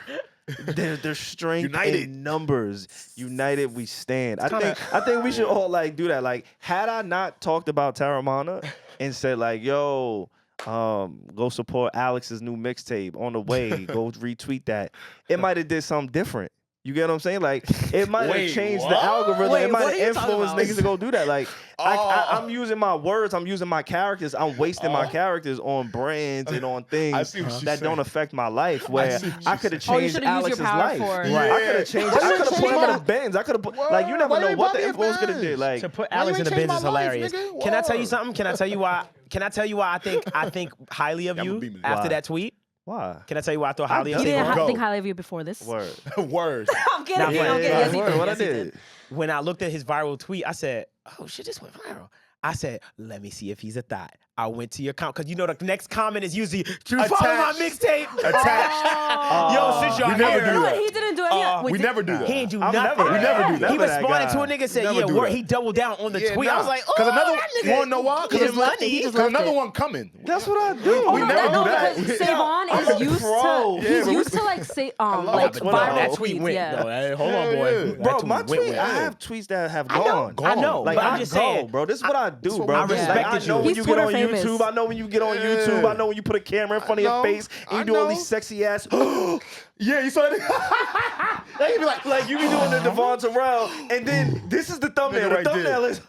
There's strength United. in numbers. United we stand. I think we should all like do that. Like, had I not talked about Terramana and said like, yo, go support Alex's new mixtape on the way, go retweet that, it might have did something different. You get what I'm saying? Like, it might have Wait, changed the what? algorithm. Wait, it might what have are you talking influenced about? niggas to go do that. Like, Oh. I'm using my words. I'm using my characters. I'm wasting my characters on brands and on I things see what you're that don't saying. affect my life. Where see what I you're could have Oh, you changed should've used your Alex's power life. for it. Right. I could have changed. I could have put him in a Benz. I could have put like you never Why know you what buy the me a influence could have Benz? did. Like, To put Why you Alex in ain't the changed Benz is my life, hilarious. nigga? Can I tell you Word. something? Can I tell you why? Can I tell you why I think highly of Yeah, I'ma you beam it. after Why? that tweet? why? Can I tell you why I thought highly of done. He you? didn't Go. think highly of you before this. Word. Word. I'm kidding. Nah, I'm yeah, kidding. yeah, Yes, he word. did. What I Yes, he did. When I looked at his viral tweet, I said, "Oh shit, this went viral." I said, "Let me see if he's a thought." I went to your comment because you know the next comment is usually, "Do you follow my Attached. mixtape?" Attached. Yo, since y'all We never here, do No, that. he didn't do any. We never do that. he ain't do I'm nothing. never- We never do that. He Never that responded guy. to a nigga said, Never "Yeah, do word." that. He doubled down on the tweet. I was like, "Oh, because another that nigga." you wanna know why? He Because just left it. He just because left another it. one coming. That's what I do. Oh, We no, never no, do that. because Yeah. Savon I'm is a used pro. to. Yeah, He's but used to like say love like it. viral that tweets. tweet went. Yeah. No, hey, hold on, boy. Yeah. That Bro, tweet my went, tweet, went. I have tweets that have I know, gone. I know, Like, but I'm I just go, saying. bro. This is what I do, what bro. we I do. Like, I respected know you. when He's you get on Twitter famous. YouTube. I know when you get on YouTube. I know when you put a camera in front of your know. face and you do all these sexy ass. Yeah, you saw that? They be Like you be doing the Devvon Terrell, and then this is the thumbnail. Nigga The right there. thumbnail is,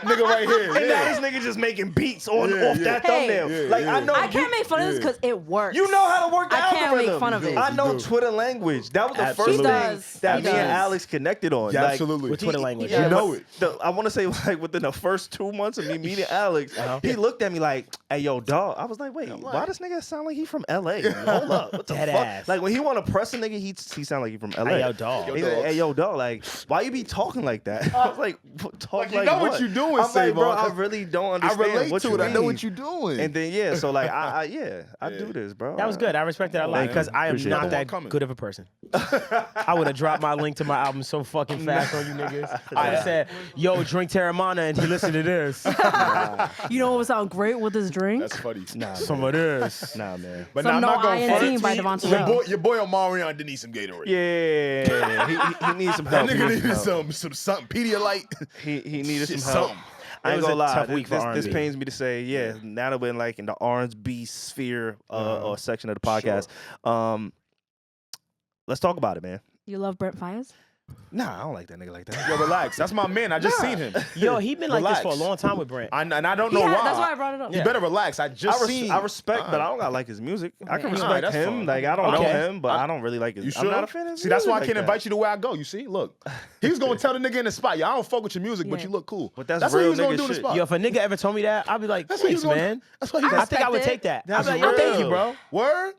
nigga right here. and now Yeah. this nigga just making beats on Yeah, off yeah. that Hey. thumbnail. Yeah, Like yeah. I know I can't make fun of this Yeah. because it works. You know how to work the I can't algorithm. make fun of it. I know You do. Twitter language. That was the Absolutely. first He thing does. that He me and does. Alex connected on. Yeah, Like, absolutely. With Twitter language. You know it. I want to say like within the first 2 months of me meeting Alex, he looked at me like, "Hey, yo, dog." I was like, "Wait, why does nigga sound like he from LA? Hold up, what the Dead fuck?" ass. Like when he want to press a nigga, he sound like he from LA. Hey, yo, dog. He's like, "Hey, yo, dog. Like, why you be talking like that?" I was like, "Talk Like, you like know what? what you doing. doing, I'm like, bro, Savon. I really don't I understand relate what to you it. I know mean. what you're doing. And then yeah, so like I do this, bro. That was good. I respect that a lot man. because I am Appreciate not that. that Coming. good of a person. I would have dropped my link to my album so fucking fast on you niggas. I would have said, "Yo, drink Terramana and he listen to this." You know what would sound great with this drink? That's funny. Nah, Some of this. nah, man. But Some I'm No not going INT front. by Devvon Terrell. Your boy Omarion did need some Gatorade. Yeah, he needs some help. That He nigga needs needed some help. some something. Pedialyte. He needed Shit, some help. something. I ain't It was gonna a lie. tough week for This R&B. pains me to say. Yeah, now that we're in like in the R&B sphere or section of the podcast. Let's talk about it, man. You love Brent Fayez? Nah, I don't like that nigga like that. Yo, relax. That's my man. I just seen him. Yo, he been like this for a Relax. long time with Brent. And I don't know why. That's why I brought it up. You better relax. I just seen. I respect, but I don't gotta like his music. I can Okay. respect that's him. fine. Like I don't know Okay. him, but I don't really like his. You sure? I'm not a fan of his See, that's why I music can't like invite you to where I go. You see, look, he was gonna tell the nigga in the spot, yo, I don't fuck with your music, but Yeah. you look cool. But that's what real he was gonna nigga do in the shit. spot. Yo, if a nigga ever told me that, I'd be like, That's what he thanks, was gonna- man. That's what he was I gonna think I would respect take that. I'd That's be like, yo, thank you, real. bro. Word?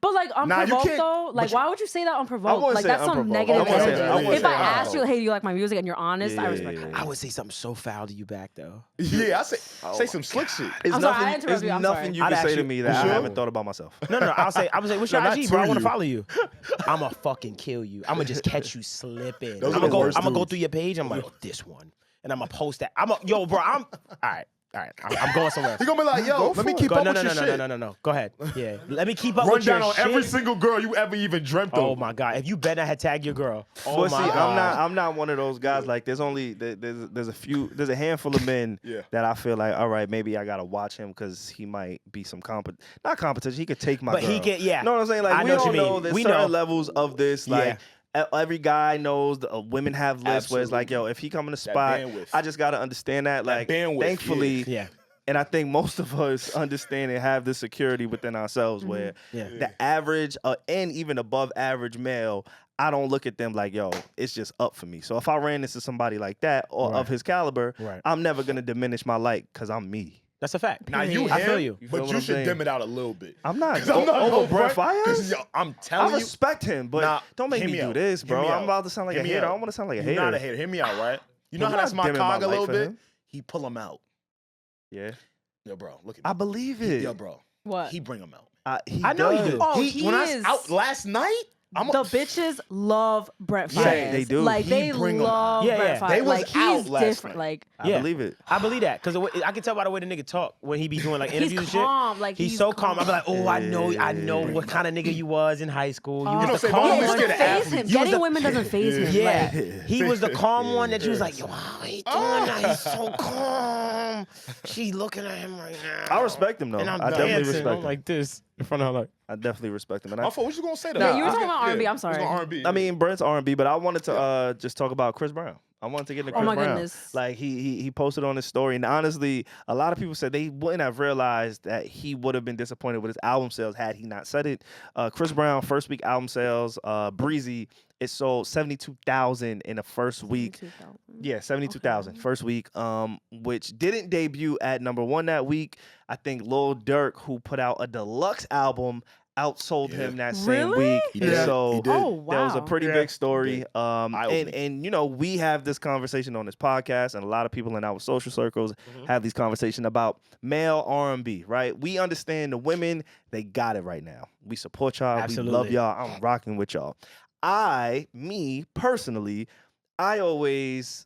But like Nah, you unprovoked can't- though, like but why would you say that I unprovoked? wouldn't Like say that's some unprovoked. negative I wouldn't say- energy. I wouldn't If say I asked you, unprovoked. hey, do you like my music, and you're honest, I Yeah, respect yeah, that. yeah. I would say something so foul to you back though. Yeah, I say some slick shit. It's I'm sorry, I nothing. interrupted It's you, I'm nothing sorry. you I'd can say to actually- me that I Sure? haven't thought about myself. No, I say, what's your No, not IG, to bro? I want you. to follow you. I'ma fucking kill you. I'ma just catch you slipping. Those are I'ma the worst go dudes. through your page. I'm like, oh, this one, and I'ma post that. Yo, bro. All right. I'm going somewhere. He gonna be like, yo, let me keep Go, up no, with your shit. no. Go ahead. Yeah, let me keep up Run with your down on shit. every single girl you ever even dreamt of. Oh my god! If you bet I had tagged your girl. Oh But see, my god! I'm not one of those guys. Like, there's a handful of men Yeah. that I feel like, all right, maybe I gotta watch him because he might be some not competition. He could take my But girl. he can- yeah. Know what I'm saying? Like, I we know what all you mean. know there's We certain know. levels of this. Like, every guy knows women have lists where it's like, yo, if he come in the spot, bandwidth. I just gotta understand that. Like, bandwidth, thankfully, Yeah. And I think most of us understand and have this security within ourselves where Yeah. the average and even above average male, I don't look at them like, yo, it's just up for me. So if I ran into somebody like that or of his caliber, Right. I'm never going to diminish my like because I'm me. That's a fact. Now you I him, feel you. feel but what you I'm should saying? dim it out a little bit. I'm not, 'Cause I'm not over gonna Brent front, 'cause, Fayez. yo, I'm I telling you. respect him, but Nah, don't make hear me me do out. this, Hear bro. me I'm out. about to sound like Hear a me hater. I out. don't want to sound like a You're hater. not a hater. Hear me out, right? You know I'm how that's not my dimming my cog a light little for bit? him. He pull him out. Yeah. Yo, bro, look at I me. believe it. Yo, bro. What? He bring him out. I know you do. Oh, When he I was is. out last night, The bitches love Brent Fayez. Yeah, they do. Like He they bring 'em out. love Yeah, Brent yeah. Fayez. They was like he's out last different. night. Like I believe it. I believe that because I can tell by the way the nigga talk when he be doing like interviews and shit. calm, like, he's he's so calm. I be calm. like, oh, I know what kind of nigga you was in high school. You know, was the say, calm "Mom, yeah, we it one. scared doesn't of phase athletes." him. You was Getting the- women doesn't phase him. Yeah, Like, he was the calm one that you was like, yo, how he doing that? He's so calm. She's looking at him right now. I respect him, though. And I'm I definitely dancing. respect I'm him. like this in front of her. Like, I definitely respect him. And I thought, what you gonna say though? Yeah, you were talking about R&B, I'm sorry. R&B. I mean, Brent's R&B, but I wanted to just talk about Chris Brown. I wanted to get into Chris Oh my Brown. goodness. Like he posted on his story, and honestly, a lot of people said they wouldn't have realized that he would have been disappointed with his album sales had he not said it. Chris Brown first week album sales, Breezy, it sold 72,000 in the first week. 72,000. Yeah, 72,000 first week, which didn't debut at number one that week. I think Lil Durk, who put out a deluxe album, outsold him that same Really? week. He did. So He did. Oh wow. that was a pretty big story. Eye-opening. And you know, we have this conversation on this podcast, and a lot of people in our social circles have these conversations about male R&B, right? We understand the women, they got it right now. We support y'all. Absolutely. We love y'all. I'm rocking with y'all. Me personally, I always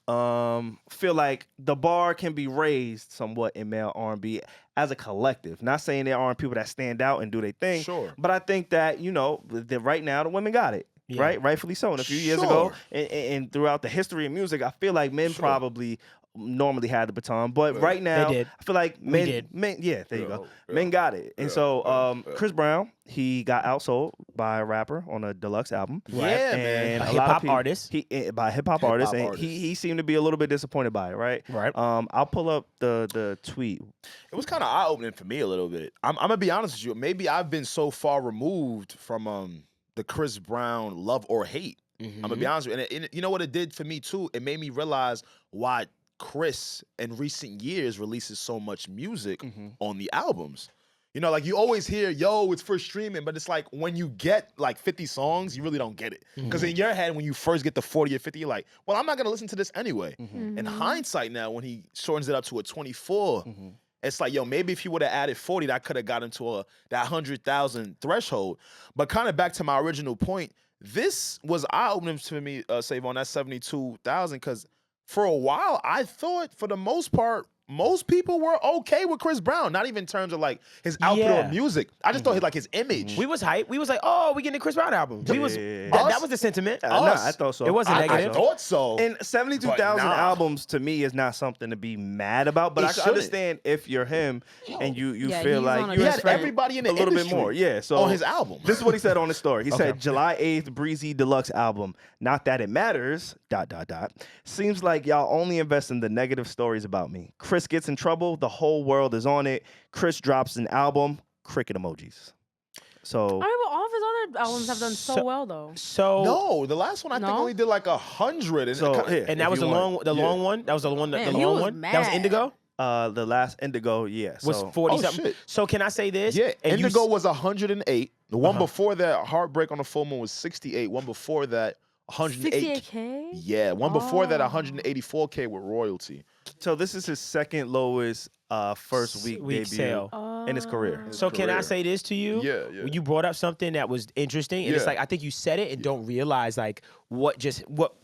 feel like the bar can be raised somewhat in male R&B as a collective. Not saying there aren't people that stand out and do their thing, Sure. but I think that, you know, that right now the women got it. Yeah. Right, rightfully so. And a few years ago, and throughout the history of music, I feel like men probably normally had the baton, but right now, did. I feel like men, did. yeah, there you Yeah, go, yeah, men got it. And yeah, so, yeah. Chris Brown, he got outsold by a rapper on a deluxe album. Yeah, man. and A lot of hip-hop people- artist. by a hip hop artist, and he seemed to be a little bit disappointed by it, right? Right. I'll pull up the tweet. It was kind of eye opening for me a little bit. I'm gonna be honest with you. Maybe I've been so far removed from the Chris Brown love or hate. I'm gonna be honest with you. And you know what it did for me too? It made me realize why Chris in recent years releases so much music on the albums. You know, like you always hear, yo, it's for streaming, but it's like when you get like 50 songs, you really don't get it. Because in your head, when you first get the 40 or 50, you're like, well, I'm not gonna listen to this anyway. In hindsight now, when he shortens it up to a 24, it's like, yo, maybe if he would have added 40, that could have got into that 100,000 threshold. But kind of back to my original point, this was eye-opening to me, Savon, that 72,000, because for a while, I thought for the most part, most people were okay with Chris Brown, not even in terms of like his output or music. I just thought like his image. We was hyped. We was like, oh, we getting a Chris Brown album. We was that was the sentiment. Nah, I thought so. It wasn't I negative. thought so. And 72,000 albums to me is not something to be mad about, but I can understand if you're him and you feel like he had everybody in the a little bit industry more. Yeah, so on his album. This is what he said on his story. He said, July 8th, Breezy Deluxe album. Not that it matters, ... Seems like y'all only invest in the negative stories about me. Chris gets in trouble, the whole world is on it. Chris drops an album, cricket emojis. So All right, well, all of his other albums have done so well, though. So No, the last one I think only did like 100. And, and that was the long one. That was the one. Man, the he long was one. mad. That was Indigo. the last Indigo, yeah. Was So 40 Oh, something. shit. So can I say this? Yeah, And Indigo was 108. The one before that, Heartbreak on the Full Moon, was 68. One before that, 108. 68K? Yeah, one before that, 184K with royalty. So this is his second lowest first week debut sale. in his career. So can I career. say this to you? Yeah. You brought up something that was interesting, and it's Yeah. like I think you said it and don't realize like what I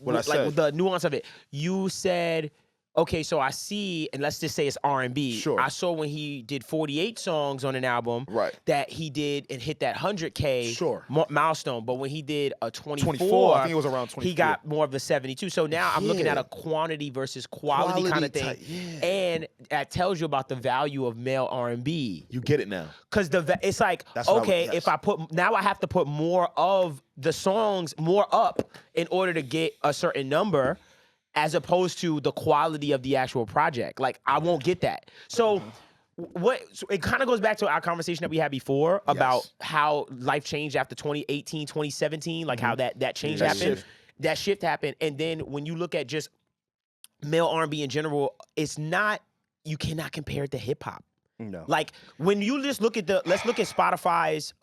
like said. the nuance of it. You said, okay, so I see, and let's just say it's R&B. Sure. I saw when he did 48 songs on an album, Right. that he did and hit that 100K Sure. milestone. But when he did a 24, I think it was around 24. He got more of the 72. So now I'm looking at a quantity versus quality kind of thing, type, yeah. and that tells you about the value of male R&B. You get it now. Cause it's like, That's what I okay, would- if I now I have to put more of the songs more up in order to get a certain number, as opposed to the quality of the actual project. Like I won't get that. So so it kind of goes back to our conversation that we had before about how life changed after 2018, 2017, like how that change That happened. shift. That shift happened. And then when you look at just male R&B in general, it's not, you cannot compare it to hip hop. No. Like when you just look at let's look at Spotify's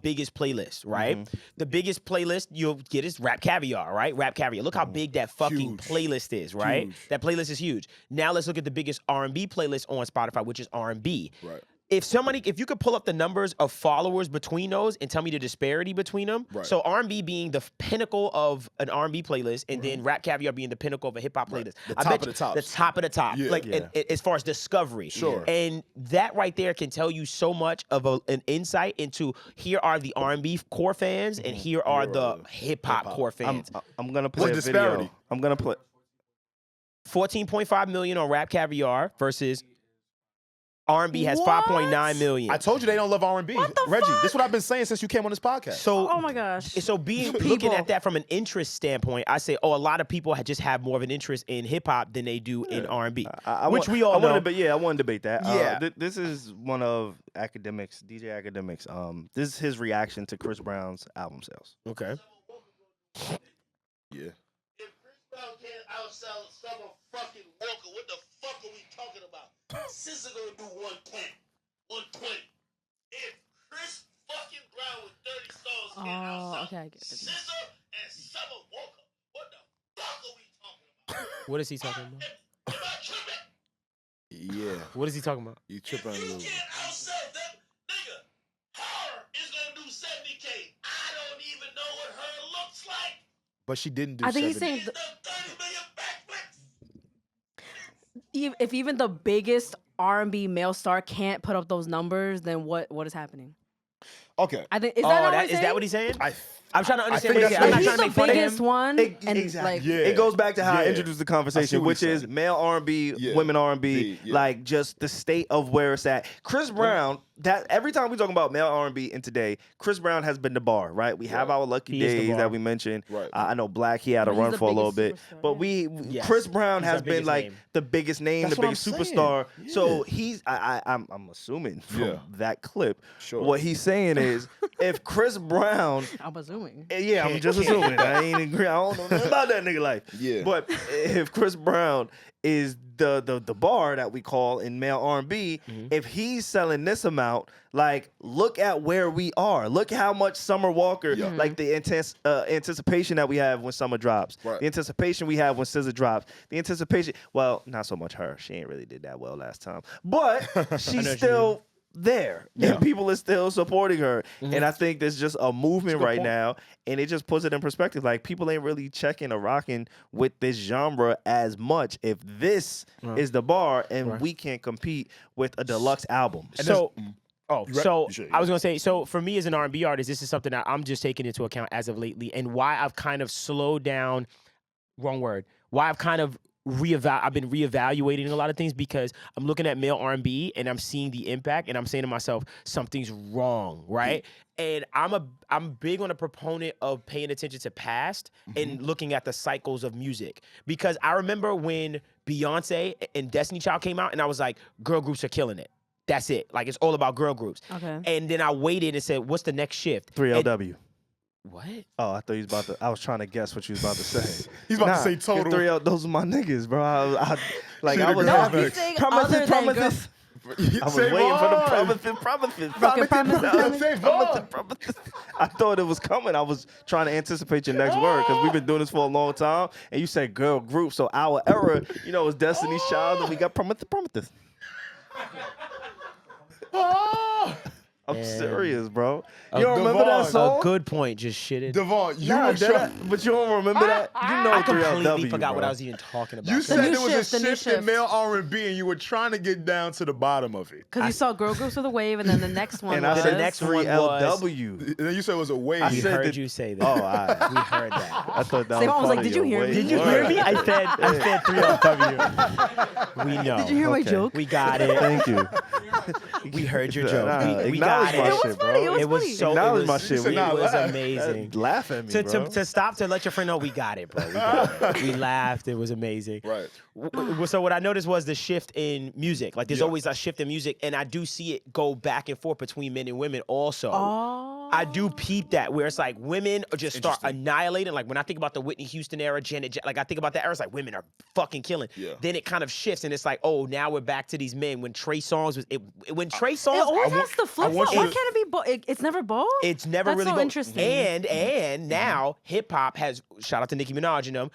biggest playlist, right? The biggest playlist you'll get is Rap Caviar, right? Rap Caviar. Look how big that fucking Huge. playlist is, right? Huge. That playlist is huge. Now let's look at the biggest R&B playlist on Spotify, which is R&B. Right. If you could pull up the numbers of followers between those and tell me the disparity between them. Right. So R&B being the pinnacle of an R&B playlist, and then Rap Caviar being the pinnacle of a hip hop playlist. The I top bet of the you- tops. The top of the top. Yeah. Like Yeah. as far as discovery. Sure. And that right there can tell you so much of an insight into here are the R&B core fans and here are the hip hop core fans. I'm gonna play a What's video. disparity? I'm gonna play. 14.5 million on Rap Caviar versus R&B has What? 5.9 million. I told you they don't love R&B. Reggie, this is what I've been saying since you came on this podcast. So Oh my gosh. So looking at that from an interest standpoint, I say, a lot of people just have more of an interest in hip hop than they do in R&B, which we all know. I want to debate that. Yeah. This is one of Academics, DJ Academics. This is his reaction to Chris Brown's album sales. Okay. Yeah. If Chris Brown can't outsell Summer fucking Walker, what the fuck are we talking about? SZA gonna do 110, 120. If Chris fucking Brown with 30 songs can't outsell okay, I get it. SZA and Summer Walker, what the fuck are we talking about? What is he talking about? Am I tripping? Yeah. What is he talking about? You If tripping on a you little bit. can't outsell them, nigga, her is gonna do 70K. I don't even know what her looks like. But she didn't do I think he's 70. saying She's done 30 million backflips. if even the biggest R&B male star can't put up those numbers, then what is happening? Okay. I think is that not what he's is that saying? what he's saying? I I'm trying to understand think what he's that's saying. I'm what not He's trying to the make fun of biggest him. one, and Exactly. like Yeah. It goes back to how I Yeah. introduced the I see conversation, what which you're is saying. male R&B, Yeah. women R&B, Yeah. like just the state of where it's at. Chris Brown, that every time we talk about male R&B in today, Chris Brown has been the bar, right? We have our lucky He is the days bar. that we mentioned. Right. I know Black, he had a He's run the for a little biggest bit, superstar, but yeah. Yes. Chris Brown He's has our been biggest like name. the biggest name, That's the what I'm biggest saying. superstar. So Yeah. he's, I'm assuming from Yeah. that clip, Sure. what he's saying is if Chris Brown, I'm assuming. yeah, I'm just assuming. I ain't agree. I don't know nothing about that nigga life. Yeah. But if Chris Brown is the bar that we call in male R&B, if he's selling this amount, like, look at where we are. Look how much Summer Walker, like the anticipation that we have when Summer drops, Right. the anticipation we have when SZA drops, the anticipation. Well, not so much her. She ain't really did that well last time, but she's still there, and people are still supporting her. And I think there's just a movement right now, and it just puts it in perspective. Like, people ain't really checking or rocking with this genre as much if this is the bar and we can't compete with a deluxe album. So, You should, I was gonna say, so for me as an R&B artist, this is something that I'm just taking into account as of lately, and why I've kind of slowed down. Wrong word. Why I've kind of I've been reevaluating a lot of things, because I'm looking at male R&B and I'm seeing the impact, and I'm saying to myself, something's wrong, right? And I'm big on a proponent of paying attention to past and looking at the cycles of music, because I remember when Beyonce and Destiny Child came out, and I was like, girl groups are killing it. That's it. Like, it's all about girl groups. Okay. And then I waited and said, what's the next shift? 3LW. What? Oh, I thought you was about to. I was trying to guess what you was about to say. He's about to say total. 3L, those are my niggas, bro. I was No, happy. he's saying other than girl. I was waiting for the promises. I thought it was coming. I was trying to anticipate your next word, because we've been doing this for a long time. And you said girl group, so our era, was Destiny's Child, and we got promises. I'm serious, bro. You don't remember that song? A good point. Just shitted. Devvon, you Nah, were trying. but you don't remember that? You know I 3LW, completely forgot what bro. I was even talking about. You The said new there was shift, the a new shift in shift. male R&B, and you were trying to get down to the bottom of it. Because you saw girl groups with a wave, and then the next one And I was said next one was- 3LW. And then you said it was a wave. we said heard that- you say that. Oh, all right. We heard that. I thought that Savon was was like, funny, "Did you hear me? wait, Did you word. hear me? I said 3LW. We know. Did you hear my Okay. joke? We got it. Thank you. We heard your joke. Nah, We got acknowledge my it. shit, was funny. bro. It was funny. so. Acknowledge It my was, shit. It We- was laugh. amazing. Laugh at me, bro. To stop, to let your friend know we got it, bro. We got it. We laughed. It was amazing. Right. So what I noticed was the shift in music. Like, there's Yeah. always a shift in music, and I do see it go back and forth between men and women also. Oh. I do peep that, where it's like women just start annihilating. Like, when I think about the Whitney Houston era, like I think about that era, it's like women are fucking killing. Yeah. Then it kind of shifts, and it's like, oh, now we're back to these men. When Trey Songz was, when Trey It Songz, always has the flip want side. you Why to- can't it be both? It's never both? it's never That's really so go- interesting. And now hip hop has, shout out to Nicki Minaj and them,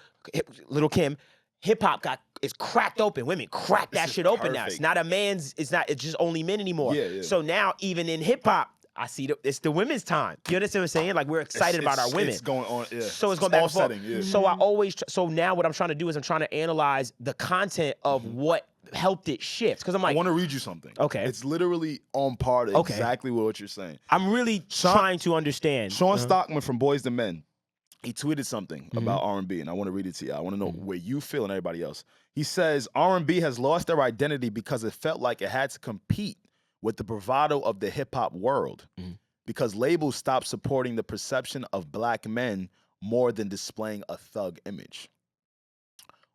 Little Kim. Hip hop is cracked open. Women crack that is shit open now. It's perfect. not a man's. It's just only men anymore. Yeah, yeah. So now even in hip hop, I see it's the women's time. You understand what I'm saying? Like, we're excited about our women. It's going on. Yeah. So it's going back and forth. offsetting. Yeah. So I always. So now what I'm trying to do is I'm trying to analyze the content of what helped it shift. Because I'm I like, want to read you something. Okay. It's literally on par to Okay. exactly what you're saying. I'm really trying to understand. Sean Stockman from Boys to Men, he tweeted something Mm-hmm. about R&B, and I want to read it to you. I want to know where you feel and everybody else. He says R&B has lost their identity because it felt like it had to compete with the bravado of the hip hop world, because labels stopped supporting the perception of black men more than displaying a thug image.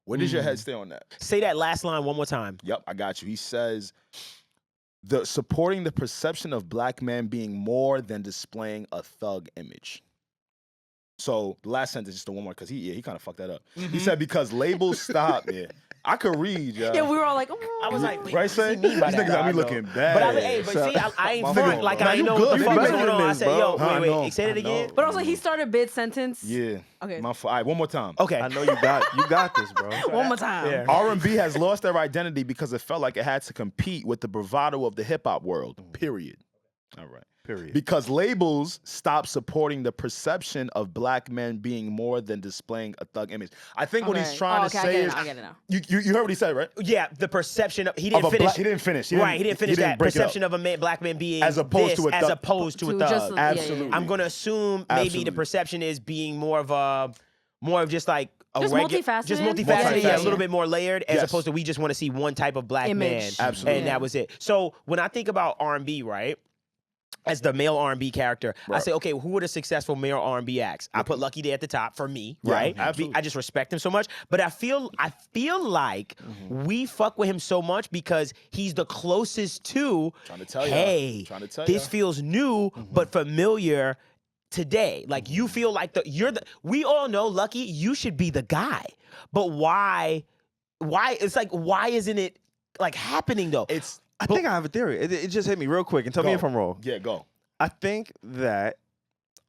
Where does your head stay on that? Say that last line one more time. Yep, I got you. He says supporting the perception of black men being more than displaying a thug image. So the last sentence, just the one more, because he kind of fucked that up. He said because labels stop. Yeah, I could read. Yeah, we were all like, oh. I was like, wait, right, what does say? he mean by These that? niggas got me I know. looking bad. But I ain't My front nigga, like nah, I you ain't know good. what the You fuck was better going than on. I this, said, bro. yo, I wait, know. say it I again. know. But I was like, he started mid-sentence. Yeah. Okay. All right, one more time. Okay. I know you got this, bro. One more time. Yeah. R&B has lost their identity because it felt like it had to compete with the bravado of the hip hop world. Period. All right. Period. Because labels stopped supporting the perception of black men being more than displaying a thug image. I think what he's Okay. trying Oh, to okay, say I is get it now. you heard what he said, right? Yeah, the perception of he Of didn't a finish. black- he didn't finish. He Right, he didn't finish that break it up. perception of a black man being As opposed to a as thug. opposed to a To thug. just- yeah, yeah, yeah. Absolutely. I'm gonna assume maybe Absolutely. the perception is being more of just like a Just multifaceted, just multifaceted? multifaceted, yeah, a Multifaceted. little bit more layered, as Yes. opposed to we just want to see one type of black man, Image. Absolutely. and that was it. So when I think about R&B, right, as the male R&B character, I say, okay, who are the successful male R&B acts? I put Lucky Day at the top for me, right? absolutely. I just respect him so much. But I feel like we fuck with him so much because he's the closest to, Trying to tell hey, this feels new but familiar today. Like you feel like we all know, Lucky, you should be the guy. But why it's like, why isn't it like happening though? I think I have a theory. It just hit me real quick, and tell me if I'm wrong. Yeah, go. I think that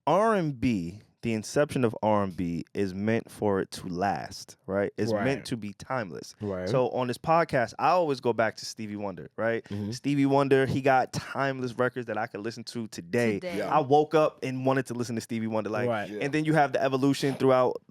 R&B, the inception of R&B, is meant for it to last, right? It's meant to be timeless. Right. So on this podcast, I always go back to Stevie Wonder, right? Stevie Wonder, he got timeless records that I could listen to today. I woke up and wanted to listen to Stevie Wonder, and then you have the evolution throughout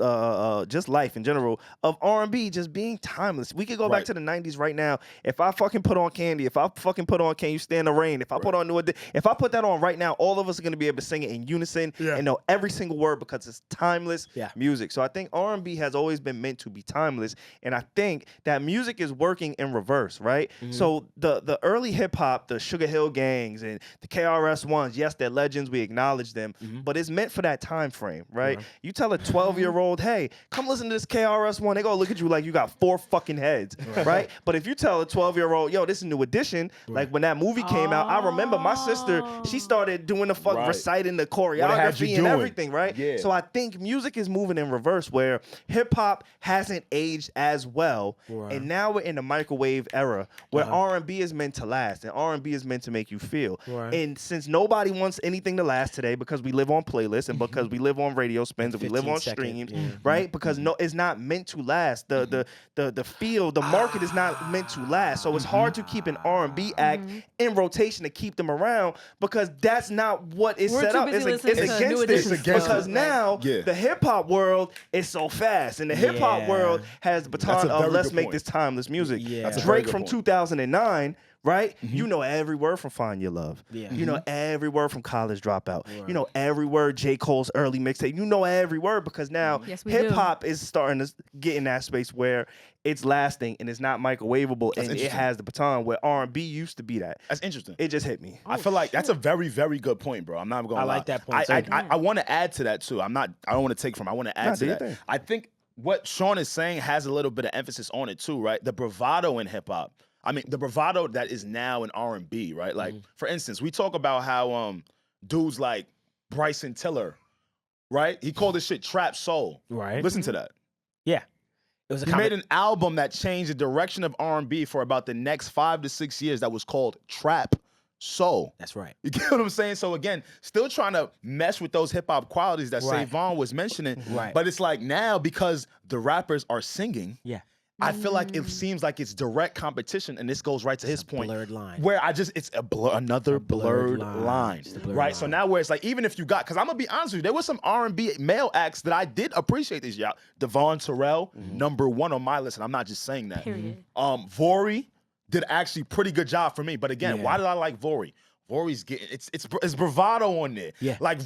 just life in general of R&B just being timeless. We could go back to the 90s right now. If I fucking put on Candy, if I fucking put on Can You Stand the Rain, if I put on if I put that on right now, all of us are gonna be able to sing it in unison and know every single word because it's timeless music. So I think R&B has always been meant to be timeless, and I think that music is working in reverse, right? So the early hip hop, the Sugar Hill Gangs and the KRS Ones, yes, they're legends, we acknowledge them, but it's meant for that time frame, right? You tell a 12-year-old, hey, come listen to this KRS One, they gonna look at you like you got 4 fucking heads, right? But if you tell a 12-year-old, yo, this is New Edition, like when that movie came out, I remember my sister, she started doing the reciting the choreography and everything, right? So I think music is moving in reverse where hip hop hasn't aged as well, and now we're in the microwave era where R&B is meant to last and R&B is meant to make you feel. And since nobody wants anything to last today because we live on playlists and because we live on radio spins and we live on streams, right? Because it's not meant to last. The field, the market is not meant to last. So it's hard to keep an R&B act in rotation to keep them around because that's not what is set up. It's against this because now the hip hop world is so fast, and the hip hop world has the baton of let's make this timeless music. Drake from 2009. Right? You know every word from Find Your Love. You know every word from College Dropout. You know every word J. Cole's early mixtape. You know every word because now hip hop is starting to get in that space where it's lasting and it's not microwavable and it has the baton where R&B used to be that. That's interesting. It just hit me. I feel like that's a very, very good point, bro. I'm not going to lie. I like that point. I want to add to that too. I don't want to take from. I want to add to that. I think what Sean is saying has a little bit of emphasis on it too, right? The bravado in hip hop. I mean, the bravado that is now in R&B, right? Like, for instance, we talk about how dudes like Bryson Tiller, right? He called this shit trap soul. Right. Listen to that. Yeah. It was He made an album that changed the direction of R&B for about the next 5 to 6 years that was called trap soul. That's right. You get what I'm saying? So again, still trying to mesh with those hip hop qualities that Savon was mentioning. Right. But it's like now because the rappers are singing. I feel like it seems like it's direct competition, and this goes right to his point. Blurred line. Where it's another blurred line. Right? So now where it's like, even if you got, because I'm going to be honest with you, there was some R&B male acts that I did appreciate these y'all. Devvon Terrell, #1 on my list, and I'm not just saying that. Period. Vori did actually pretty good job for me. But again, why did I like Vori? Vori's getting it's bravado on there. Like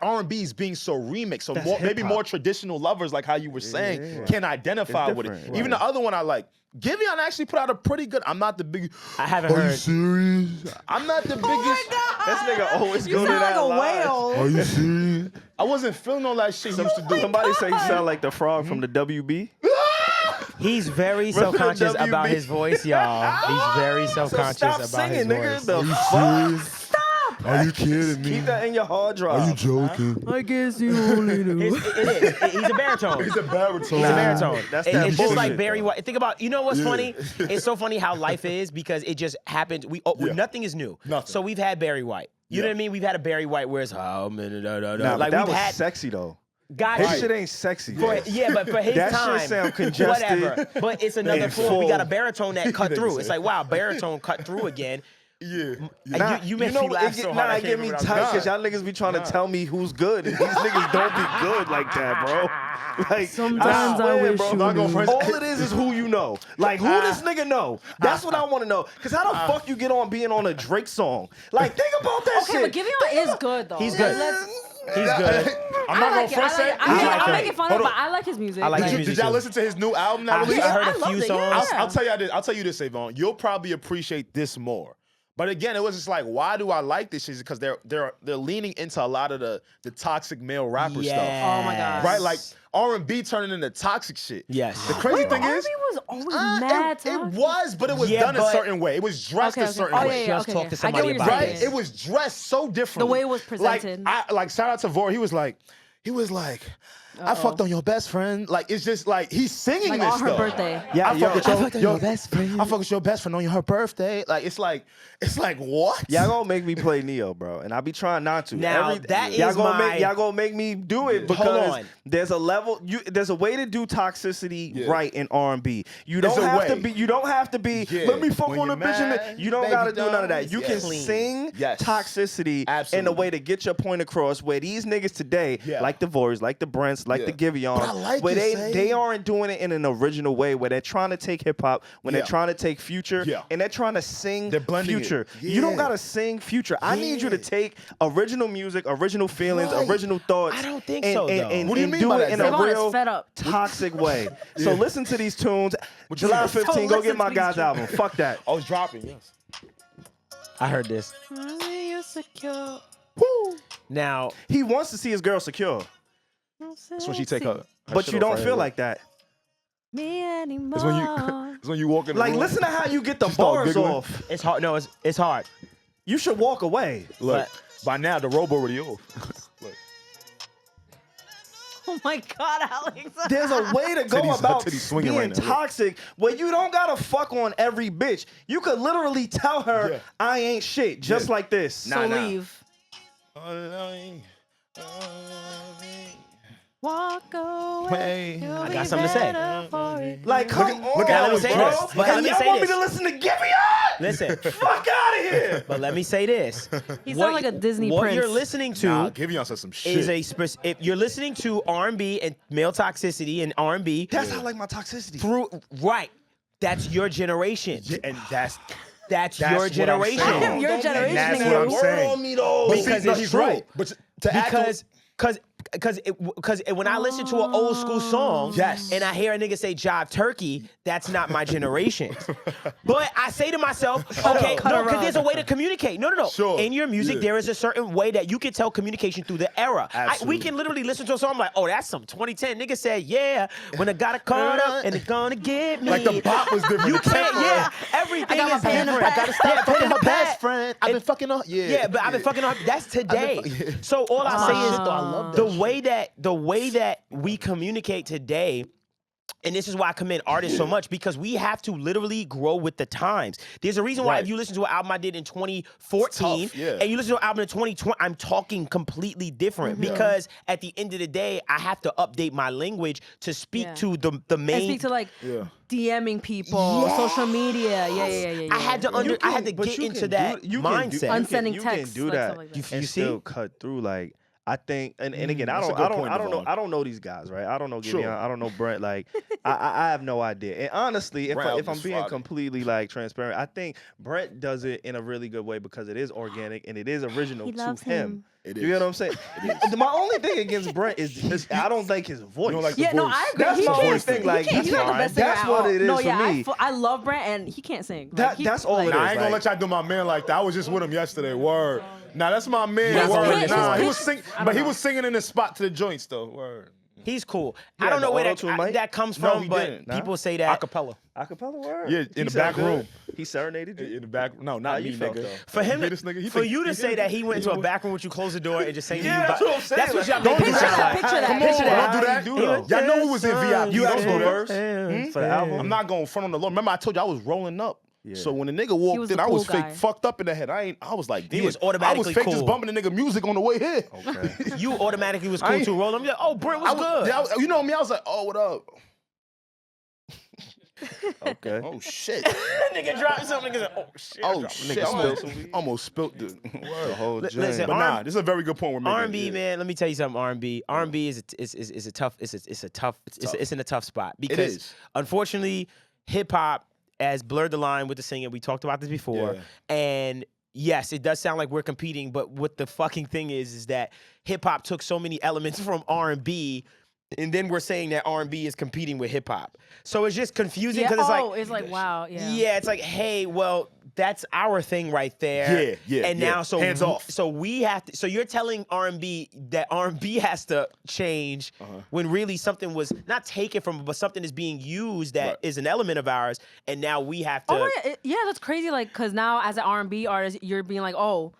R&B's being so remixed. So maybe more traditional lovers, like how you were saying, can identify with it. Even the other one I like, Giveon actually put out a pretty good. I'm not the big. I haven't heard. Are you serious? I'm not the biggest. This nigga always go to sound that like a line. whale. Are you serious? I wasn't feeling all that shit he used to do. Somebody say he sound like the frog from the WB. He's very self-conscious WB? about his voice, y'all. He's very self-conscious Stop about singing, his nigga. voice. The fuck? Are you kidding me? Keep that in your hard drive. joking? I guess you only do. It is. He's a baritone. He's a baritone. He's a baritone. That's that It's just like bullshit, Barry White. Think about, you know what's funny? It's so funny how life is because it just happened. Nothing is new. Nothing. So we've had Barry White. You know what I mean? We've had a Barry White where it's Nah, like but that we've was had sexy though. guys. His shit ain't sexy. But for his That time, shit sound congested. whatever. But it's another and floor. We full. got a baritone that cut through. It's like, wow, baritone cut through again. Nah, You make me laugh so hard. I it can't get me remember what I tight was because y'all niggas be trying to tell me who's good, and these niggas don't be good like that, bro. Like Sometimes I swear, wish bro, you knew. all it is who you know. Like who this nigga know? That's what I want to know. Cause how the fuck you get on being on a Drake song? Like think about that Okay, shit. but Giveon is good though. He's good. He's good. I'm not gonna front say. I'm making fun of him, but I like his music. I like his Did music y'all too. listen to his new album that I released? heard a I loved few it, songs. yeah. I'll tell you this, Savon. You'll probably appreciate this more. But again, it was just like, why do I like this shit? Because they're leaning into a lot of the toxic male rapper stuff. Oh my God. Right? Like R&B turning into toxic shit. Yes. The crazy thing R&B is, was always mad it toxic. was, but it was Yeah, done a but- certain way. It was dressed a certain Oh, way. yeah, Just okay, talk to okay. I get somebody what you're about saying. Right? It was dressed so differently. The way it was presented. Like shout out to Vore. He was like, I fucked on your best friend. Like, it's just like he's singing Like this on her stuff. birthday. Yeah, I fucked with your best friend. I fuck with your best friend on her birthday. Like, it's like what? Y'all gonna make me play Neo, bro, and I be trying not to. Now, that y'all is gonna my- y'all gonna make me do it Hold because on. there's a level. There's a way to do toxicity right in R&B. You There's don't a have to way. be. You don't have to be. Yeah. Let me fuck When on a you're bitch. mad, You don't baby gotta do none of that. dolls, You yeah. can Clean. sing Yes. toxicity in a Absolutely. way to get your point across. Where these niggas today, Yeah. like the Vores, like the Brents, like Yeah. the Giveons, But I like where it, Say. they aren't doing it in an original way. Where they're trying to take hip hop, when Yeah. they're trying to take Future, Yeah. and they're trying to sing They're blending it. Future. You don't Yeah. gotta sing Future. I need you to Yeah. take original music, original feelings, Right. original thoughts. I don't think and, so, and, though. and, What do you and mean do by it that, in Zay? a Devvon is real fed up. toxic way. So listen to these tunes. July mean? 15, go listen get my to these guy's tunes. album. Fuck that. I was dropping, yes. I heard this. Now, He wants to see his girl secure, That's when she take her but shit you off don't right feel here. like that. Me anymore. It's when you it's when you walk in the Like, room. listen to how you get the start bars giggling. off. it's hard. No, it's hard. You should walk away. Look, but- by now the robe already off. Look. Oh my God, Alex. There's a way to go Titties- about titties swinging being right now. toxic where you don't gotta fuck on every bitch. You could literally tell her, Yeah. I ain't shit, just Yeah. like this. So leave. Walk away. Hey, I got something to say. Like, come on, look at how Let me it's say grown. this. bro. But And let me y'all say want me this. to listen to Giveon? Listen, Fuck out of here. but let me say this. He sounds like a Disney What prince. you're listening to Nah, Giveon said some shit. is if you're listening to R&B and male toxicity and R&B That's how I like my toxicity. through right, that's your generation. Yeah, and that's That's what your I'm generation. saying. I am your And generation, that's nigga. what I'm Word saying. on me, though. But Because see, no, it's he's true. right. But to act Because when I listen to an old school song, Yes. and I hear a nigga say "jive turkey," that's not my generation. But I say to myself, okay, Cut no, a because rug. there's a way to communicate. No. Sure. In your music, Yeah. there is a certain way that you can tell communication through the era. We Absolutely. can literally listen to a song like, oh, that's some 2010. Nigga said, yeah, when I got a card up and it's gonna get me. like the bop was different. You the can't, tempo. yeah. Everything I got is my pen in the different. pad. I gotta stop fucking her best friend. I've been fucking up. Yeah. Yeah, but I've been fucking up. That's today. yeah. So all I That's say my is shit, though. I love that the shit. way that we communicate today. And this is why I commend artists so much, because we have to literally grow with the times. There's a reason why Right. if you listen to an album I did in 2014 It's tough, yeah. and you listen to an album in 2020, I'm talking completely different because at the end of the day, I have to update my language to speak Yeah. to the And main. speak to like Yeah. DMing people, social media. Yeah. I had to I had to But get you into can that do- you can do- mindset. Unsending you texts, can do like that. stuff like that. You and see? still cut through. Like, I think, and again, That's a good point, I Devvon. don't know these guys, right? I don't know Giveon, Sure. I don't know Brent. Like, I have no idea. And honestly, Brent if I'm was being Friday. completely like transparent, I think Brent does it in a really good way because it is organic and it is original He to loves him. him. It You get is. what I'm saying? My only thing against Brent is I don't like his voice. You don't like the Yeah, no, voice. I agree. That's he my can't only sing. thing, like, he can't, he's that's not the fine. best singer That's at what all. it is no, for yeah, me. I love Brent, and he can't sing. That- that's all it Nah, I is. ain't gonna like- let y'all do my man like that. I was just with him yesterday. Word. Nah, that's my man. His Word. pitch, Nah, his he was pitch. singing, I don't but he know. was singing in the spot to the joints though. Word. He's cool. Yeah, I don't know the where auto-tune mic? that comes No, from, he but didn't. people say that. Acapella. Acapella word? Yeah, in He the sound back good? room. He serenaded you? In the back. No, How not you me, felt, nigga. though? For him, Hear this nigga? He for think- you to say that he went into a he- back room with you, close the door, and just saying to Yeah, you, that's what I'm saying. That's what y'all Don't make do it that. sound like. Picture that. Come Picture on, that. don't do How that. you do, though? Y'all know who was in VIP. You Don't asked do for a that. verse for the album? I'm not going front on the Lord. Remember, I told you I was rolling up. Yeah. So when the nigga was walked the in, I cool was fake guy. fucked up in the head. I was like, damn. was I automatically was fake cool. just bumping the nigga music on the way here. Okay. You automatically was I cool ain't- too. Roll him. Oh, Brent was good. Yeah, you know me. I was like, oh, what up? Okay. Oh shit. Nigga dropped something. Nigga said, oh shit. Oh shit. Nigga Almost- spilled some weed. Almost spilt the The whole Li- joint. listen, But nah, this is a very good point we're making. R&B, yeah. man. Let me tell you something. R&B is a tough. It's in a tough spot because is. unfortunately, hip hop has blurred the line with the singing. We talked about this before, Yeah. and yes, it does sound like we're competing. But what the fucking thing is that hip hop took so many elements from R&B. And then we're saying that R&B is competing with hip hop, so it's just confusing Yeah. because it's Oh, like, it's like wow. Yeah. yeah, it's like, hey, well, that's our thing right there. Yeah, And yeah. now, so Hands off. So we have to. So you're telling R&B that R&B has to change when really something was not taken from, but something is being used that is an element of ours, and now we have to. Oh yeah, that's crazy. Like, cause now as an R&B artist, you're being like, oh,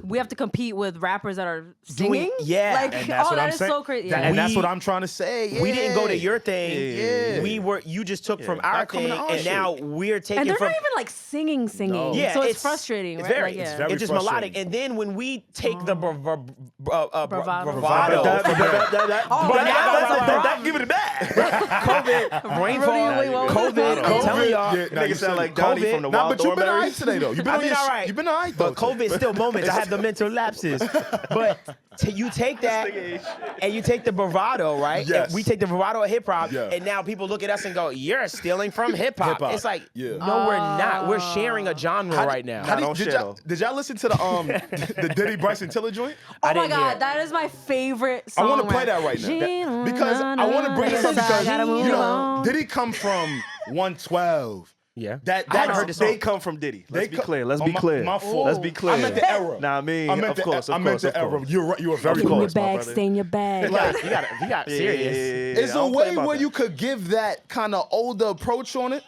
we have to compete with rappers that are singing. Yeah. like And that's what that I'm is saying. so crazy. That- Yeah. and that's what I'm trying to say. We didn't go to your thing. Yeah. You just took from our Not coming thing, to our and shit. now we're taking And they're from. not even like singing. No. Yeah, so it's frustrating, It's right? very, Like, yeah. very it's just melodic. frustrating. And then when we take the bravado, Give it back. COVID, rainfall, wait, what was COVID. it? I'm telling y'all, Nigga sound like Donnie COVID. from the Nah, Wild but you've been alright Thornberries. today though. You've been I've been all right. You've been alright though. But COVID still moments. I have the mental lapses. But you take that and you take the bravado, right? Yes. And we take the bravado of hip hop, Yeah. and now people look at us and go, "You're stealing from hip hop." Hip-hop. It's like, Yeah. no, we're not. We're sharing a genre right now. How don't did, share, y'all, did y'all listen to the Diddy Bryson Tiller joint? Oh I my didn't hear god, it. that is my favorite I song. want to play that right now because I want to bring this up because you know Diddy come from 112. Yeah. That I heard heard this they come from Diddy. Let's be clear. Let's be clear. My fault. Let's be clear. I meant the era. Nah, I mean, I meant of the, course, I meant the era. You're right. You were very Stay in your close, my bag, brother. stay in your bag. You got serious. Is there a way where you could give that kind of older approach on it?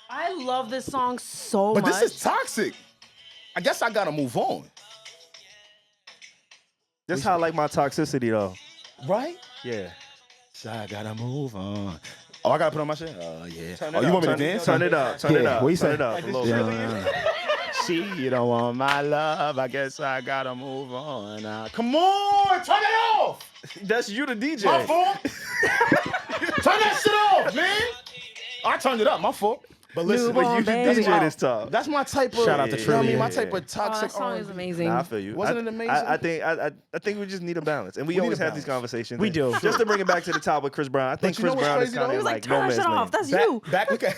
I love this song so But much. this is toxic. I guess I gotta move on, That's how I like my toxicity though. right? Yeah. So I gotta move on. Oh, I gotta put on my shit. Oh yeah. Turn Oh, it you up, want me to turn it- dance? Turn it up. Turn it Yeah, up. what you Turn say? it up a little bit. See, you don't want my love. I guess I gotta move on now. Come on, turn it off. That's you, the DJ. My fault. Turn that shit off, man. I turned it up. My fault. But listen, Newborn you baby. DJ this time. that's my type of. Shout out to you know what I mean? Trillian. My type of Oh, toxic. that song is R&B. amazing. Nah, I feel you. Wasn't it amazing? I think we just need a balance, and we need always a have these balance. conversations. We and do. Just to bring it back to the top with Chris Brown, I think you know Chris what's Brown is crazy, kind though? of He was like Turn no that shit man's off. land. That's you. Back, okay.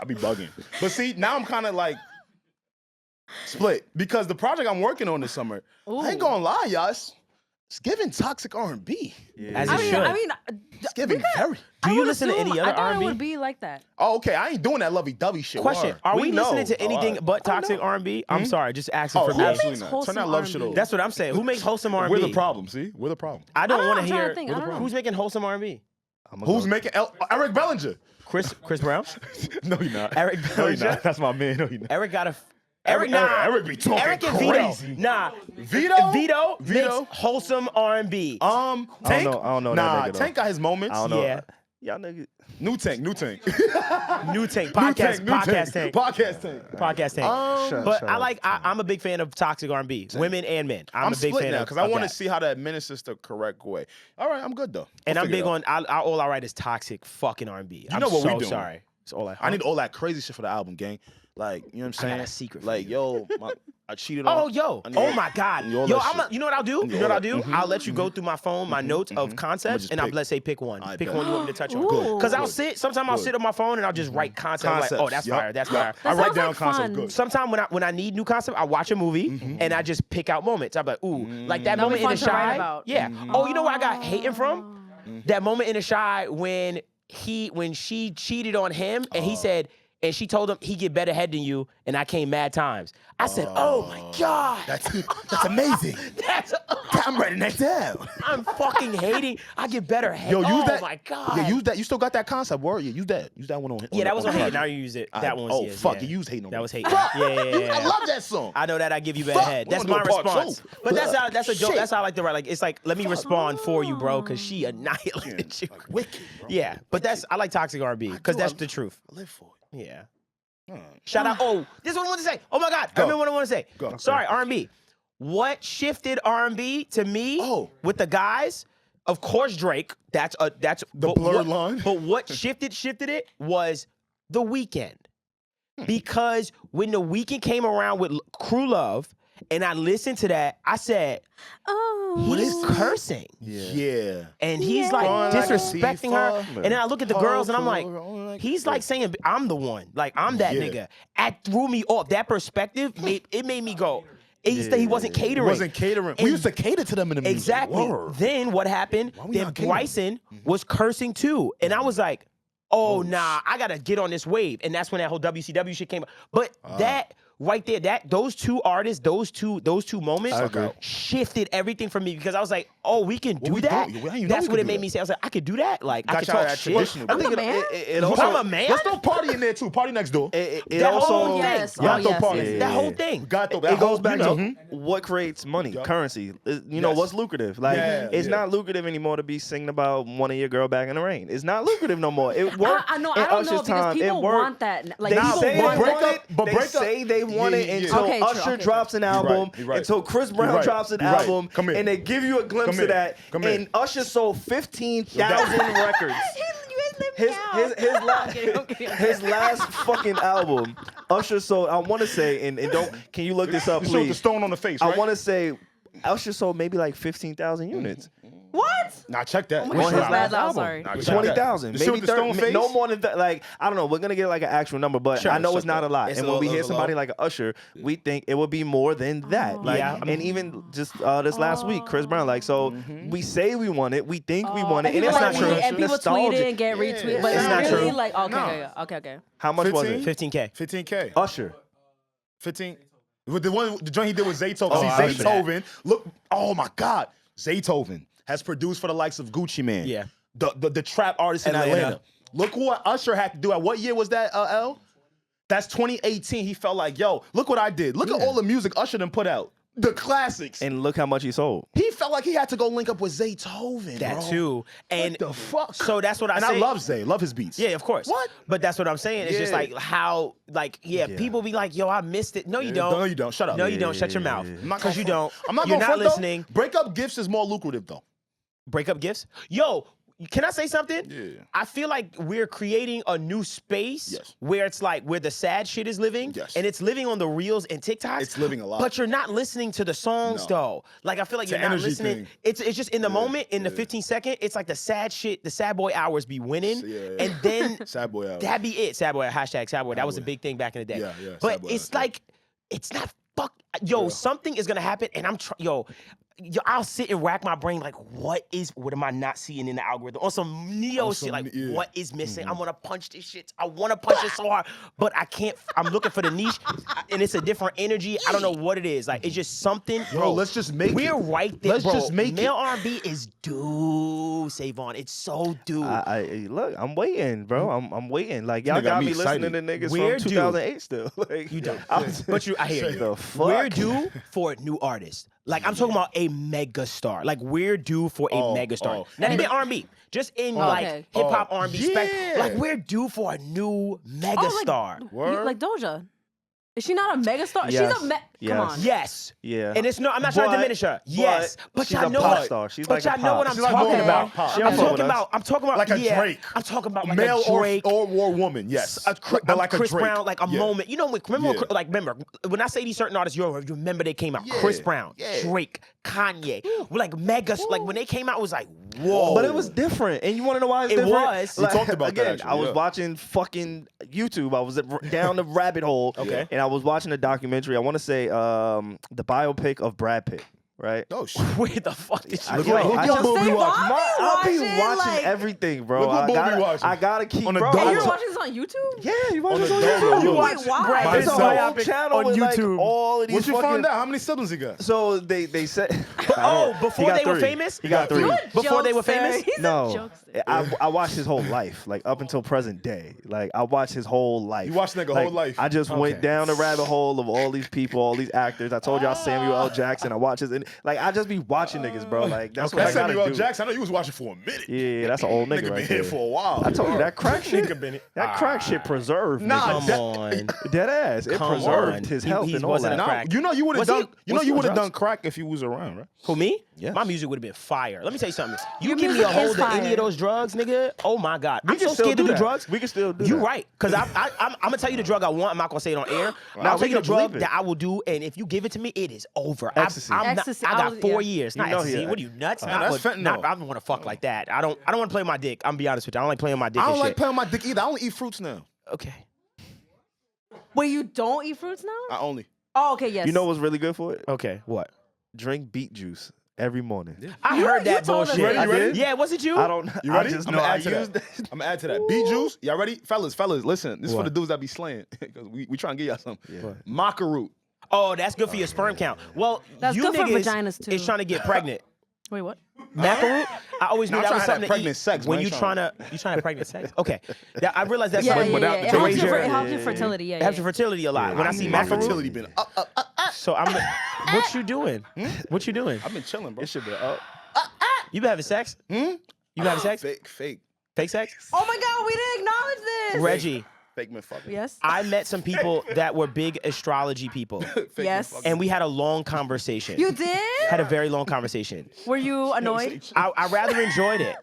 I be bugging. But see, now I'm kind of like split because the project I'm working on this summer, I ain't Ooh. gonna lie, y'all. It's giving toxic R&B. As I it mean, should. I mean, It's giving very. Do you would listen to assume- any other I thought R&B? it would be like that. Oh, okay. I ain't doing that lovey-dovey shit. Question: Word. Are we know. listening to Oh, anything alright. but toxic R&B? I'm sorry, just asking for me. absolutely not. Turn wholesome that love R&B? shit over. That's what I'm saying. Who makes wholesome R&B? We're the problem. See, we're the problem. I don't I don't want know, to I'm trying to hear think. I don't know. who's making wholesome R&B. Who's making Eric Bellinger? Chris Brown. No, he not. Eric No, he Bellinger. not. That's my man. No, he not. Eric got a. Eric- Eric be talking Eric and crazy. Vito. Nah, Vito? Vito Vito? makes wholesome R&B. Tank. I don't know that Nah, nigga, though. Tank got his moments. I don't know. Yeah. Y'all niggas. New Tank. New Tank podcast, New podcast tank, Podcast Tank. podcast tank. Shut But I up. like. I'm a big fan of toxic R&B, women and men. I'm a big split fan now of because I want to that. see how to administer this the correct way. All right, I'm good though. And I'll I'm figure big it out. on. All I write is toxic fucking R&B. You know what we so doing. sorry. It's all I need all that crazy shit for the album, gang. Like, you know what I'm saying? got a secret for Like, you. yo, I cheated on. Oh, yo. I need Oh, all- my God. I need all Yo, that shit. you know what I'll do? You know what I'll do? I'll let you go through my phone, my notes of concepts, just and I'll pick. let's say pick one. I Pick bet. one you want me to touch on. Ooh. Because I'll Good. sit, sometimes I'll sit on my phone and I'll just write concepts. Like, oh, that's Yup. fire, that's Yup. fire. I That write sounds down like concepts fun. good. Sometimes when I need new concept, I watch a movie and I just pick out moments. I'm like, ooh, like that That'll be moment in The fun to write Shy. about. Yeah. Oh, you know what I got hating from? That moment in The Shy when she cheated on him and he said, and she told him he get better head than you, and I came mad times. I said, oh my God. That's amazing. That's I'm writing that down. I'm fucking hating. I get better head. Yo, use oh that. my God. Yeah, use that. You still got that concept word? Yeah, use that. Use that one on. Yeah, that was on the hate. project. Now you use it. That one was. Oh yeah, fuck, yeah. you used hating on That me. was hate. Fuck. Yeah. I love that song. I know that I give you bad Fuck. head. We That's gonna my do a part response. two. But that's a joke. Shit. That's how I like to write. Like it's like let me respond for you, bro, because she annihilated you. Wicked, bro. Yeah, but I like toxic R&B because do. that's the truth. I live for it. Yeah. Hmm. Shout out. Oh, this is what I want to say. Oh my God, I remember what I want to say. Go. Sorry, R&B. What shifted R&B to me with the guys? Of course, Drake. That's the blurred line. But what shifted it was The Weeknd. Because when The Weeknd came around with Crew Love, and I listened to that, I said, Oh. he's cursing. Yeah. And he's Yeah. like Going like a disrespecting her. thief, And then I look at the girls and I'm like, like he's like saying, I'm the one. Like, I'm that Yeah. nigga. That threw me off. That perspective made me go, he wasn't catering. wasn't catering. And- We used to cater to them in the music. Exactly. Word. Then what happened? Why we Then not catering? Bryson was cursing too. And I was like, oh nah, I gotta get on this wave, and that's when that whole WCW shit came up. But that right there, those two artists, those two moments shifted everything for me because I was like, oh, we can do we that. do? You know That's we what can it do made that. me say. I was like, I could do that. Like I Got could y'all talk that shit. traditional. I think I'm a man? it I'm also a man. Let's throw party in there too. Party next door. it That also whole yes. thing. Oh, Got throw yes, party. yes. That whole thing. Got throw. it goes back you know. to what creates money, currency. You know Yes. what's lucrative. Like Yeah, it's yeah. not lucrative anymore to be singing about one of your girl back in the rain. It's not lucrative no more. It worked. I know. in I don't Usher's know because time. It people worked. want that. Like They people say want they break want up- it. but They break up- say they want it Yeah. until Okay, true, Usher okay, drops an album, You're right. until Chris Brown You're right. drops an You're right. album, Come here. and they give you a glimpse Come of here. that. Come here. And Usher sold 15,000 records. His last fucking album, Usher sold. I want to say, and don't. Can you look this up, You shoot the please? stone on the face, I right? want to say, Usher sold maybe like 15,000 units. What? Nah, check that. Oh my On God, his bad, last I'm album. sorry. Nah, check 20,000, that. The shit maybe with the stone 30, face? no more than that. Like I don't know. We're gonna get like an actual number, but Sure, I know sure. it's not a lot. It's And a when we little- hear it's a somebody low. like Usher, we think it would be more than that. Like, Yeah. and even just this last week, Chris Brown. Like, so we say we want it, we think we want it, and people it's like not true. tweet- and people tweet it and get retweeted, but It's it's not really true. like okay, No. okay. How much was it? 15? 15K. 15K. Usher. 15. With the joint he did with Zaytoven. Oh, See, I see Zaytoven. Look, oh my God. Zaytoven has produced for the likes of Gucci Man. Yeah. The trap artist in Atlanta. Atlanta. Look what Usher had to do. At what year was that, L? That's 2018. He felt like, yo, look what I did. Look at all the music Usher done put out. The classics. And look how much he sold. He felt like he had to go link up with Zaytoven, That bro. too. And What the fuck? So that's what I And say. I love Zay. Love his beats. Yeah, of course. What? But that's what I'm saying. It's just Yeah. like how, like, people be like, yo, I missed it. No, you don't. No, you don't. Shut up. No, you don't. Shut your mouth. I'm not Because gonna you front- don't. I'm not You're gonna not front, though. listening. Breakup gifts is more lucrative, though. Breakup gifts. Yo, can I say something? Yeah. I feel like we're creating a new space Yes. where it's like where the sad shit is living. Yes. And it's living on the reels and TikToks. It's living a lot. But you're not listening to the songs No. though. Like I feel like It's you're an not energy listening. thing. It's just in the moment, in the 15-second, it's like the sad shit, the sad boy hours be winning. Yeah. And then Sad boy out. that be it. Sad boy, hashtag sad boy. That was a boy. big thing back in the day. Yeah, yeah, But sad boy it's out, yeah. like, it's not yo, something is gonna happen, and yo, I'll sit and rack my brain like, what am I not seeing in the algorithm? On some Neo shit, like, yeah. what is missing? I want to punch this shit. I want to punch it so hard, but I can't. I'm looking for the niche, and it's a different energy. I don't know what it is. Like, it's just something. Bro, let's just make We're it. right there, Let's bro. just make Male it. R&B is due, Savon. It's so due. Look, I'm waiting, bro. I'm waiting. Like y'all Nigga got got me me listening to excited. niggas We're from due. 2008 still. Like You don't. I'm- But I hear you. The fuck? We're due for a new artist. Like I'm talking about a mega star. Like we're due for a mega star. Not even R&B. Just in like Okay. hip hop R&B spec. yeah. Like we're due for a new mega star. Like Doja. Is she not a megastar? Yes. She's a Yes. Come on. Yes. Yeah. And it's no, I'm not trying to diminish her. Yes. But she's y'all a know pop what star. She's but like a y'all know pop. what I'm She's like talking more about. pop. She I'm don't fuck talking with us. about I'm talking about Like a yeah, Drake. I'm talking about like Male a Drake. or woman, yes. But like Chris a Drake. Brown, like a Yeah. moment. You know, remember, Yeah. remember when I say these certain artists, you remember they came out. Yeah. Chris Brown, Yeah. Drake, Kanye, like mega. Like when they came out, it was like whoa. But it was different, and you want to know why it's It different? was. We talked about that, again. actually, I was yeah. watching fucking YouTube. I was down the rabbit hole, Okay. and I was watching a documentary. I want to say the biopic of Brad Pitt, right? Oh, shit. Where the fuck did you? I, Look yo, what- look I what just movie Say we watching. Bobby I'll be watching, watching like- everything, bro. Look what I movie gotta, we watching. I gotta keep, On the bro. dog- And I you're just- watching this on YouTube? Yeah, you watch On this the on dog- YouTube. you Wait, why? Brad There's a Pitt's whole biopic channel on with like YouTube. all of these Once you fucking. find out, how many siblings he got? So they said. Oh, He before got they were three. famous? He got three. You're a Before they were jokester. famous? He's a No, jokester. I watched his whole life, like up until present day. Like I watched his whole life. You watched nigga Like, whole life? I just went Okay. down the rabbit hole of all these people, all these actors. I told y'all Samuel L. Jackson. I watch his, and like I just be watching niggas, bro. Like that's what I That's gotta Samuel L. do. Jackson. I know you was watching for a minute. Yeah, that's an old nigga Nigga right been there. here for a while. I told you that crack shit. Nigga been- That crack shit preserved. Nah, nigga. Come on. Dead ass. It Come preserved on. his He- health he and all wasn't that. a Nah, crack. you know you would have Was he- done. You know was he you on would have done drugs? crack if he was around, right? Who, me? Yes. My music would have been fire. Let me tell you something. You Your give me a music is hold of any fire. of those drugs, nigga. Oh my God. I'm can so still scared to do do that. drugs. We can still do You that. right. Because I'm going to tell you the drug I want. I'm not going to say it on air. Nah, I'll we tell you the can drug believe it. that I will do. And if you give it to me, it is over. Ecstasy. Ecstasy, I I got was- 4 yeah. years. You Not know ecstasy. he- What are you, nuts? that's fentanyl. I don't want to fuck like that. I don't want to play my dick. I'm going to be honest with you. I don't like playing my dick I and don't like shit. playing my dick either. I only eat fruits now. Okay. Wait, you don't eat fruits now? I only. Oh, okay, yes. You know what's really good for it? Okay. What? Drink beet juice every morning. I heard that told us bullshit. that. You ready? Yeah, was it you? I don't. You ready? I just I'm know gonna I add to used that. I'm gonna add to that. Bee juice. Y'all ready? Fellas, listen. This is for the dudes that be slaying. Because we trying to get y'all some. Yeah. Maca root. Oh, that's good for your sperm count. Well, That's you good for niggas vaginas, too. is trying to get pregnant. Wait, what? Macaroon? I always knew I'm that trying was to have something to pregnant eat. sex, When man. you trying to have pregnant sex? Okay. I realized that's Yeah, something yeah, without yeah. the It helps, raise your, your- it helps your fertility. Yeah, It helps yeah. your fertility a lot. When I see my macaroon, fertility been up. so I'm. What you doing? What you doing? I've been chilling, bro. It should be up. You been having sex? You been having sex? Fake Fake sex? Oh my God, we didn't acknowledge this. Reggie, men fucking. Yes. I met some people that were big astrology people, Fake men Yes. fucking. and we had a long conversation. You did? Had a very long conversation. Were you annoyed? I rather enjoyed it.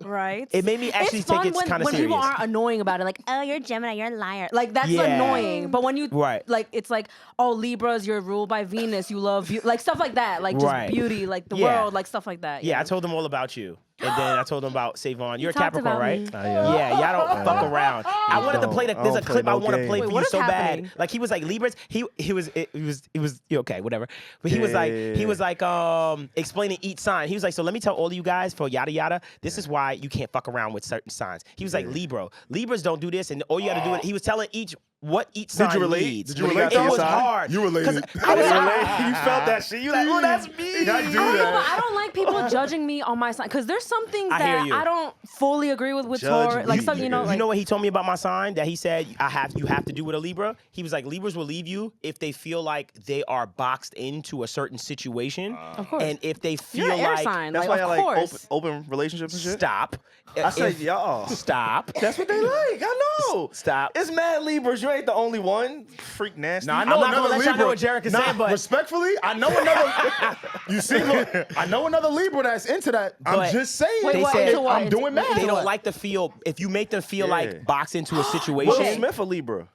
Right. It made me actually it's take fun it kind of when serious. people aren't annoying about it, like, oh, you're a Gemini, you're a liar. Like that's Yeah. annoying. But when you Right. like, it's like, oh, Libras, you're ruled by Venus. You love like stuff like that, like just Right. beauty, like the Yeah. world, like stuff like that. Yeah, I know? told them all about you. And then I told them about Savon. You're a talked Capricorn, about right? me. Yeah, y'all don't fuck around. I wanted to play. There's don't a play clip I no want to play games. for Wait, what you is so happening? bad. Like he was like Libras. He was whatever. But he was like explaining each sign. He was like, so let me tell all of you guys for yada yada. This is why you can't fuck around with certain signs. He was like Libras don't do this, and all you got to do it. He was telling what each sign you relate? needs. Did you relate to It your was sign? hard. You related. 'Cause I was You felt that shit. You like, oh, that's me. I do I don't know, that. but I don't like people judging me on my sign because there's some things I hear that you. I don't fully agree with Judge Taurus. Like me, some, you know, nigga. like You know what he told me about my sign? That he said you have to do with a Libra. He was like, Libras will leave you if they feel like they are boxed into a certain situation. Of course. And if they feel you're an air like sign. That's like, why of I like course. open relationships and shit. stop. I said, If- y'all. stop. That's what they like. I know. Stop. It's mad Libras. You ain't the only one. Freak nasty. Nah, I I'm know not gonna another let y'all Libra. know what Jarek is saying, but- respectfully, I know another. You see, look, I know another Libra that's into that. I'm But just saying. Wait, They what? said- Into what? I'm doing Into- mad. They don't like to feel, if you make them feel Yeah. like boxed into a Will situation. Smith a Libra?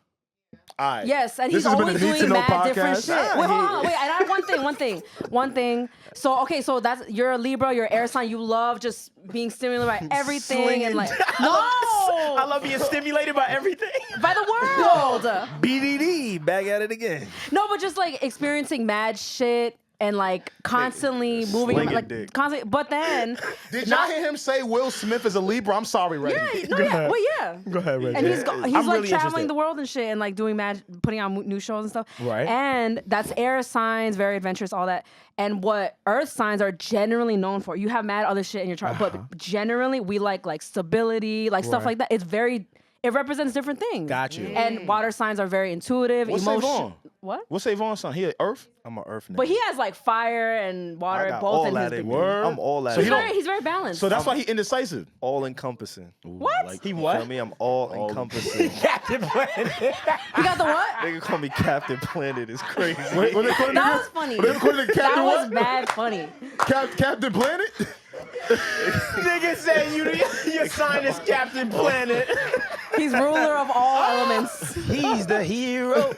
All right. Yes, and This he's has been always a Need to doing Know mad different podcast. shit. Wait, hold on, wait. And I have one thing. So okay, so that's you're a Libra, you're an air sign. You love just being stimulated by everything and like no, I love being stimulated by everything. by the world. BDD. Back at it again. No, but just like experiencing mad shit and like constantly moving, slinging like dick. constantly. But then, Did y'all hear him say Will Smith is a Libra? I'm sorry, Reggie. yeah, no, yeah, well, yeah. Go ahead, Reggie. And he's I'm like really traveling interested. the world and shit and like doing putting on new shows and stuff. Right. And that's air signs, very adventurous, all that. And what earth signs are generally known for. You have mad other shit in your chart, but generally we like stability, like stuff like that. It represents different things. Got you. And water signs are very intuitive, What's emotional. Savon? What? What's Savon's son? He a Earth? I'm an Earth nigga. But he has like fire and I water got both all in his that big in me. Word. I'm all that. So He's he very, he's very balanced. So that's why he indecisive. all encompassing. what? He Feel what? me? I'm all encompassing. Captain Planet. You got the what? Nigga call me Captain Planet. It's crazy. What they call the That nigga? was funny. What they call the That Captain was what? mad funny. Captain Planet? Nigga said your sign is Captain Planet. He's ruler of all elements. He's the hero.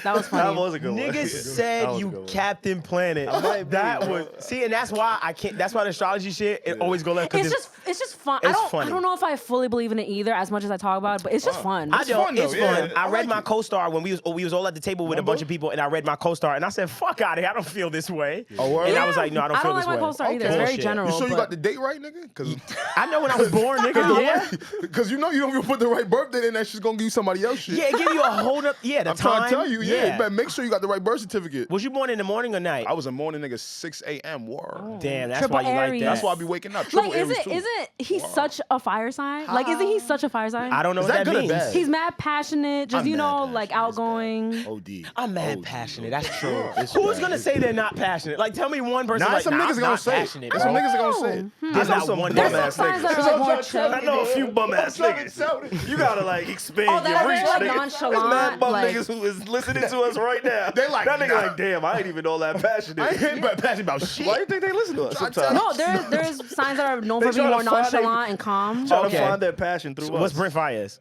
That was funny. That was a good one. Nigga That said was a you good one. Captain Planet. might be, That bro. was see, and that's why I can't. That's why the astrology shit it always go left. 'Cause It's just fun. it's I funny. don't know if I fully believe in it either, as much as I talk about it, but it's just fun. I don't. fun, though, It's yeah. fun. I I read like my it. co-star when we was all at the table with a bunch of people, and I read my co-star, and I said, "Fuck out of here! I don't feel this way." Oh, word? And I was like, "No, I don't I feel don't this like my way." co-star either. It's Okay. very Bullshit. general. You sure you but- got the date right, nigga? Because I know when I was born, nigga. Yeah. Because you know you don't even put the right birthday in, that shit's gonna give you somebody else shit. Yeah, it give you a hold up. Yeah, the I'm time. trying to tell you, yeah, you better make sure you got the right birth certificate. Was you born in the morning or night? I was a morning nigga, 6 a.m. Word. Damn, that's Triple why you like Aries. that. That's why I be waking up. Triple Like, Aries, too. isn't he such a fire sign? Like, isn't he such a fire sign? I don't know Is what that that good or means. bad? He's mad passionate, just I'm you know, mad like passionate. It's outgoing. OD. I'm mad OD. passionate. That's true. It's Who's bad. gonna say they're not passionate? Like, tell me one person. Nah, like, some nah, niggas I'm gonna not say it. passionate. There's some bro. niggas that gonna say it. There's not some one There's dumbass some signs nigga. that are like more chill. I know a few bum ass niggas. You gotta like expand Oh, that your are reach, very, like, nigga. nonchalant, There's mad bum like- niggas who is listening to us right now. They like, that nigga nah. like, damn, I ain't even all that passionate. I ain't passionate about shit. Why you think they listen to us Trying to tell sometimes? No, there's signs that are known for They being tryna more find their- nonchalant and calm. Trying Okay. to find their passion through What's us. Brent Fires?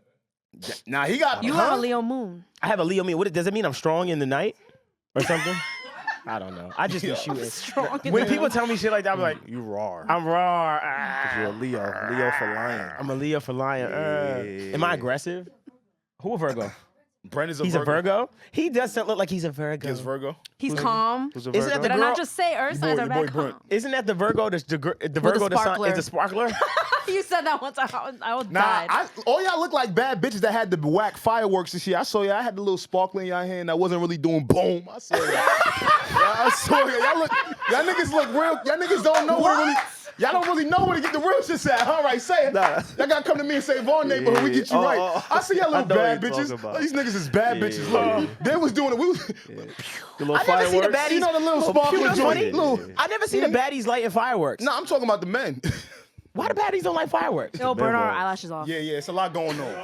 Nah, he got. You have a Leo moon. I have a Leo mean. What does it mean? I'm strong in the night or something? I don't know. I just be shooting. Strong in When the- people tell me shit like that, I'm like, You raw. I'm raw. You're a Leo for lion. I'm a Leo for lion. Yeah. Am I aggressive? Who a Virgo? Brandon's a He's Virgo. a Virgo. He doesn't look like he's a Virgo. He's Virgo. He's calm. Who's a Isn't that Virgo? the Did I girl? not just say earth signs are your boy bad Brent. calm? Isn't that the Virgo? The Virgo, the sun sparkler. is the sparkler. You said that once. I would Nah, die. all y'all look like bad bitches that had the whack fireworks and shit. I saw y'all. I had the little sparkle in y'all hand. I wasn't really doing boom. I saw y'all. I saw y'all. Y'all niggas look real. Y'all niggas don't know where really. Y'all don't really know where to get the real shit at. All right, say it. Nah. Y'all gotta come to me and say Vaughn neighborhood. We get you right. I see y'all I little know bad what you're bitches. talking about. These niggas is bad bitches. Look, they was doing it. We was. The little I never see the fireworks. baddies. You know the little sparkle You know what's joint? funny? Little- I never see the baddies lighting fireworks. No, I'm talking about the men. Why the baddies don't like fireworks? It'll burn our Devvon. eyelashes off. Yeah, it's a lot going on.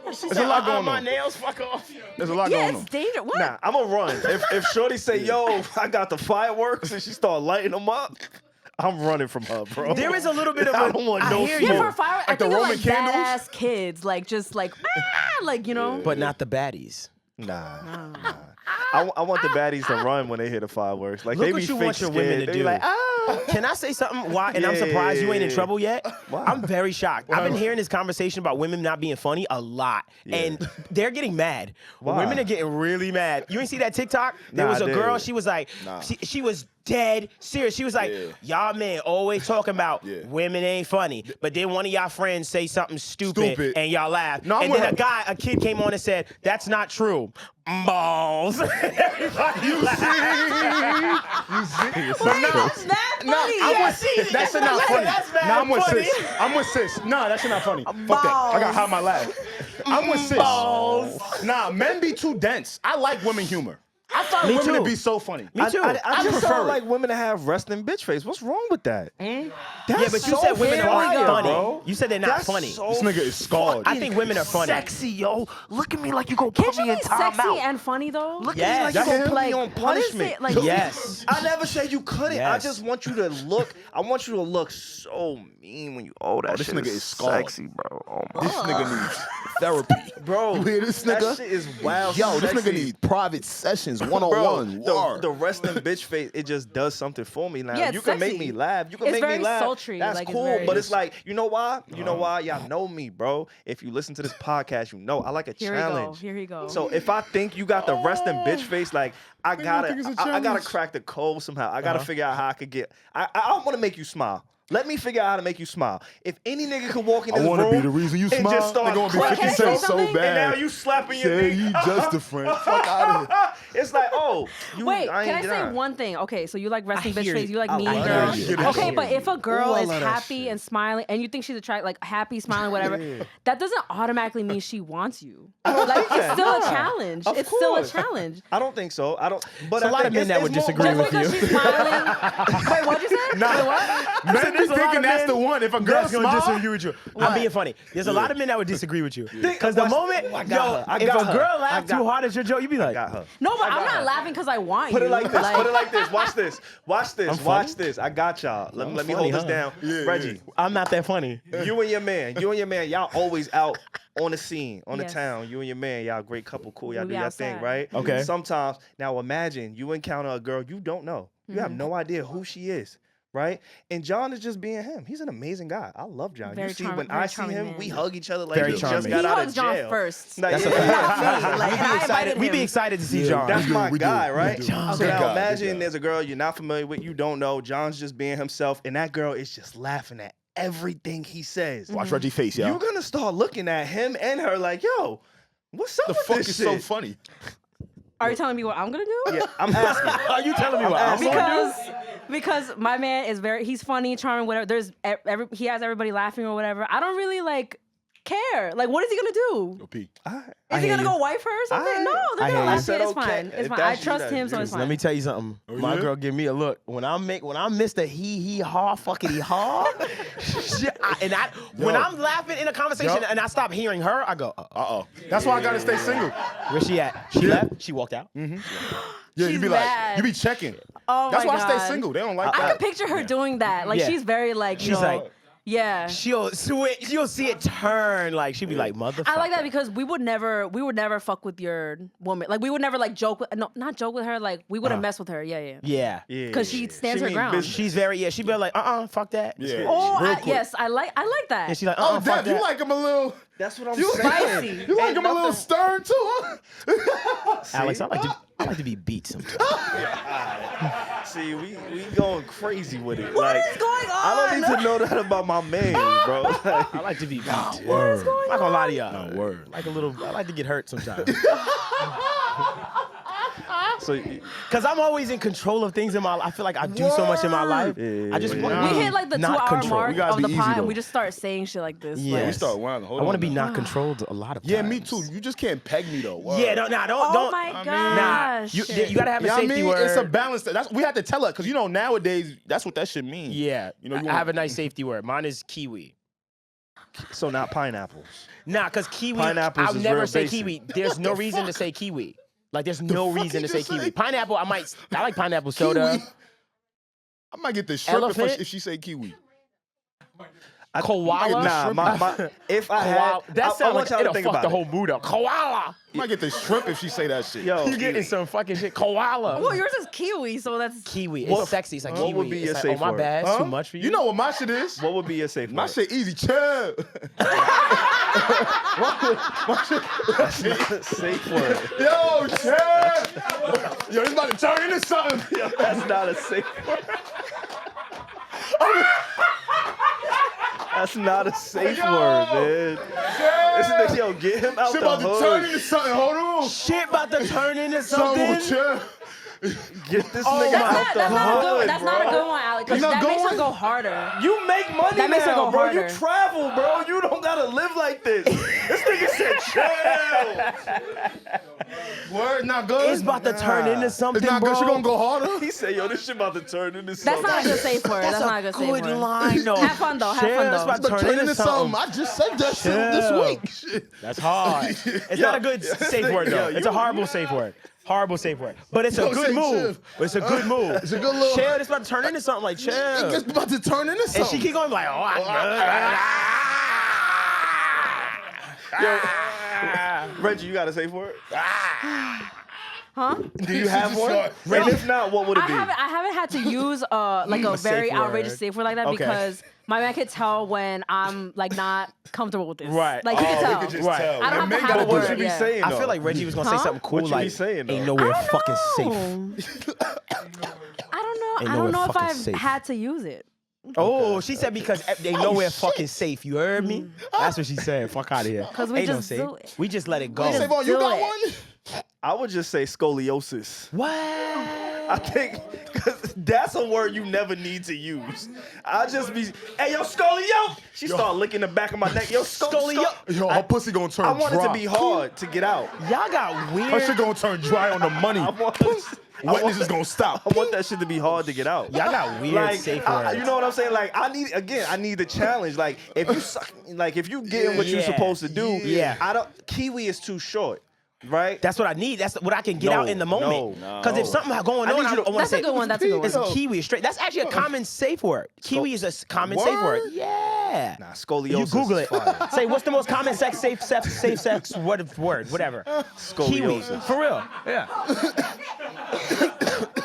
There's a lot going My on. nails, fuck off. There's a lot Yeah, going it's on. dangerous. What? Nah, I'm gonna run. If Shorty say, "Yo, I got the fireworks," and she start lighting them up, I'm running from her, bro. There is a little bit of I a. don't want I no hear Yeah, you. for fire, I Like the think of Roman like candles? badass kids, like just like like you know. But not the baddies. Nah. I want the baddies to run when they hear the fireworks. Like Look they what be you fake want your scared. women to They be do. like, ah. Can I say something? Why? And I'm surprised you ain't in trouble yet. Why? I'm very shocked. I've been hearing this conversation about women not being funny a lot, and they're getting mad. Why? Women are getting really mad. You ain't see that TikTok? There Nah, was I a girl. did. She was like, Nah. she was dead serious. She was like, Yeah. y'all men always talking about Yeah. women ain't funny, but then one of y'all friends say something stupid. And y'all laugh. No, I'm and with then her. a kid came on and said, that's not true. Balls. Everybody laughed. That's that No, funny. I'm Yes. with That's not funny. That's mad No, I'm with funny. sis. I'm with sis. Nah, that shit not funny. Fuck that. I gotta hide my laugh. I'm with sis. Balls. Nah, men be too dense. I like women humor. I find Me women too. to be so funny. Me too. I just prefer don't it. like women to have resting bitch face. What's wrong with that? Yeah, but you so said women aren't fire, funny. bro. You said they're not That's funny. so This nigga is scarred. I think women are funny. sexy, yo. Look at me like you gonna Can't put you me in be sexy timeout. and funny though? Look Yes. at me like you That's gonna put him. me on What is punishment. it? Like Yes. I never said you couldn't. I Yes. just want you to look. I want you to look so mean when you. Oh, that this shit nigga is is scarred. sexy, bro. Oh my This nigga needs therapy. bro. You hear this That nigga? shit is wild. Yo, this sexy. nigga needs private sessions, Bro, one-on-one. the resting bitch face, it just does something for me now. Yeah, it's you can make sexy. me laugh. You can It's make very me laugh. sultry, That's like, it's cool. very- But it's like, you know why? You know why? Y'all know me, bro. If you listen to this podcast, you know I like a Here we go. challenge. Here he go. So if I think you got the resting bitch face, like I don't gotta, think it's a I gotta challenge. crack the code somehow. I gotta figure out how I could get. I want to make you smile. Let me figure out how to make you smile. If any nigga could walk in I this wanna room be the reason you and smile. just start They gonna be cracking 50 Cent jokes, so something? bad. and now you slapping your Say knee. you just a friend. Fuck out of here. It's like, oh, you. Wait, I can I ain't say down. one thing? Okay, so you like resting bitch hear face, you. you like I mean love girl. that shit. Okay, I but if a girl Ooh, I is love that happy shit. and smiling, and you think she's attracted, like happy, smiling, whatever, that doesn't automatically mean she wants you. Like it's still a challenge. Of It's still a course. challenge. I don't think so. I don't. But There's a I lot of think men that would it's more- disagree Just with because you. she's smiling. Wait, what'd you say? Nah, what? men be there's a lot thinking of that's men the one. If a girl That's gonna smile, disagree with you. I'm being funny. There's a lot of men that would disagree with you. Because the watch- moment, I got yo, her. I if got a her. girl I laughs got too her. hard at your joke, you be like, Got her. No, but I'm got not her. laughing because I want Put you. it like this. Put it like this. Watch this. Watch this. I'm Watch funny? this. I got y'all. Let me funny, hold this huh? down. Yeah, Reggie, I'm not that funny. you and your man, y'all always out on the scene, on Yes. the town. You and your man, y'all great couple, cool. Y'all We do your thing, outside. right? Okay. Sometimes, now imagine you encounter a girl you don't know. You have no idea who she is. Right? And John is just being him. He's an amazing guy. I love John. Very you see, charming- when very I see charming him, man. we hug each other like Very he just charming. got He out hugs of John jail. first. Like, That's a yeah. fact. Not me. Like, and I invited We be him. excited to see John. That's my we do. guy, right? John. So Good now guy, imagine good guy. there's a girl you're not familiar with, you don't know. John's just being himself, and that girl is just laughing at everything he says. Watch Reggie face, yo. You're gonna start looking at him and her like, yo, what's up The with fuck this is shit? so funny? Are you telling me what I'm gonna do? Yeah, I'm asking. Are you telling me what I'm asking. gonna do? Because my man is he's funny, charming, whatever. There's he has everybody laughing or whatever. I don't really like care. Like, what is he gonna do? Yo, P. Is he gonna go wife her or something? No, I they're hear gonna you. laugh. Said It's okay. fine. If It's fine. that's I you, trust that's him, so you. it's fine. Let me tell you something. My yeah? girl give me a look when I miss the hee haw fuckity haw. When I'm laughing in a conversation Yup. and I stop hearing her, I go, Uh-oh. That's why I gotta stay single. where she at? She left. She walked out. Yeah, She's you be mad. like, you be checking. Oh That's my why I God. stay single. They don't like I that. could picture her doing that. Like Yeah. she's very like, you She's know, like, Yeah. she'll switch. You'll see it turn. Like she'll be like, motherfucker. I like that because we would never fuck with your woman. Like we would never like joke with, no, not joke with her. Like we wouldn't mess with her. Yeah. Yeah. Because she stands her mean ground. business. She's very, yeah, she'd be like, fuck that. Yeah. Oh, Real quick. yes, I like that. And she's like, Oh, fuck Dev, you that. like him a little. That's what I'm You saying. Spicy. You like Ain't him a little nothing- stern too, huh? Alex, I like to be beat sometimes. See, we going crazy with it. What like, is going on? I don't need to know that about my man, bro. Like, I like to be beat. What is going I'm not gonna lie to on? y'all. No, word. Like I like to get hurt sometimes. so Cause I'm always in control of things in my life. I feel like I do so much in my life. Yeah, I just yeah, want yeah. We hit like the not 2-hour control. mark We gotta of be the easy, pod, though. and we just start saying shit like this. Yeah. Like, We start wilding. Hold I want to on be now. not controlled a lot of times. Yeah, me too. You just can't peg me though. Word. Yeah, don't. oh my I mean- gosh. You gotta have a Yeah, I safety mean, word. it's a balance. That's we have to tell her because nowadays that's what that shit means. Yeah, You know, you I have a wanna- nice safety word. Mine is kiwi. so not pineapples. Nah, cause kiwi. Pineapples I'll is never real say basic. kiwi. There's no reason to say kiwi. Like there's no reason to say kiwi. Pineapple, I like pineapple soda. Kiwi. I might get the shrimp Elephant? if she say kiwi. Koala. Nah, my if I had, Koala. That I sounds want like y'all to it'll think fuck about the it. whole mood up. Koala. I might get the shrimp if she say that shit. Yo, You getting some fucking shit. Koala. well, yours is kiwi, so that's Kiwi. It's What- sexy. It's like what kiwi. would be your It's like, safe oh my word? bad. It's Huh? too much for you. You know what my shit is? What would be your safe My word? shit easy. Chill. Safe word. Yo, chill. Yo, it's about to turn into something. Yo, that's not a safe word. That's not a safe Yo. word, man. This nigga, yo, get him out Shit the about to turn hood. into something. Hold on. Shit about to turn into Someone something. chill. Get this Oh nigga my out the that's not a good one. hood, That's bro. not a good one, Alex. 'Cause It's not that good makes her one? go harder. You make money That makes her now, go bro. harder. You travel, bro. You don't gotta live like this. This nigga said chill. Word not good. It's about to turn into something, It's not bro. good. She gonna go harder. He said, yo, this shit about to turn into That's something. not a good safe word. That's not a good safe Good word. line, though. Have fun, though. Have Chill. fun, It's though. about But to turn into something. something. I just said that shit Chill. this week. Shit. That's hard. It's not a good safe word, though. Yo, It's a horrible safe word. Horrible safe word. But it's a Yo, good say move. chill. But it's a good move. It's a good little. Chill. It's about to turn into something like chill. It's about to turn into something. And she keep going like, oh, Reggie, you got a safe word? Huh? Do you have just one? saw it. And if not, what would it I be? haven't had to use like a very safe outrageous word. safe word like that Okay. because my man could tell when I'm like not comfortable with this. Right. Like he Oh, could we tell. could just Right. tell. I don't have to Make have up a a What word. you be Yeah. saying, I though? feel like Reggie was gonna say Huh? something cool What you be like, saying, though? ain't nowhere fucking safe. I don't know. Ain't I don't nowhere know if fucking I've safe. had to use it. Oh, she said because they nowhere fucking safe. You heard me? That's what she said. Fuck out of here. 'Cause we Ain't no just safe. do it. We just let it go. just Savon, you do got it. one? I would just say scoliosis. What? I think because that's a word you never need to use. I'll just be, hey, yo, scolio. She start licking the back of my neck. Yo, scolio. Yo, her pussy gonna turn I want it dry. to be hard to get out. Y'all got Her weird. shit gonna turn dry on the money. Wetness is gonna stop. I want that shit to be hard to get out. Y'all got weird Like, safe you words. know what I'm saying? Like, I need the challenge. Like, if you suck, like if you getting what you're Yeah. supposed to do, Yeah. I don't. Kiwi is too short, right? That's what I need. That's what I can get No, out in the moment. no, Because if something going I on, need I you to- want to That's say a good one. That's a good one. it's kiwi straight. That's actually a common safe word. Kiwi is a common safe word. Word? Yeah. Nah, scoliosis. You Google is it. fire. Say what's the most common safe sex word, whatever. Kiwi. Scoliosis. For real. Yeah.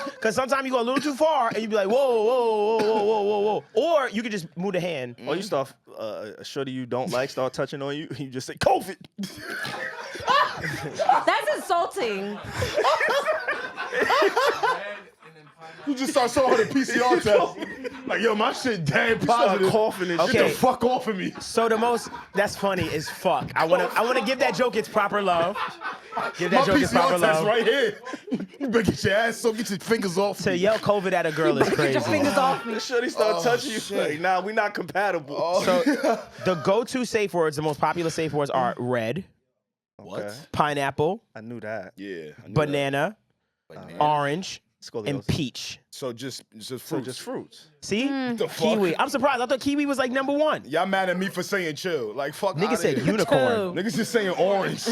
Because sometimes you go a little too far and you be like, whoa, whoa, whoa, whoa, whoa, whoa, whoa. Or you could just move the hand. Or you start a shorty you don't like start touching on you, you just say COVID. That's insulting. You just start showing her the PCR test. Like, yo, my shit dead Start positive. coughing and Get Okay. the fuck off of me. So the most that's funny is fuck. I wanna give that joke its proper love. Give My that joke its proper PCR test love. right here. You better get your ass so get your fingers off To me. yell COVID at a girl is Get crazy. your fingers off me. The shorty start touching you. shit. Like, nah, we not compatible. So the go-to safe words, the most popular safe words are red, Okay. pineapple, I knew that. Yeah. I knew banana, orange, Scoliosis. and peach. that. So just So fruits. just fruits. See? The fuck? Kiwi. I'm surprised. I thought kiwi was like number one. Y'all mad at me for saying chill. Like, fuck Nigga outta said here. unicorn. Niggas just saying orange.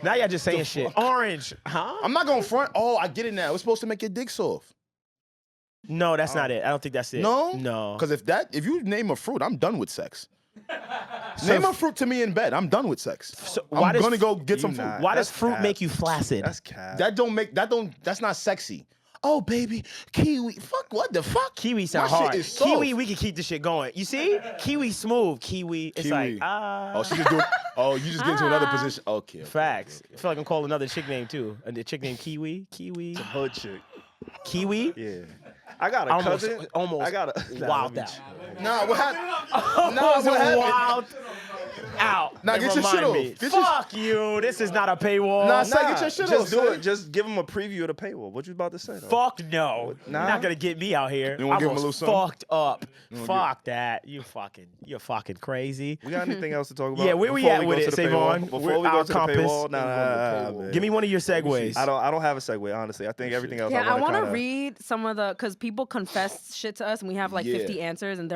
Now y'all just saying shit. Orange. Huh? I'm not gonna front. Oh, I get it now. It's supposed to make your dick soft. No, that's not it. I don't think that's it. No? No. Because if you name a fruit, I'm done with sex. Name a fruit to me in bed. I'm done with sex. So I'm gonna go get some fruit. Why does That's fruit cap. make you flaccid? That's cat. That's not sexy. Oh baby, kiwi. Fuck, what the fuck? Kiwi sound My shit hard. is soft. Kiwi, we can keep this shit going. You see? Kiwi smooth. Kiwi, it's Kiwi. like, Oh, she just doing. Oh, you just get into another position. Okay. facts. I feel like I'm calling another chick name too. A chick named Kiwi. Kiwi. Hood chick. Kiwi? Yeah. I got a cousin. Almost I got a wild out. Nah, what happened? Almost what happened? wild out. Nah, It get your shit remind off. me. Get your- Fuck you. This is not a paywall. Nah, say, get your shit just off, do son. it. Just give him a preview of the paywall. What you about to say? Though? Fuck no. Nah? You're not gonna get me out here. You wanna I'm give him a little something? fucked up. Fuck that. You're fucking crazy. We got anything else to talk about? Yeah, where we before at go with to it, the Savon? paywall? Before We're we go our to the compass. paywall, nah, man. Give me one of your segues. I don't have a segue, honestly. I think everything else. Yeah, I want to kinda- read some of the because people confess shit to us, and we have like Yeah. 50 answers, and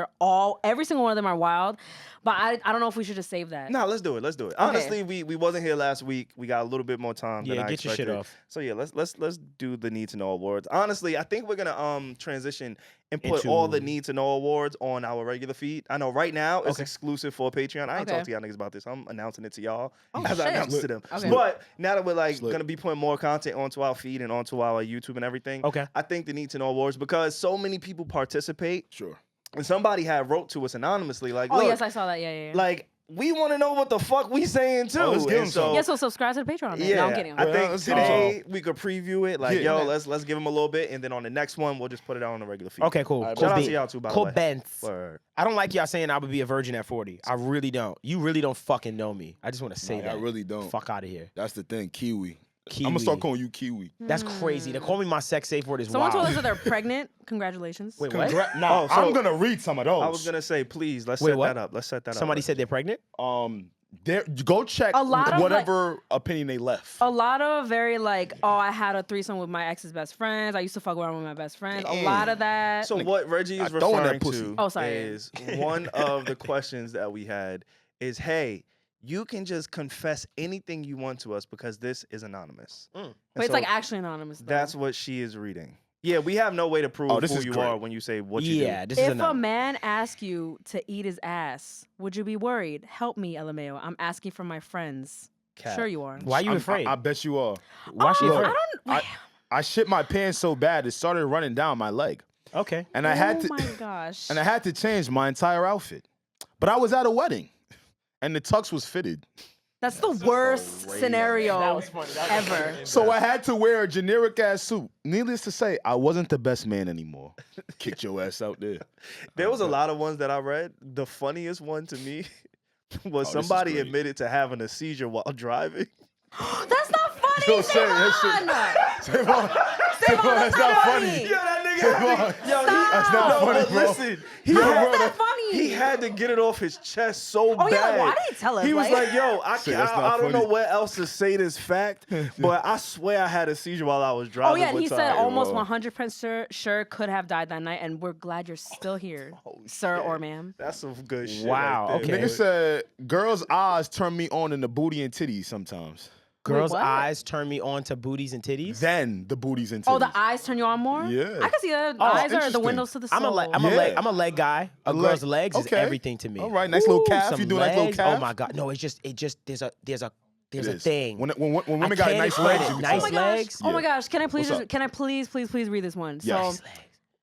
every single one of them are wild. But I don't know if we should just save that. Nah, let's do it. Let's do it. Honestly, we wasn't here last week. We got a little bit more time. Yeah, than I get your shit expected. off. So yeah, let's do the need to know awards. Honestly, I think we're gonna transition and put Into- all the need to know awards on our regular feed. I know right now it's Okay. exclusive for Patreon. I ain't Okay. talked to y'all niggas about this. I'm announcing it to y'all Oh, as I shit. announced to them. Okay. But now that we're like Slick. gonna be putting more content onto our feed and onto our YouTube and everything, Okay. I think the need to know awards because so many people participate. Sure. And somebody had wrote to us anonymously like, Oh look, yes, I saw that. Yeah. like we want to know what the fuck we saying too. Oh, let's give And him some. Yeah, so subscribe to the Patreon. Man. yeah, No, I'm kidding. I Well, think let's give today we could preview it. Like, Yeah. yo, let's give him a little bit, and then on the next one we'll just put it out on the regular feed. Okay, cool. Alright, Cool shout out beat. to y'all too, by the Cool way. Benz. Word. I don't like y'all saying I would be a virgin at 40. I really don't. You really don't fucking know me. I just want to say Nah, that. I really don't. Fuck out of here. That's the thing, Kiwi. Kiwi. I'm gonna start calling you Kiwi. That's crazy. To call me my sex safe word is Someone wild. told us that they're pregnant. Congratulations. Wait, what? Nah, Oh, so- I'm gonna read some of those. I was gonna say, please, let's Wait, set what? that up. Let's set that Somebody up. said they're pregnant? Go check A lot of, whatever opinion they left. A lot of very like, oh, I had a threesome with my ex's best friends. I used to fuck around with my best friends. A lot of that. So what Reggie is I throwing that referring pussy. to Oh, sorry. is one of the questions that we had is, hey, you can just confess anything you want to us because this is anonymous. And but it's so like actually anonymous. Though. that's what she is reading. Yeah, we have no way to prove Oh, this who is you great. are when you say what you do. Yeah, this is If a enough. man asks you to eat his ass, would you be worried? Help me, LMAO. I'm asking for my friends. Cat. Sure you are. Why are you afraid? I bet you are. Why she Oh, afraid? I don't. I shit my pants so bad it started running down my leg, Okay. and I had Oh to my gosh. and I had to change my entire outfit. But I was at a wedding, and the tux was fitted, That's the worst scenario ever. so I had to wear a generic ass suit. Needless to say, I wasn't the best man anymore. Kicked your ass out there. There was a lot of ones that I read. The funniest one to me was this is somebody great. admitted to having a seizure while driving. That's not funny, Yo, say it, that Savon. Savon, that's not funny. Yo, that nigga had to, yo, That's not no, funny, but bro. listen, he How had, is that funny? he had to get it off his chest so Oh, bad. yeah, why didn't he tell us? He was Like- like, yo, Say, that's not I don't know funny. where else to say this fact, but I swear I had a seizure while I was driving. Oh yeah, and one he time. said almost Whoa. 100% sure could have died that night, and we're glad you're still here, sir or ma'am. That's some good shit. Wow, right there. okay. Nigga said, girls' eyes turn me on in the booty and titties sometimes. Girls' what? eyes turn me on to booties and titties. Then the booties and titties. Oh, the eyes turn you on more? Yeah. I can see that. Eyes are the interesting. windows to the soul. I'm a Yeah. I'm a leg guy. A leg- girl's legs is okay. everything to me. All right, nice little calf. some You do a nice little legs. calf? Oh my god, no, it's just there's a It a is. thing. When I women got can't nice explain legs, it. you can Nice Oh tell. my gosh! legs? Oh my Yeah. gosh! Can I please? What's up? Can I please read this one? Yes. So,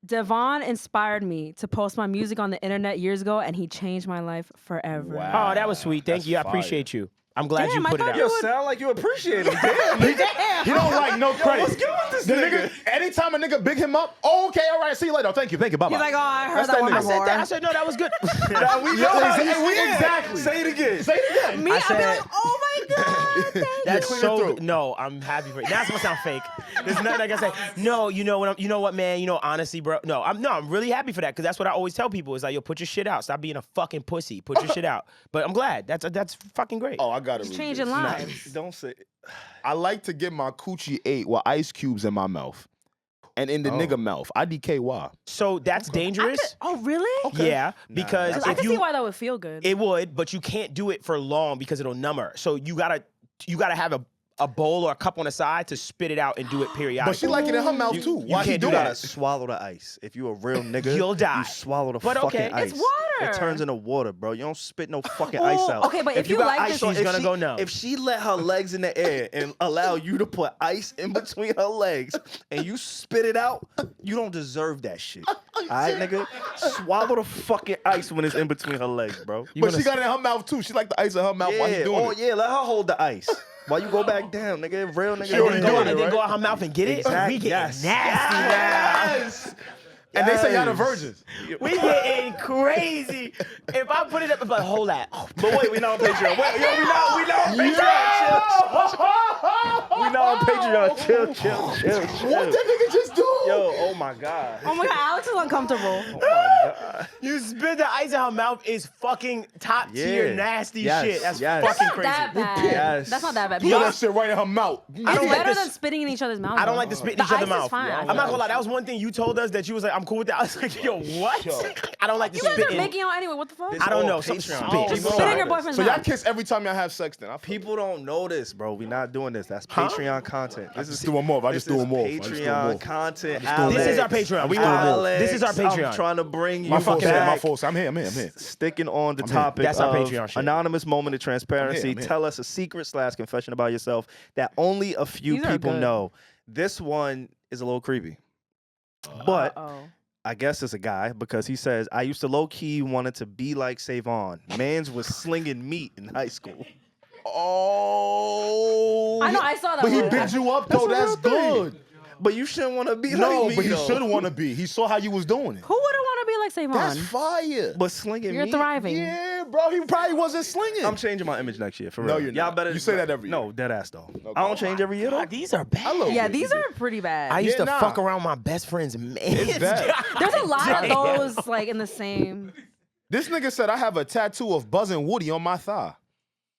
Devvon inspired me to post my music on the internet years ago, and he changed my life forever. Wow. Oh, that was sweet. Thank That's you. I fire. appreciate you. I'm glad Damn, you I put it thought out. you Yo, sound like you appreciate him. Damn. He don't like no credit. what's good with this The nigga? anytime a nigga big him up, oh, okay, all right, see you later. Thank you, bye bye. He's like, oh, I heard That's that that one nigga. I said before. that. I said no, that was good. Now we know Yeah, how you exactly. stand. Say it again. Say it again. Me, I I'd be said- like, oh my god, thank That's clear your so throat. no. I'm happy for it. That's gonna sound fake. There's nothing I can say. No, you know what? You know what, man? You know, honestly, bro. No, I'm really happy for that because that's what I always tell people is like, yo, put your shit out. Stop being a fucking pussy. Put your shit out. But I'm glad. That's fucking great. Oh, I got it. you. Changing lives. Don't say. I like to get my coochie ate with ice cubes in my mouth. And in the nigga mouth. IDKY. So that's dangerous. Oh really? Yeah, because I if can you see why that would feel good. it would, but you can't do it for long because it'll numb her. So you gotta have a bowl or a cup on the side to spit it out and do it periodically. But she like it in her mouth too. Why can't she do do You that. gotta swallow the ice. If you a real nigga, You'll die. You swallow the But fucking okay. ice. It's water. It turns into water, bro. You don't spit no fucking ice out. okay, but if you got like ice this- on, She's gonna go no. If she let her legs in the air and allow you to put ice in between her legs and you spit it out, you don't deserve that shit. All right, nigga? Swallow the fucking ice when it's in between her legs, bro. But she got it in her mouth too. She like the ice in her mouth while Yeah, she doing it. yeah, let her hold the ice. While you go back down, nigga. Real nigga. She already and doing then, it, and then right? go out her mouth and get it. Exactly. We get Yes. nasty Yes. And they say y'all the Yes. virgins. now. We getting crazy. If I put it up, it's like, hold that. But wait, we not on Patreon. Wait, yo, we not on Patreon. We not on Patreon. Chill. What that nigga just do? Yo, oh my God. Oh my God, Alex is uncomfortable. Oh my God. You spit the ice in her mouth is fucking top tier Yeah. nasty Yes, shit. That's yes. That's fucking not crazy. that bad. Yes. That's not that bad. Put that shit right in her mouth. I It's don't like better this. than spitting in each other's mouth. I don't though. like to spit in The each other's ice is mouth. fine. I'm not gonna lie. That was one thing you told us that you was like, I'm cool with that. I was like, yo, what? I don't like to You guys spit are in. making out anyway. What the fuck? This I don't all know. Some Patreon. spit. People Just don't spit in know your this. boyfriend's So mouth. y'all kiss every time y'all have sex then. I feel People don't know this, bro. We not doing this. That's Patreon content. This is threw 'em off. I this just threw is 'em off. I just threw 'em Patreon off. content. threw 'em off. This is our Patreon. We will. This is our Alex, Patreon. I'm trying to bring you My fault, back. my fault. I'm here. Sticking on the I'm here. topic That's our of Patreon shit. anonymous moment of transparency. I'm here. Tell us a secret / confession about yourself that only a few These are people good. know. This one is a little creepy, but Oh. I guess it's a guy because he says, I used to low-key wanted to be like Savon. Mans was slinging meat in high school. Oh. I know, I saw that But he one. bit you up though. That's good. But you shouldn't want to be No, like me, but he though. shouldn't want to be. He saw how you was doing it. Who wouldn't want to be like Savon? That's fire. But slinging You're meat? thriving. Yeah, bro. He probably wasn't slinging. I'm changing my image next year, for No, real. you're Y'all not. better. You say that every year. No, dead ass, though. I don't change every year, though. God, these are bad. Hello. Yeah, Okay, these you are pretty bad. I used Yeah, to nah. fuck around my best friend's man. It's bad. There's a lot of those like in the same. This nigga said I have a tattoo of Buzz and Woody on my thigh.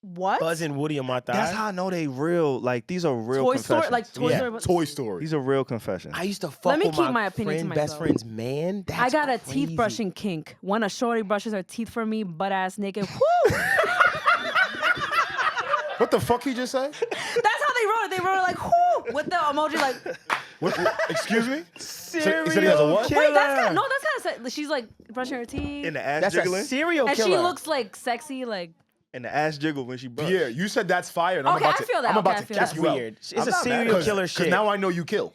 What? Buzz and Woody on my thigh. That's how I know they real. Like, these are real Toy confessions. Story, like Toy Yeah. Story. Toy Story. These are real confessions. I used to fuck Let me with keep my opinion to friend, best myself. friend's man. That's I got a crazy. teeth brushing kink. When a shorty brushes her teeth for me, butt ass naked. Woo! What the fuck he just said? That's how they wrote it. They wrote it like whoo with the emoji like. What, excuse me? Serial He said he has a what? killer. Wait, that's kind of no. That's kind of. She's like brushing her teeth, In the ass That's jiggling? a serial and killer. she looks like sexy. Like In the ass jiggle when she brushed. Yeah, you said that's fire. And I'm Okay, about I to, feel that. I'm Okay, about I to feel catch that. you out. weird. It's I'm a not mad serial at it. killer Because shit. now I know you kill.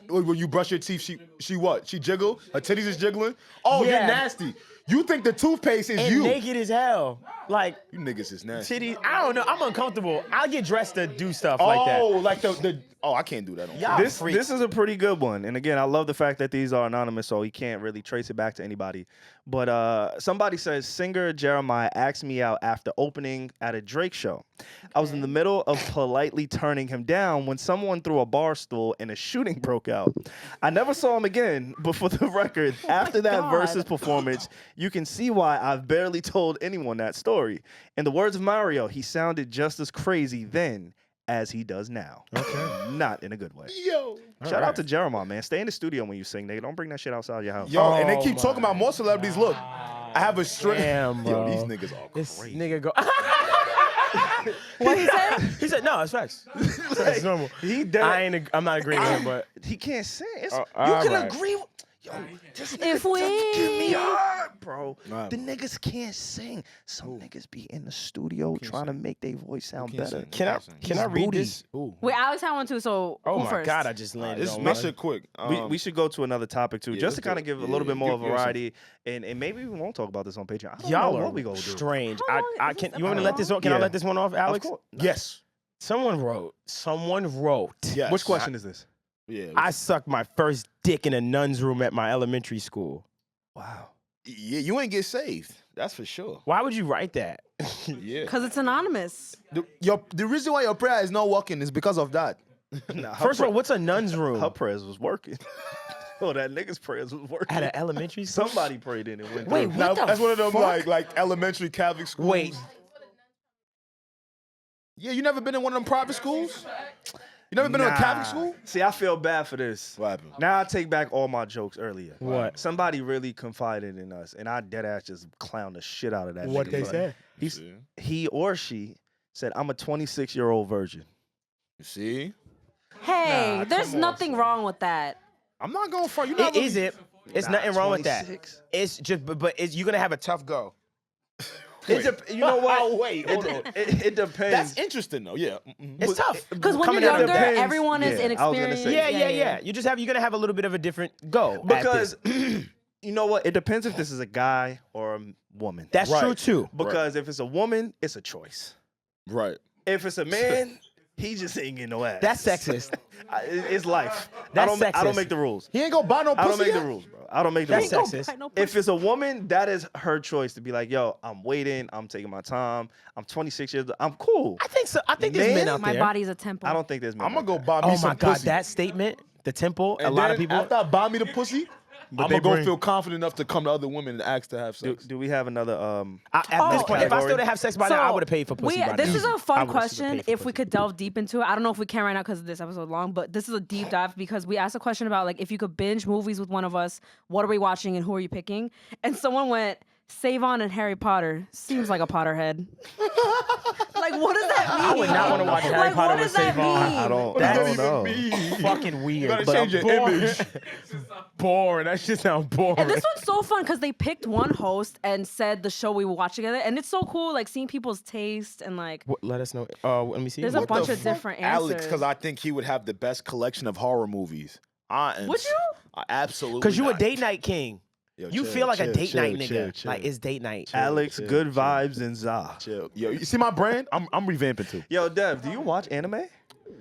When you brush your teeth, she what? She jiggle? Her titties is jiggling? Oh, Yeah. you're nasty. You think the toothpaste is and you. naked as hell. Like You niggas is nasty. titties. I don't know. I'm uncomfortable. I get dressed to do stuff like that. Oh, like the oh, I can't do that. On Y'all camera. This freaks. is a pretty good one. And again, I love the fact that these are anonymous, so he can't really trace it back to anybody. But somebody says, singer Jeremiah asked me out after opening at a Drake show. I was in the middle of politely turning him down when someone threw a bar stool and a shooting broke out. I never saw him again, but for the record, after that God. Versus performance, you can see why I've barely told anyone that story. In the words of Mario, he sounded just as crazy then as he does now. Okay. Not in a good way. Yo. Shout out to Jeremiah, man. Stay in the studio when you sing, nigga. Don't bring that shit outside your house. Yo, and they Oh keep talking about my more celebrities. Look, I have a string. Damn, Yo, bro. these niggas are This crazy. nigga go. what he said? He said, "No, it's facts. It's normal." He dead. I'm not agreeing with him, but He can't sing. It's, Oh, you all can right. agree with. Yo, this nigga If we- just give me hard, bro. Nah. The niggas can't sing. Some niggas be in the studio trying to make their voice sound can't better. sing? can I He's read booty. this? Ooh. Wait, Alex had one too. So Oh who my first? god, I just landed This on my one. shit quick. We should go to another topic too, yeah, just to let's kind do of give it. a little bit more Give- give us variety, and maybe we won't talk about this on Patreon. I don't Y'all know are what we gonna do. strange. How long I is can. this You want me to let this? episode? Can I Yeah. let this one off, Alex? Of course. Yes. Someone wrote. Yes. Which question is this? Yeah. I sucked my first dick in a nun's room at my elementary school. Wow. Yeah, you ain't get saved. That's for sure. Why would you write that? Yeah. Because it's anonymous. The reason why your prayer is not working is because of that. Nah, First of all, what's a nun's room? her prayers was working. Oh, that nigga's prayers was working. At an elementary school? Somebody prayed in and went Wait, through. what the That's one of them fuck? like elementary Catholic schools. Wait. Yeah, you never been in one of them private schools? You never been in a Catholic school? See, I feel bad for this. What happened? Now I take back all my jokes earlier. What? Somebody really confided in us, and I dead ass just clowned the shit out of that. What nigga, they bro. said? He or she said, I'm a 26-year-old virgin. You see? Hey, there's come on, nothing son. wrong with that. I'm not going for you. It isn't. It's nothing wrong with that. 26. It's just, but you're gonna have a tough go. You know what? Wait, hold on. It depends. That's interesting though. Yeah. It's tough. Because when Coming you're out of younger, depends. everyone is Yeah, I was gonna inexperienced. say. Yeah. You're gonna have a little bit of a different go at because this. you know what? It depends if this is a guy or a woman. That's Right. true too. Because if it's a woman, it's a choice. Right. If it's a man, he just ain't getting no ass. That's sexist. It's life. That's I don't sexist. make the rules. He ain't gonna buy no pussy. I don't make the yet? rules, bro. I don't make the That's rules. sexist. If it's a woman, that is her choice to be like, yo, I'm waiting. I'm taking my time. I'm 26 years old. I'm cool. I think so. I think there's men out My there. body's a temple. I don't think there's men. I'm gonna like go that. buy me Oh some my god, pussy. that statement, the temple. And a lot then of people. After I buy me the pussy, I'm they gonna go bring- feel confident enough to come to other women and ask to have sex. Do we have another? At this point, if I still didn't have sex by now, I would have paid for pussy. by This now. is a I fun would've question. paid for If we pussy. could delve deep into it, I don't know if we can right now because this episode long, but this is a deep dive because we asked a question about like if you could binge movies with one of us, what are we watching and who are you picking? And someone went Savon and Harry Potter. Seems like a Potterhead. Like, what does that mean? I would not want to watch Harry Like, Potter what with does that Savon. mean? I don't. What I does don't that even know. mean? Fucking weird. You gotta but change your boring. image. Boring. That shit sounds boring. And this one's so fun because they picked one host and said the show we would watch together, and it's so cool, like seeing people's taste and like. Let us know. Let me see. There's a What bunch the of fuck? different Alex, answers. because I think he would have the best collection of horror movies. Would you? Absolutely. Because you a not. date night king. Yo, You chill, feel like a chill, date chill, night nigga. chill, chill. Like it's date night. Alex, chill, good chill. vibes, and Za. Chill. Yo, you see my brand? I'm revamping too. Yo, Dev, do you watch anime?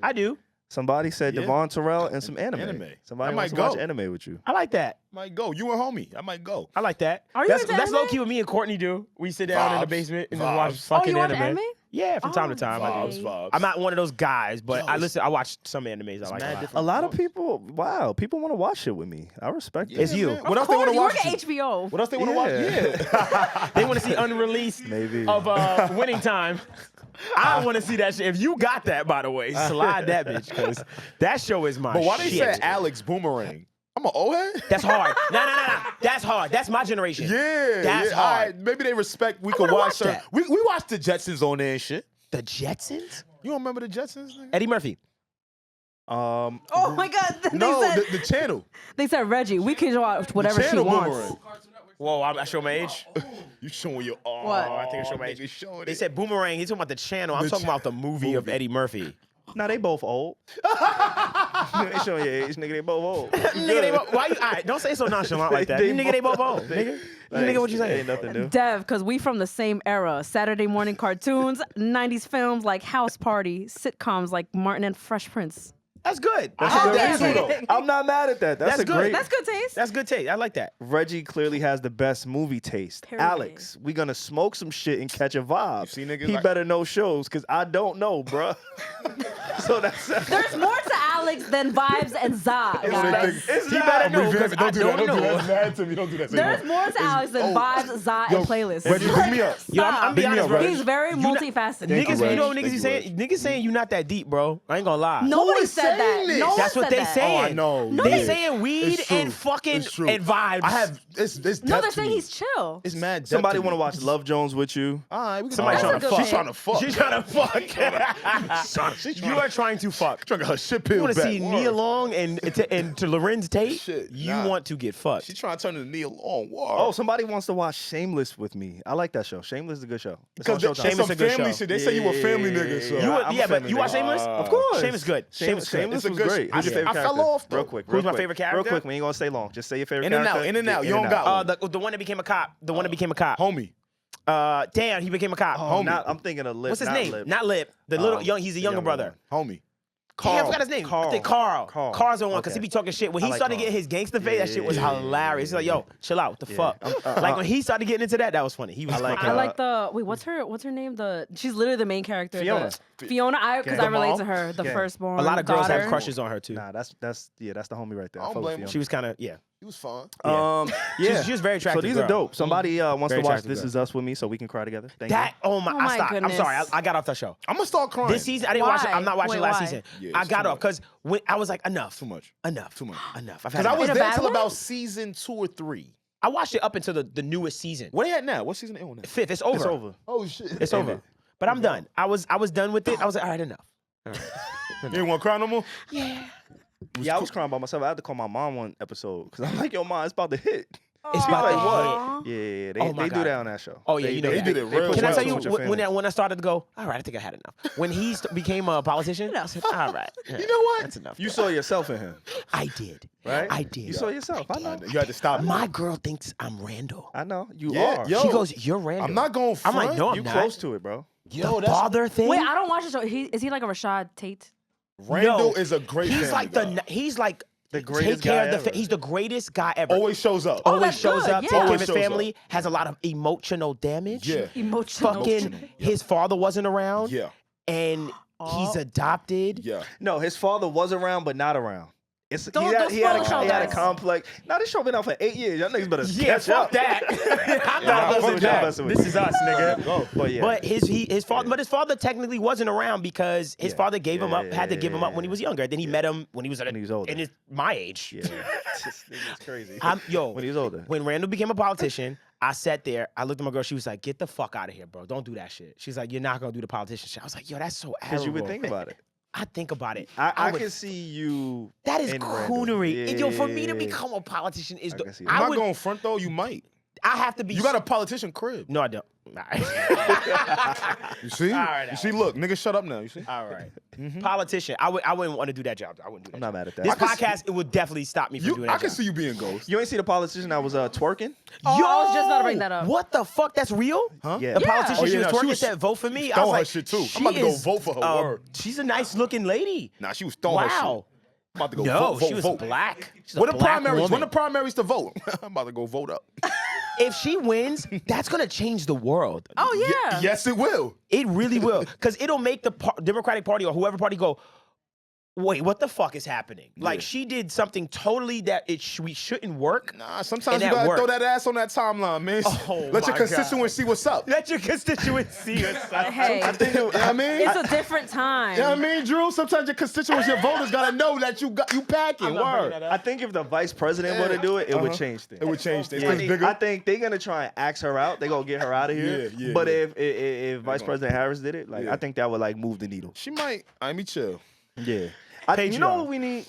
I do. Somebody said Yeah. Devvon Terrell and some anime. Anime. Somebody I wants might to watch go. anime with you. I like that. Might go. You and homie. I might go. I like that. Are you that's into that's anime? low key what me and Courtney do. We sit down in the Vibes. basement and Vibes. watch Oh, fucking you watch anime. anime? Yeah, from time to time I Vibes, do. vibes. I'm not one of those guys, but Yo, I watch some animes I like mad a lot. different. A lot of people, people want to watch it with me. I respect it. It's you. man. What Of else they want course, to you watch? work at too? HBO. What else they want to watch? Yeah. They want to see unreleased Maybe. of Winning Time. I don't want to see that shit. If you got that, by the way, slide that bitch because that show is my But why they shit. say Alex Boomerang? I'm an old head? That's hard. No. That's hard. That's my generation. Yeah. That's yeah, hard. all right. Maybe they respect we could wanna watch watch certain. that. We watched the Jetsons on there and shit. The Jetsons? You don't remember the Jetsons? Nigga? Eddie Murphy. Oh my God! No, they said, the channel. they said Reggie. We can watch whatever she channel wants. Boomerang. Whoa, I show my age. You showing your What? I think I showed my nigga age. showing They it. said Boomerang. He's talking about the channel. I'm The talking about the movie of movie. Eddie Murphy. Nah, they both old. You ain't showing your age, nigga. They both old. Nigga, they both, why you? All right, don't say it so nonchalant like that. They Nigga, they both both- old. Nigga, nigga, what you saying? Ain't nothing new. Dev, because we from the same era. Saturday morning cartoons, 90s films like House Party, sitcoms like Martin and Fresh Prince. That's good. That's Oh, a good yeah. answer, though. I'm not mad at that. That's That's a good. great. That's good taste. That's good taste. I like that. Reggie clearly has the best movie taste. Period. Alex, we gonna smoke some shit and catch a vibe. You see niggas he like- better know shows, cause I don't know, bruh. So that's There's more to Alex than vibes and za. guys. it's He not. better know. Revamp 'cause it. Don't I do that. don't Don't do know. that. Mad to me. Don't do that. Say There's more. more to Alex than vibes, za, Yo, and playlists. Reggie, pick me up. Yo, I'm Big being me honest, up, bro. Reg. He's very multifaceted. Niggas, Reg. you know what niggas Thank be you, saying? Niggas saying you not that deep, bro. I ain't gonna lie. Nobody is said that. saying this? No one That's what said they that. saying. Oh, I know. They Yeah. saying weed It's true. and fucking It's true. and vibes. I have this No, depth they're to saying me. he's chill. It's mad. depth Somebody to want to me. watch Love Jones with you? All right, we can Somebody do trying that. to fuck. She's trying to fuck. She's trying to fuck. She's You are trying to fuck. trying to get her shit You peeled want to back. see Word. Nia Long and to Lorenz Tate? Shit, You nah. want to get fucked. She's trying to turn into Nia Long. Oh, somebody wants to watch Shameless with me. I like that show. Shameless is a good show. It's on Because Showtime. there's some Shameless a good family show. shit. They say you a family nigga. So. You would- I'm a yeah, but family you watch nigga. Shameless? Of course. Shameless good. Shameless good. Shameless It's a was good great. show. Who's your favorite I fell character? off, though. Real quick. Who's my favorite Real character? quick. We ain't gonna stay long. Just say your favorite In and character. out, in and Get out. You don't got one. The one that became a cop. The one that became a cop. Homie. Damn, he became a cop. Oh, I'm thinking of Lip. What's his not name? Lip. Not Lip. The little young. He's a the younger younger brother. Homie. Carl. I forgot his name. I think Carl. Carl's the one because Okay. he be talking shit. When I he like started Carl. getting his gangster face, that shit was Yeah. hilarious. He's like, yo, chill out. What the Yeah. fuck? Like when he started getting into that was funny. He was like I like the what's her name? She's literally the main character. Fiona. Fiona, because I Gang. relate Mom? to her, the Gang. firstborn. a lot of girls daughter. have crushes on her too. Nah, that's the homie right there. I don't fuck with blame Fiona. him. She was kind of yeah. He was fun. Yeah. She was very So attractive. these are girl. dope. Somebody wants Very to watch attractive This girl. Is Us with me so we can cry together. Thank That you. oh my! Oh I my stopped. I'm goodness. sorry. I got off that show. I'm gonna start crying. This season I didn't watch it. I'm not Why? watching Wait, last why? season. Yeah, I it's got too off because I was like enough. Too much. Enough. Too much. Enough. I've Because had I enough. was In a there bad till way? about season 2 or 3. I watched it up until the newest season. What are they at now? What season they on now? 5th. It's over. It's over. Oh shit. It's over. But I'm done. I was done with it. I was like, all right, enough. All right. You ain't want to cry no more? Yeah, I was crying by myself. I had to call my mom one episode because I'm like, yo, mom, it's about to hit. It's about like, to what? hit. Yeah, Oh my they do God. that on that show. Oh yeah, you know they that. did it real Can I well. tell you with your family. when I started to go? All right, I think I had enough. When he became a politician, I said, all right, You know what? that's enough. You saw yourself in him, I did. right? I did. You saw yourself. I know. You had to stop. My girl thinks I'm Randall. I know. You Yeah, are. yo. She goes, "You're Randall." I'm not going I'm like, front. no, I'm You not. close to it, bro. Yo, The father thing. Wait, I don't watch the show. Is he like a Rashad Tate? Randall No. is a great He's family like guy. he's like The greatest take care guy of the ever. he's the greatest guy ever. Always shows up. Oh, Always that's shows good, up, yeah. take care of Always his shows family, up. has a lot of emotional damage. Yeah. Emotional. Fucking his father wasn't around. Yeah. And he's adopted. Yeah. No, his father was around, but not around. He Don't had a spoil that. complex. Now this show been out for 8 years. Y'all niggas better Yeah, catch fuck up. that. I'm Nah, not fuck listening with to y'all that. messing with This me. is us, nigga. But yeah, But his father, but his father technically wasn't around because his father gave him up, had to give him up when he was younger. Then he met him when he was When he was older. in my age. yeah, this nigga's crazy. Yo, when he was older. when Randall became a politician, I sat there, I looked at my girl, she was like, get the fuck out of here, bro. Don't do that shit. She's like, you're not gonna do the politician shit. I was like, yo, that's so Because you would admirable. think about it. I think about it. I would- can see you. That is in Randall. coonery. And yo, for me to Yeah. become a politician is I the can see I'm that. not going front though. You might. I have to be You got a politician crib. No, I don't. You see? right, You see? Look, nigga, shut up now. You see? All right. Politician. I wouldn't want to do that job. I wouldn't do that. I'm not job. mad at that. This I can podcast, it would definitely stop me from doing that I can job. see you being ghost. You ain't see the politician that was twerking? Oh, I was just about to bring that up. What the fuck? That's real? Huh? Yeah. The Yeah. politician Oh, she yeah, was no, she twerking was said, vote for me. I throwing was her like, shit, too. I'm she about to go is, vote for her, word. She's a nice looking lady. Nah, she was throwing her shit. Wow. I'm about to go No, vote. she was vote. black. She's a When the black primaries? woman. When the primaries to vote? I'm about to go vote up. If she wins, that's gonna change the world. Oh yeah. Yes, it will. It really will, because it'll make the Democratic Party or whoever party go, wait, what the fuck is happening? Like, she did something totally that we shouldn't work. Nah, sometimes And you that gotta worked. throw that ass on that timeline, man. Oh, Let your my constituents see what's up. Let your constituency decide. Hey, You know what I mean? it's a different time. You know what I mean, Drew? Sometimes your constituents, your voters gotta know that you packing. Word. I think if the vice president were to do it, it would change things. It would change things. I It's think, bigger. I think they're gonna try and axe her out. They're gonna get her out of here. Yeah, but yeah. if Vice President Harris did it, like Yeah. I think that would like move the needle. She might. I mean, chill. Yeah. You know Patreon. what we need?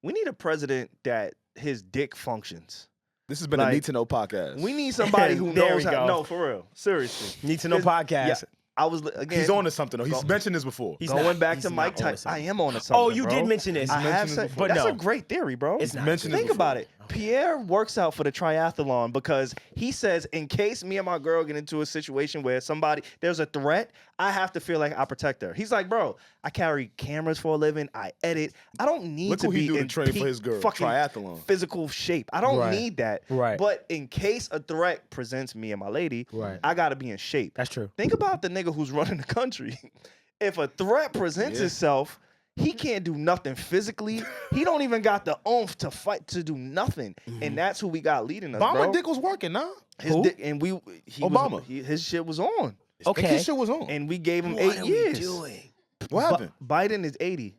We need a president that his dick functions. This has been Like, a Need to Know podcast. We need somebody who There knows we how. go. No, for real. Seriously. Need to know His- podcast. Yeah. I was again. He's on to something, though. He's mentioned this before. He's going not- back he's to not Mike on to Tyson. I something. am on to something. Oh, you bro. did mention this. I have mentioned said, this before. but that's no. a great theory, bro. It's not. mentioned this Think before. about it. Pierre works out for the triathlon because he says, in case me and my girl get into a situation where there's a threat, I have to feel like I protect her. He's like, bro, I carry cameras for a living. I edit. I don't need Look to what he be do to in train for peak his girl. fucking Triathlon. physical shape. I don't Right. need that. Right. But in case a threat presents me and my lady, Right. I got to be in shape. That's true. Think about the nigga who's running the country. If a threat presents itself, he can't do nothing physically. He don't even got the oomph to fight to do nothing, and that's who we got leading us, Obama bro. dick was working, nah. His Who? dick, and Obama. his shit was on, Okay. His shit was on. and we gave him What 8 are years. we doing? What happened? Biden is 80.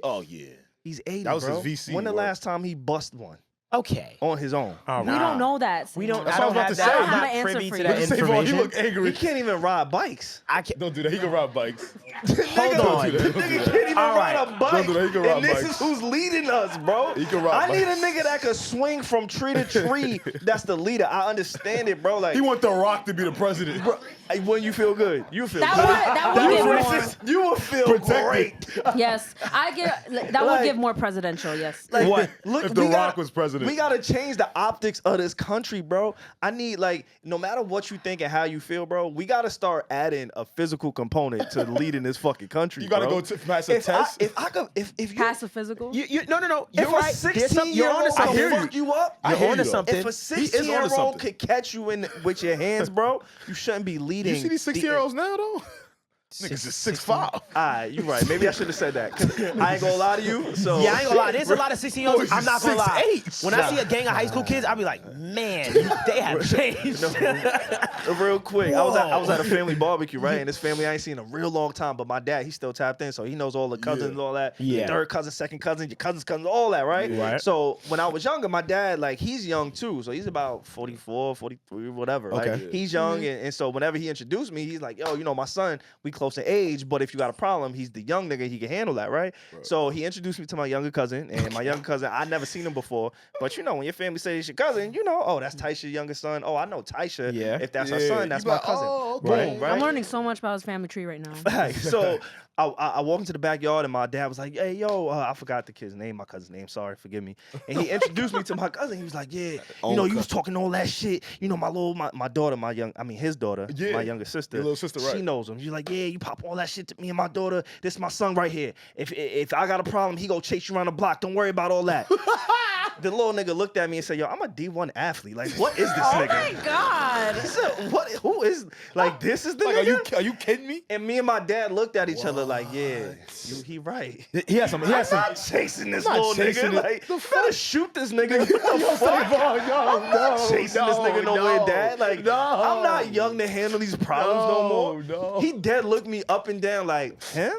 Oh yeah. He's 80. That was bro. his VC, When the bro. last time he bust one Okay. on his own? All We right. don't know that. We don't. That's I what don't I was have about to that. say. I'm I not have an privy answer to for that you. Say, Vaughn, you look information. He angry. can't even ride bikes. I can't. Don't do that. He can ride bikes. Hold on. Nigga can't even All ride right. a bike. Don't do that. He can ride and this bikes. is who's leading us, bro. He can ride I need a bikes. nigga that could swing from tree to tree. That's the leader. I understand it, bro. Like, He want The Rock to be the president. bro, when you feel good, you feel That good. would get more. You will feel Protected. great. Yes, that Like- would give more presidential. Yes. Like, What? Look, If The we Rock gotta- was president. we gotta change the optics of this country, bro. I need no matter what you think and how you feel, bro. We gotta start adding a physical component to leading this fucking country. You gotta bro. go to pass a test. If you Pass a physical. No. You're if right. a There's some, you're 16-year-old on to something. hear can you. fuck you up, I hear You're you, on to though. something. if a He is onto 16-year-old something. could catch you with your hands, bro, you shouldn't be leading. You see these 60-year-olds now, though? Niggas is 6'5". You right. Maybe I should have said that. 'Cause I ain't gonna lie to you. So Yeah, I ain't gonna lie. There's a lot of 16-year-olds. Boys I'm is not gonna lie. 6'8". When I see a gang of high school kids, I'll be like, man, they have changed. real quick, I was at a family barbecue, right? And this family I ain't seen in a real long time, but my dad, he's still tapped in, so he knows all the cousins, all that. Yeah. Third cousin, second cousin, your cousin's cousin, all that, right? Right. So when I was younger, my dad, like, he's young too. So he's about 44, 43, whatever. Okay. Like, he's young, and so whenever he introduced me, he's like, yo, my son, we close in age, but if you got a problem, he's the young nigga. He can handle that, right? So he introduced me to my younger cousin, and my younger cousin, I'd never seen him before. But you know, when your family says it's your cousin, you know, oh, that's Taisha's youngest son. Oh, I know Taisha. Yeah. If that's her son, that's You my like, cousin. oh, okay. Boom, right? I'm learning so much about his family tree right now. Right. So I walked into the backyard and my dad was like, "Hey, yo, I forgot the kid's name, my cousin's name. Sorry, forgive me." And he introduced me to my cousin. He was like, "Yeah, you know, you was talking all that shit. You know, my daughter, his daughter, Yeah. my younger sister, Your little sister, right. She knows him. She's like, yeah, you pop all that shit to me and my daughter. This is my son right here. If I got a problem, he go chase you around the block. Don't worry about all that." The little nigga looked at me and said, "Yo, I'm a D1 athlete. Like, what is this nigga?" Oh my God. He said, "What? Who is like this? Is the Like, nigga?" are you kidding me? And me and my dad looked at each other like, yeah, he right. He has some. I'm not chasing this not little chasing nigga. it. Like, you better shoot this nigga. What the fuck? I'm not chasing this nigga nowhere, Dad. Like, I'm not young to handle these problems no more. No. He dead looked me up and down like, him?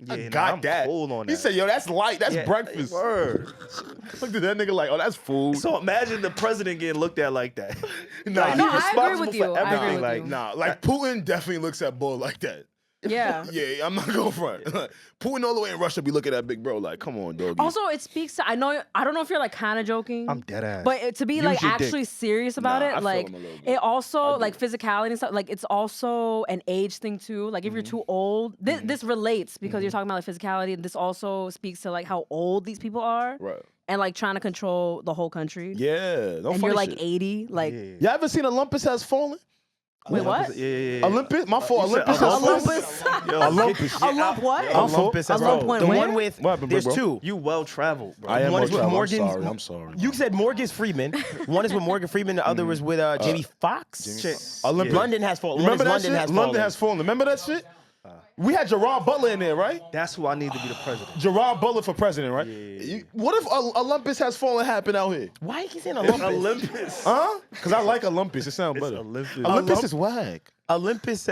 Yeah, got I'm that. cool on that. He said, "Yo, that's light. That's Yeah, breakfast." Word. Look at that nigga like, "Oh, that's food." So imagine the president getting looked at like that. Nah, Like, no, he's I agree responsible with for you. I agree everything. with Like, you. Nah, like Putin definitely looks at bull like that. Yeah. Yeah, I'm not going front. Putin all the way in Russia be looking at big bro like, "Come on, doggy." Also, it speaks to, I don't know if you're like kind of joking. I'm dead ass. But to be Use like your dick. actually serious about Nah, I it, feel like him a little bit. it also do. like physicality and stuff, like it's also an age thing too. Like if you're too old, this relates because you're talking about like physicality, and this also speaks to like how old these people are. Right. And like trying to control the whole country. Yeah, no And funny you're like shit. 80, like Y'all ever seen Olympus Has Fallen? wait, what? Yeah. Olympus, my fault. You said Olympus Has Fallen. Olympus? Olympus. A lump what? Olympus has A lump the when one when? with What happened, there's bro? two. You well traveled, bro. I am One is with I'm Morgan. sorry. I'm sorry. You said Morgan Freeman. One is with Morgan Freeman. The other was with Jamie Foxx. Shit. Olympus. Yeah. London Has Fallen. Remember that London shit? Has London Fallen. Has Fallen. Remember that shit? We had Gerard Butler in there, right? That's who I need to be the president. Gerard Butler for president, right? What if Olympus Has Fallen happen out here? Why you keep saying It's Olympus? Olympus. Huh? Because I like Olympus. It sounds better. Olympus. Olympus is whack. Olympus.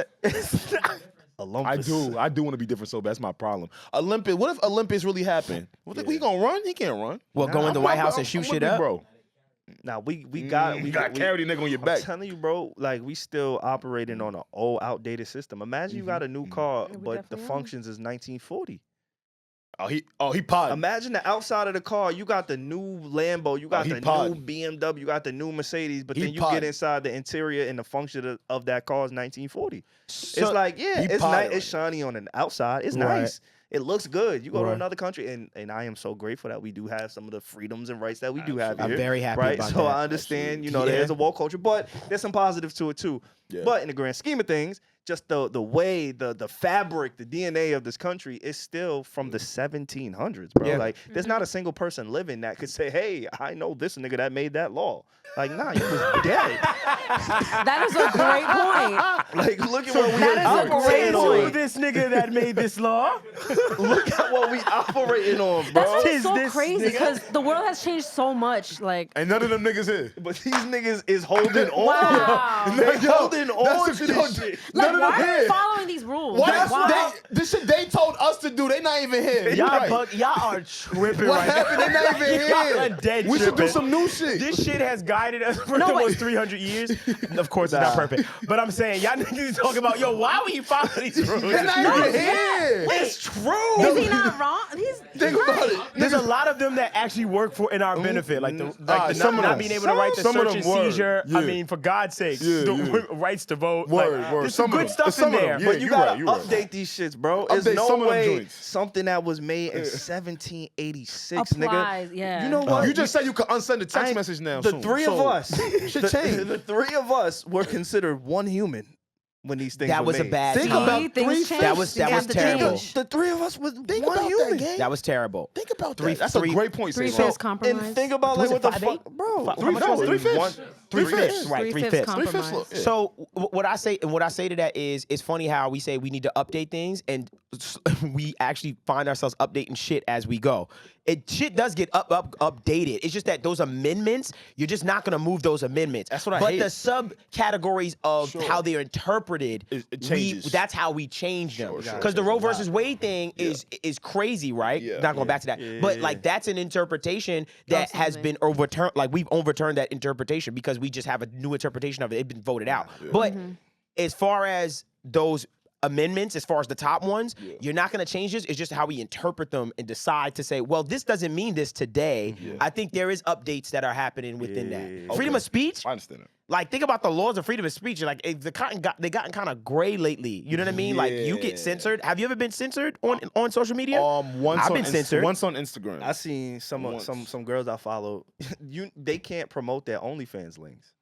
Olympus. I do want to be different so bad. That's my problem. Olympus. What if Olympus really happened? He gonna run? He can't run. Well, go in the White House and shoot I'm shit with up. bro. Now we got You got carry the nigga on your back. I'm telling you, bro. Like we still operating on an old, outdated system. Imagine you got a new car, we but the definitely are. functions is 1940. He potted. Imagine the outside of the car. You got the new Lambo. You got he the potted. new BMW. You got the new Mercedes. But He then you potted. get inside the interior and the function of that car is 1940. So- it's like, yeah, he it's potted nice. It's shiny on the outside. It's Right. nice. It looks good. You go to Right. another country, and I am so grateful that we do have some of the freedoms and rights that we do have I'm here. very happy right? about so that. I understand, you know, Yeah. there's a woke culture, but there's some positives to it too. Yeah. But in the grand scheme of things, just the way, the fabric, the DNA of this country is still from the 1700s, bro. Yeah. Like, there's not a single person living that could say, hey, I know this nigga that made that law. Like, nah, you was dead. That is a great point. Like, look at what we That is a operating great on. point. this nigga that made this law. Look at what we operating on, bro. That's what's Tis so this crazy nigga. because the world has changed so much. Like, And none of them niggas here. But these niggas is holding on. wow. They Yo, holding on that's to the- this shit. Like, None of why them are here. you following these rules? What? Like, why? This shit they told us to do. They not even here. You right. Y'all are tripping What right happened? now. They not even Y'all here. are dead We should do tripping. some new shit. This shit has guided us for No, almost wait. 300 years. Of course, it's not perfect. But I'm saying, y'all niggas talking about, yo, why would you follow these rules? They're not even here. It's true. Is he not wrong? He's Think about it. There's a lot of them that actually work for in our benefit, like the some of not them. being able to write the Some of search them and word. seizure. Yeah. I mean, for God's sakes, Yeah, the yeah. rights to vote. Word, like, word. There's Some some of good them. stuff Some in of them, there. yeah. But you you gotta right, you right. update these shits, bro. There's Update no some of them way joints. something that was made in 1786, applies. nigga. Yeah. You know what? You just said you could unsend a I text ain't- message now. The soon. three of So, us, Shit changed. the three of us were considered one human when these things That were was a made. bad Think time. about See, things three change. That was Things have to terrible. change. The three of us was Think one about human. that, gang. That was terrible. Think about Three- that. That's three- a great point. Three Cecil. fifths compromise. And think about like Was what it the 5/8? fuck, bro. How Three much fifths. was it? Three fifths. One- Three Three fifths. fifths. Right, three Three-fifths fifths. Three fifths. compromise. Yeah. So what I say to that is, it's funny how we say we need to update things, and we actually find ourselves updating shit as we go. Shit does get updated. It's just that those amendments, you're just not gonna move those amendments. That's what I But hate. the subcategories of how they're interpreted, It changes. that's how we change them. Sure, Because the Roe versus Wade thing is crazy, right? Yeah. Not going back to that, but like that's an interpretation that has something. been overturned. Like we've overturned that interpretation because we just have a new interpretation of it. It's been voted out. But as far as those amendments as far as the top ones. You're not going to change this. It's just how we interpret them and decide to say, well, this doesn't mean this today. I think there is updates that are happening within that. Freedom of speech. I understand it. Like, think about the laws of freedom of speech. Like, they gotten kind of gray lately. You know what I mean? Like, you get censored. Have you ever been censored on social media? Once I've on been censored. Once on Instagram. I seen some girls I follow. They can't promote their OnlyFans links.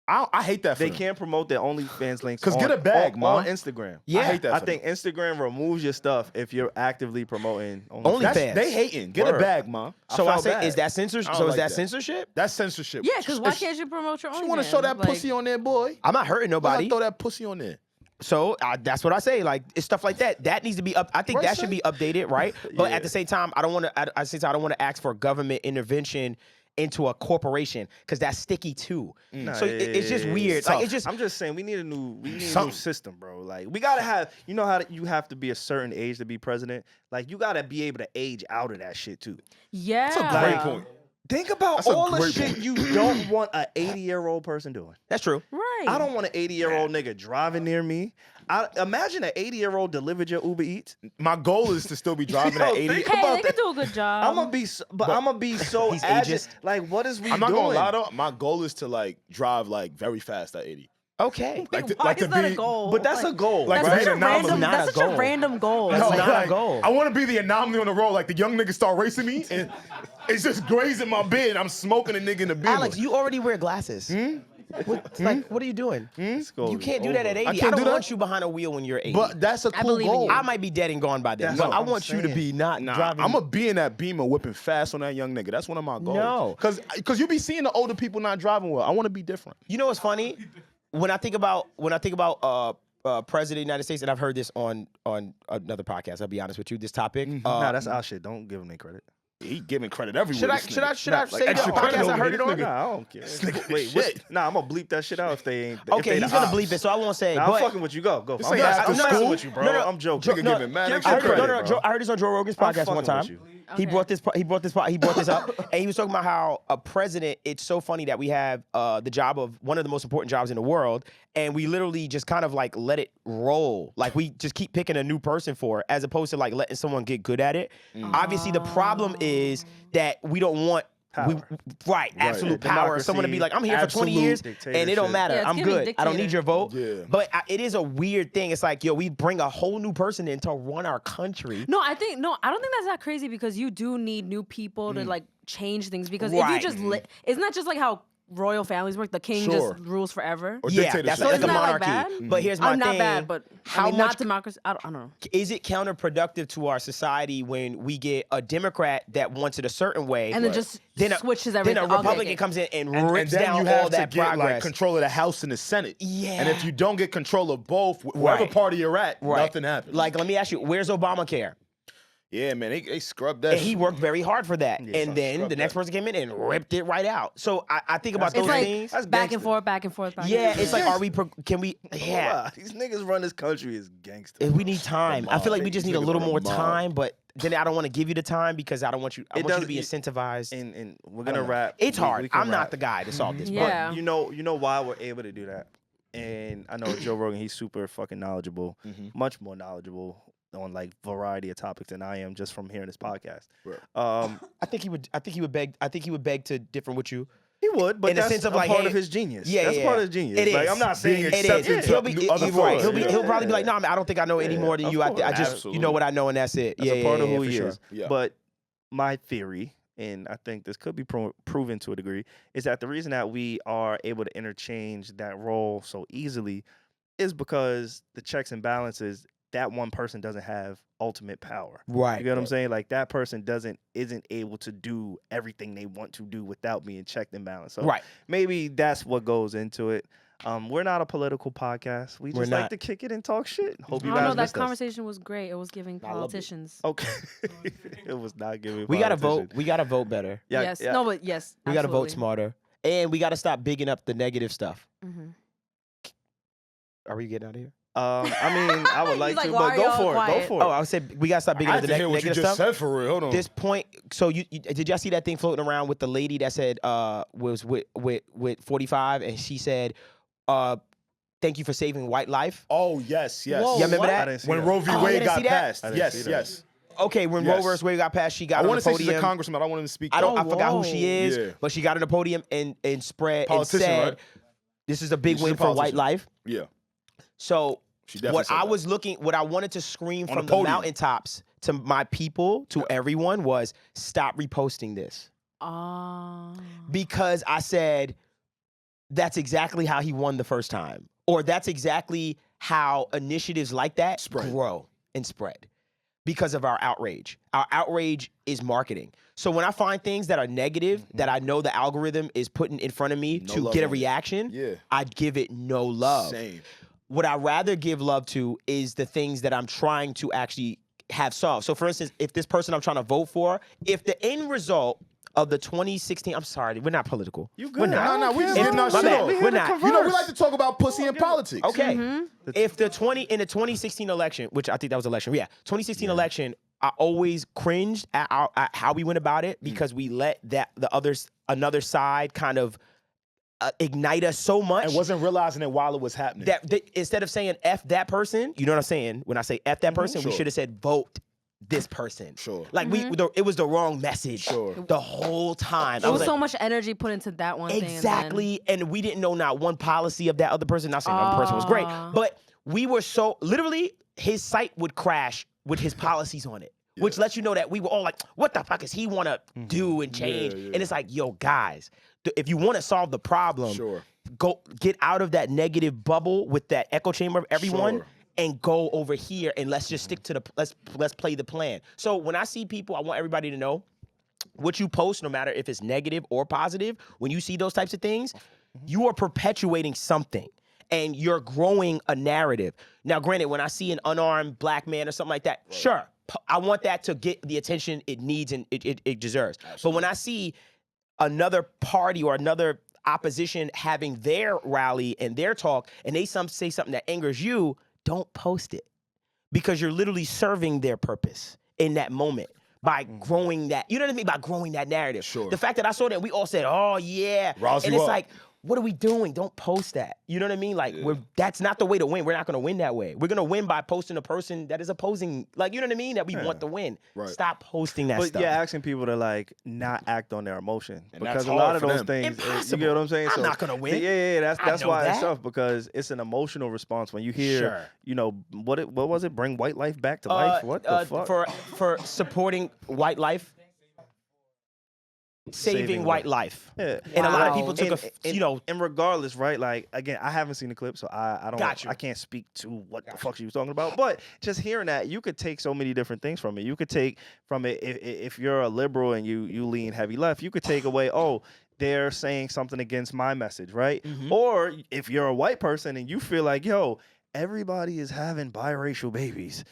I hate that for They them. can't promote their OnlyFans links. 'Cause get a bag, on man. Instagram. Yeah. I hate that. I for think them. Instagram removes your stuff if you're actively promoting OnlyFans. That's, they hating. Get a Word. bag, man. So I felt say, bad. is that censorship? I don't So is like that that. censorship? That's censorship. Yeah, because why If can't you promote your own? you want to show that pussy on there, boy? I'm not hurting Why nobody. throw that pussy on there? So that's what I say. Like, it's stuff like that. That needs to be up. I think Right, that should be updated, right? But at the same time, I don't want to ask for government intervention into a corporation because that's sticky too. So it's just weird. Like, it's just I'm just saying we need a new Something. system, bro. Like we gotta have, you know how you have to be a certain age to be president. Like you gotta be able to age out of that shit too. Yeah. That's a great point. Think about That's a all the great shit point. you don't want an 80-year-old person doing. that's true. Right. I don't want an 80-year-old nigga driving near me. Imagine an 80-year-old delivered your Uber Eats. My goal is to still be driving Yo, at 80. think Hey, about they that. could do a good job. I'm gonna be so He's agile. ageist. Like what is we I'm not doing? gonna lie though. My goal is to like drive like very fast at 80. Okay. Like to, Why like is to that be, a goal? But that's a goal. Like, That's right? such a Anomaly. random. Not That's a such a goal. random goal. That's Like, not a goal. I want to be the anomaly on the road. Like the young niggas start racing me, and it's just grazing my bed. And I'm smoking a nigga in the beamer. Alex, you already wear glasses. Like, what are you doing? This goal You is can't do that at over. 80. I, can't don't do that? want you behind a wheel when you're 80. But that's a cool believe in goal. you. I might be dead and gone by then. That's But what I I'm want you to saying. be not driving. I'm gonna be in that beamer whipping fast on that young nigga. That's one of my goals. No. Cause you be seeing the older people not driving well. I want to be different. You know what's funny? When I think about President of the United States, and I've heard this on another podcast. I'll be honest with you. This topic. Nah, that's our shit. Don't give him any credit. He giving credit everywhere. Should I this nigga. should I Like, say the extra credit podcast I over heard here, it on? this nigga. Nah, I don't care. nigga Wait, shit. nah, I'm gonna bleep that shit out if they ain't. if Okay, they he's the gonna ops. bleep it, so I won't say. Nah, but I'm fucking with you. Go. This I'm ain't after messing school. with you, bro. No, no. I'm joking. Nigga giving mad give extra him credit. credit, bro. I heard this on Joe Rogan's I'm podcast one fucking time. with you. He Okay. brought this up, and he was talking about how a president. It's so funny that we have the job of one of the most important jobs in the world, and we literally just kind of like let it roll. Like we just keep picking a new person for it, as opposed to like letting someone get good at it. Obviously, the problem is that we don't want. Absolute power. Someone to be like, I'm here for 20 years and it don't dictatorship. matter. Yeah, it's I'm giving good. I don't need dictator. your vote. Yeah. But it is a weird thing. It's like, yo, we bring a whole new person in to run our country. No, I don't think that's that crazy because you do need new people to like change things because if you Right. just isn't that just like how royal families work? The king Sure. just rules forever. Or Yeah, dictatorship. that's So like isn't a that, like, monarchy. bad? But here's my I'm thing. not bad, but How I mean, much not democracy. I don't know. is it counterproductive to our society when we get a Democrat that wants it a certain way And then just then switches Then everything. a Okay, Republican okay. comes in and And rips then down you have all to that get like progress. control of the House and the Senate. Yeah. And if you don't get control of both, whatever Right. party you're at, Right. nothing happens. Like, let me ask you, where's Obamacare? yeah, man, they scrubbed that. And he shit. worked very hard for that. Yeah, and then scrub the next that. person came in and ripped it right out. So I think about It's those like things. That's back and gangster. forth, back and forth, back Yeah, and forth. it's like, can we? Yeah. Wow, these niggas run this country as gangsters. We need time. I feel like we just need a Niggas little are more mob. time, but then I don't want to give you the time because I don't want you. I It want you to does- be it- incentivized. And we're gonna wrap. It's We hard. can I'm not wrap. the guy to solve this. Yeah. But you know why we're able to do that. And I know Joe Rogan, he's super fucking knowledgeable, much more knowledgeable on like variety of topics than I am just from hearing this podcast. Right. I think he would beg to differ with you. He would, but In the that's sense of, a like, part hey, of his genius. yeah, That's yeah, part of his genius. it Like, is. I'm not saying Being It accepted is. to He'll be other you're right. forms, He'll probably be like, no, I don't think I know any more than of you. I course. just you know what I know, and that's it. That's yeah, a part yeah, of who yeah, he for is. Yeah. But my theory, and I think this could be proven to a degree, is that the reason that we are able to interchange that role so easily is because the checks and balances, that one person doesn't have ultimate power. Right. You get what I'm saying? Like that person isn't able to do everything they want to do without being checked and balanced. So Right. maybe that's what goes into it. We're not a political podcast. We We're just like not. to kick it and talk shit. Hope I you don't know. guys That missed us. conversation was great. It was giving I loved it. politicians. Okay. It was not giving. We gotta vote. politicians. We gotta vote better. Yeah, yes. yeah. No, but yes. We gotta vote absolutely. smarter, and we gotta stop bigging up the negative stuff. Mhm. Are we getting out of here? I mean, I would He's like like, to, why but are go y'all for it. Go quiet? for it. Oh, I would say we gotta stop bigging I up had the to hear what you negative just stuff. said for real. Hold on. This point, so you did y'all see that thing floating around with the lady that said was with 45, and she said thank you for saving white life. Oh, yes, yes. Whoa, Y'all remember what? that? I didn't see When that. Roe v. Oh, you Wade didn't got see that? passed. I didn't Yes, see that. yes. Okay, when Yes. Roe versus Wade got passed, she got I on want the to say she's podium. a congressman. I don't want him to speak. I though. forgot who whoa. she is, Yeah. but she got on the podium and spread and Politician, said, right? "This is a big She's win a for white politician. life." Yeah. So She definitely what said I that. was looking, what I wanted to scream On from the the podium. mountaintops to my people, to everyone, was stop reposting this, because I said that's exactly how he won the first time, or that's exactly how initiatives like that Spread. grow and spread. Because of our outrage. Our outrage is marketing. So when I find things that are negative, that I know the algorithm is putting in front of me No to love get a on it. reaction, Yeah. I give it no love. Same. What I rather give love to is the things that I'm trying to actually have solved. So for instance, if this person I'm trying to vote for, if the end result of the 2016, I'm sorry, we're not political. You We're good. not. No, we just If- getting our my shit bad. off. We here We're to not. converse. You know, we like to talk about pussy and politics. Okay. Mm-hmm. If the 2016 election, which I think that was election, 2016 election, I always cringed at how we went about it, because we let another side kind of ignite us so much And wasn't realizing it while it was happening. that instead of saying F that person, you know what I'm saying? When I say F that person, we Sure. should have said vote this person. Sure. Like it was the wrong message Sure. the whole time. There I was was so like, much energy put into that one thing. exactly, and we didn't know not one policy of that other person. Not saying the other person was great, but we were so literally his site would crash with his policies on it, which lets you know that we were all like, "What the fuck does he want to do and change?" yeah. And it's like, "Yo, guys, if you want to solve the problem, Sure. go get out of that negative bubble with that echo chamber of everyone." Sure. And go over here and let's just stick to let's play the plan. So when I see people, I want everybody to know what you post, no matter if it's negative or positive, when you see those types of things, you are perpetuating something and you're growing a narrative. Now, granted, when I see an unarmed black man or something like that, sure, I want that to get the attention it needs and it deserves. But when I see another party or another opposition having their rally and their talk, and they say something that angers you, don't post it, because you're literally serving their purpose in that moment by growing that, you know what I mean? By growing that narrative. Sure. The fact that I saw that, we all said, "Oh yeah," Rouse and you it's up. like, what are we doing? Don't post that. You know what I mean? Like, that's not the way to win. We're not going to win that way. We're going to win by posting a person that is opposing, like, you know what I mean? That we want to win. Right. Stop posting that But stuff. yeah, asking people to like not act on their emotion, And because that's a lot hard of for those them. things, Impossible. you get what I'm saying? I'm not gonna win. Yeah, I that's know why that. it's tough, because it's an emotional response when you hear, Sure. you know, what was it? Bring white life back to life. What the fuck? For supporting white life, saving white life. Yeah. And a lot of Wow. people took and, you know, and regardless, right? Like, again, I haven't seen the clip, so I don't, Got you. I can't speak to what the fuck she was talking about. But just hearing that, you could take so many different things from it. You could take from it, if you're a liberal and you lean heavy left, you could take away, oh, they're saying something against my message, right? Or if you're a white person and you feel like, yo, everybody is having biracial babies,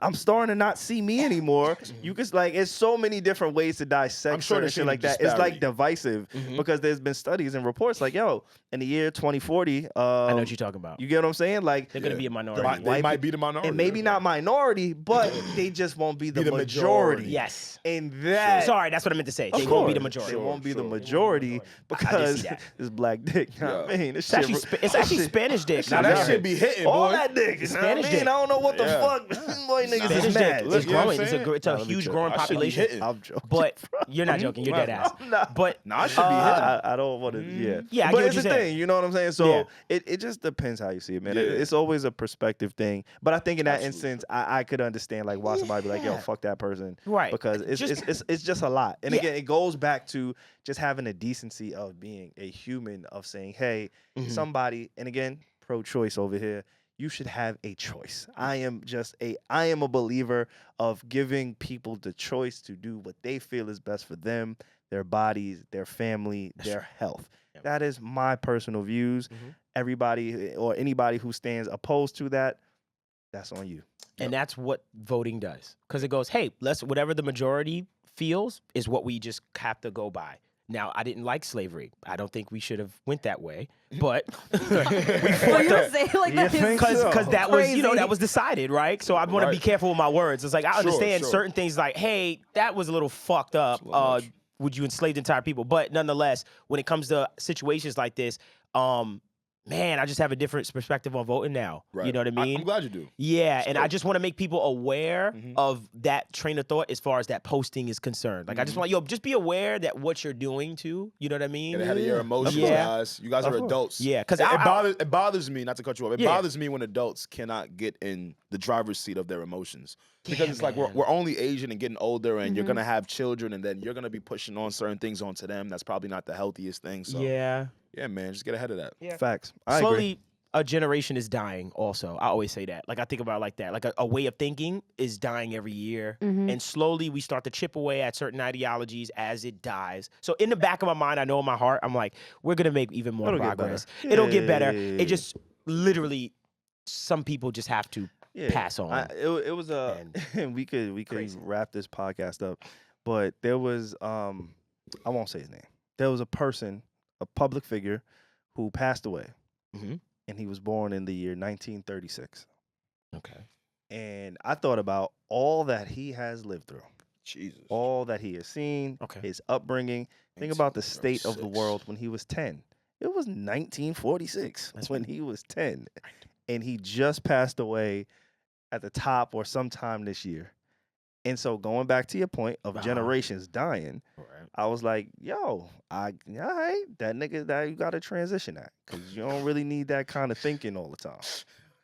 I'm starting to not see me anymore. You could, like, it's so many different ways to dissect I'm sure certain there's shit like some that. It's like disparity. divisive, because there's been studies and reports like, yo, in the year 2040, I know what you're talking about. you get what I'm saying? Like, They're gonna be a minority. They white might peop- be the minority. and maybe not minority, but they just won't be the, the majority. majority. Yes. And that, Sorry, that's what I meant to say. of They won't be the course, majority. They won't be the Sure. majority because that. this black dick. You know what I mean, It's actually, it's actually Spanish dick. Now that shit be hitting, all boy. that dick. You know what I Spanish mean? dick. I don't know what the Yeah. fuck. Boy, niggas Spanish is dick mad. is Look, you know what I'm growing. saying? It's a Nah, let me huge chill. growing That shit be population. hitting. I'm joking. But you're not joking. You're dead ass. I'm not. But Nah, I should be hitting. I don't want to. Yeah, Yeah, I but get what it's you're the saying. thing. You know what I'm saying? So Yeah. it just depends how you see it, man. Yeah. It's always a perspective thing. But I think in that Absolutely. instance, I could understand like why somebody be like, yo, Yeah. fuck that person, Right. Because it's Just- it's just a lot. And Yeah. again, it goes back to just having a decency of being a human, of saying, hey, somebody, and again, pro-choice over here. You should have a choice. I am a believer of giving people the choice to do what they feel is best for them, their bodies, their family, their health. Yep. That is my personal views. Everybody or anybody who stands opposed to that, that's on you. And that's what voting does. Because it goes, hey, whatever the majority feels is what we just have to go by. Now, I didn't like slavery. I don't think we should have went that way. But So you would say like that is because that was, you know, crazy. that was decided, right? So I want to be Right. careful with my words. It's like I understand sure. certain things like, hey, that was a little fucked up. Would you enslave entire people? But nonetheless, when it comes to situations like this, man, I just have a different perspective on voting now. Right. You know what I mean? I'm glad you do. Yeah, and I dope. just want to make people aware of that train of thought as far as that posting is concerned. Like, I just want, just be aware that what you're doing too. You know what I mean? Get ahead of your emotions, Yeah. guys. You guys are adults. Yeah, 'cause it bothers me, not to cut you off. It Yeah. bothers me when adults cannot get in the driver's seat of their emotions. Because Yeah, it's like man. we're only aging and getting older, and you're gonna have children, and then you're gonna be pushing on certain things onto them. That's probably not the healthiest thing. So Yeah. yeah, man, just get ahead of that. Yeah. Facts. I Slowly, agree. a generation is dying also. I always say that. Like, I think about it like that. Like, a way of thinking is dying every year. And slowly we start to chip away at certain ideologies as it dies. So in the back of my mind, I know in my heart, I'm like, we're going to make even more It'll get progress. better. It'll get better. Yeah. It just literally, some people just have to pass on. It was and we could Crazy. wrap this podcast up, but there was I won't say his name. There was a person, a public figure, who passed away, and he was born in the year 1936. Okay. And I thought about all that he has lived through, Jesus. all that he has seen, Okay. his upbringing. Think about the state of the 1936. world when he was 10. It was 1946 when he was 10, and he just passed away at the top or sometime this year. And so going back to your point of generations dying, I was like, yo, all right, that nigga, that you got to transition that, because you don't really need that kind of thinking all the time.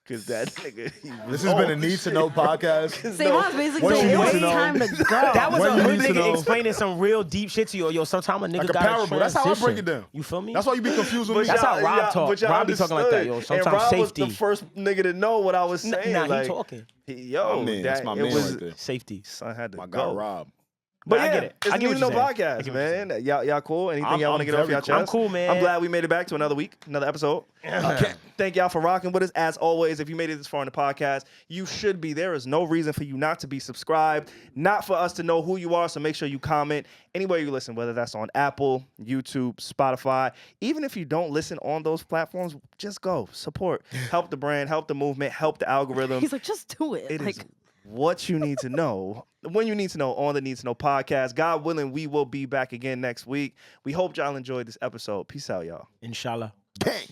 Because that nigga, This has been a need to know podcast. Savon's basically What you saying, need it's to know. time to go. That was What a you hood need to know. nigga explaining some real deep shit to you. Yo, sometimes a nigga Like a gotta parable. That's how I break transition. it down. You feel me? That's why you be confused with me. That's how Rob talk. but y'all Rob be talking like that, yo. understood. Sometimes and Rob safety. was the first nigga to know what I was saying. Nah, he like, talking. Yo, My man, that's my it man was, right there. Safety. son had to My go. God, Rob. But Nah, yeah, I get it. It's I a get Need what to you're Know saying. I podcast, get what you're man. Y'all cool? Anything I'm- y'all want to I'm get off very your cool. chest? I'm cool, man. I'm glad we made it back to another week, another episode. Thank y'all for rocking with us. As always, if you made it this far in the podcast, you should be. There is no reason for you not to be subscribed, not for us to know who you are, so make sure you comment anywhere you listen, whether that's on Apple, YouTube, Spotify. Even if you don't listen on those platforms, just go. Support. Help the brand, help the movement, help the algorithm. He's like, just do it. It like, is what you need to know when you need to know on the Need to Know podcast. God willing, we will be back again next week. We hope y'all enjoyed this episode. Peace out, y'all. Inshallah. Bang.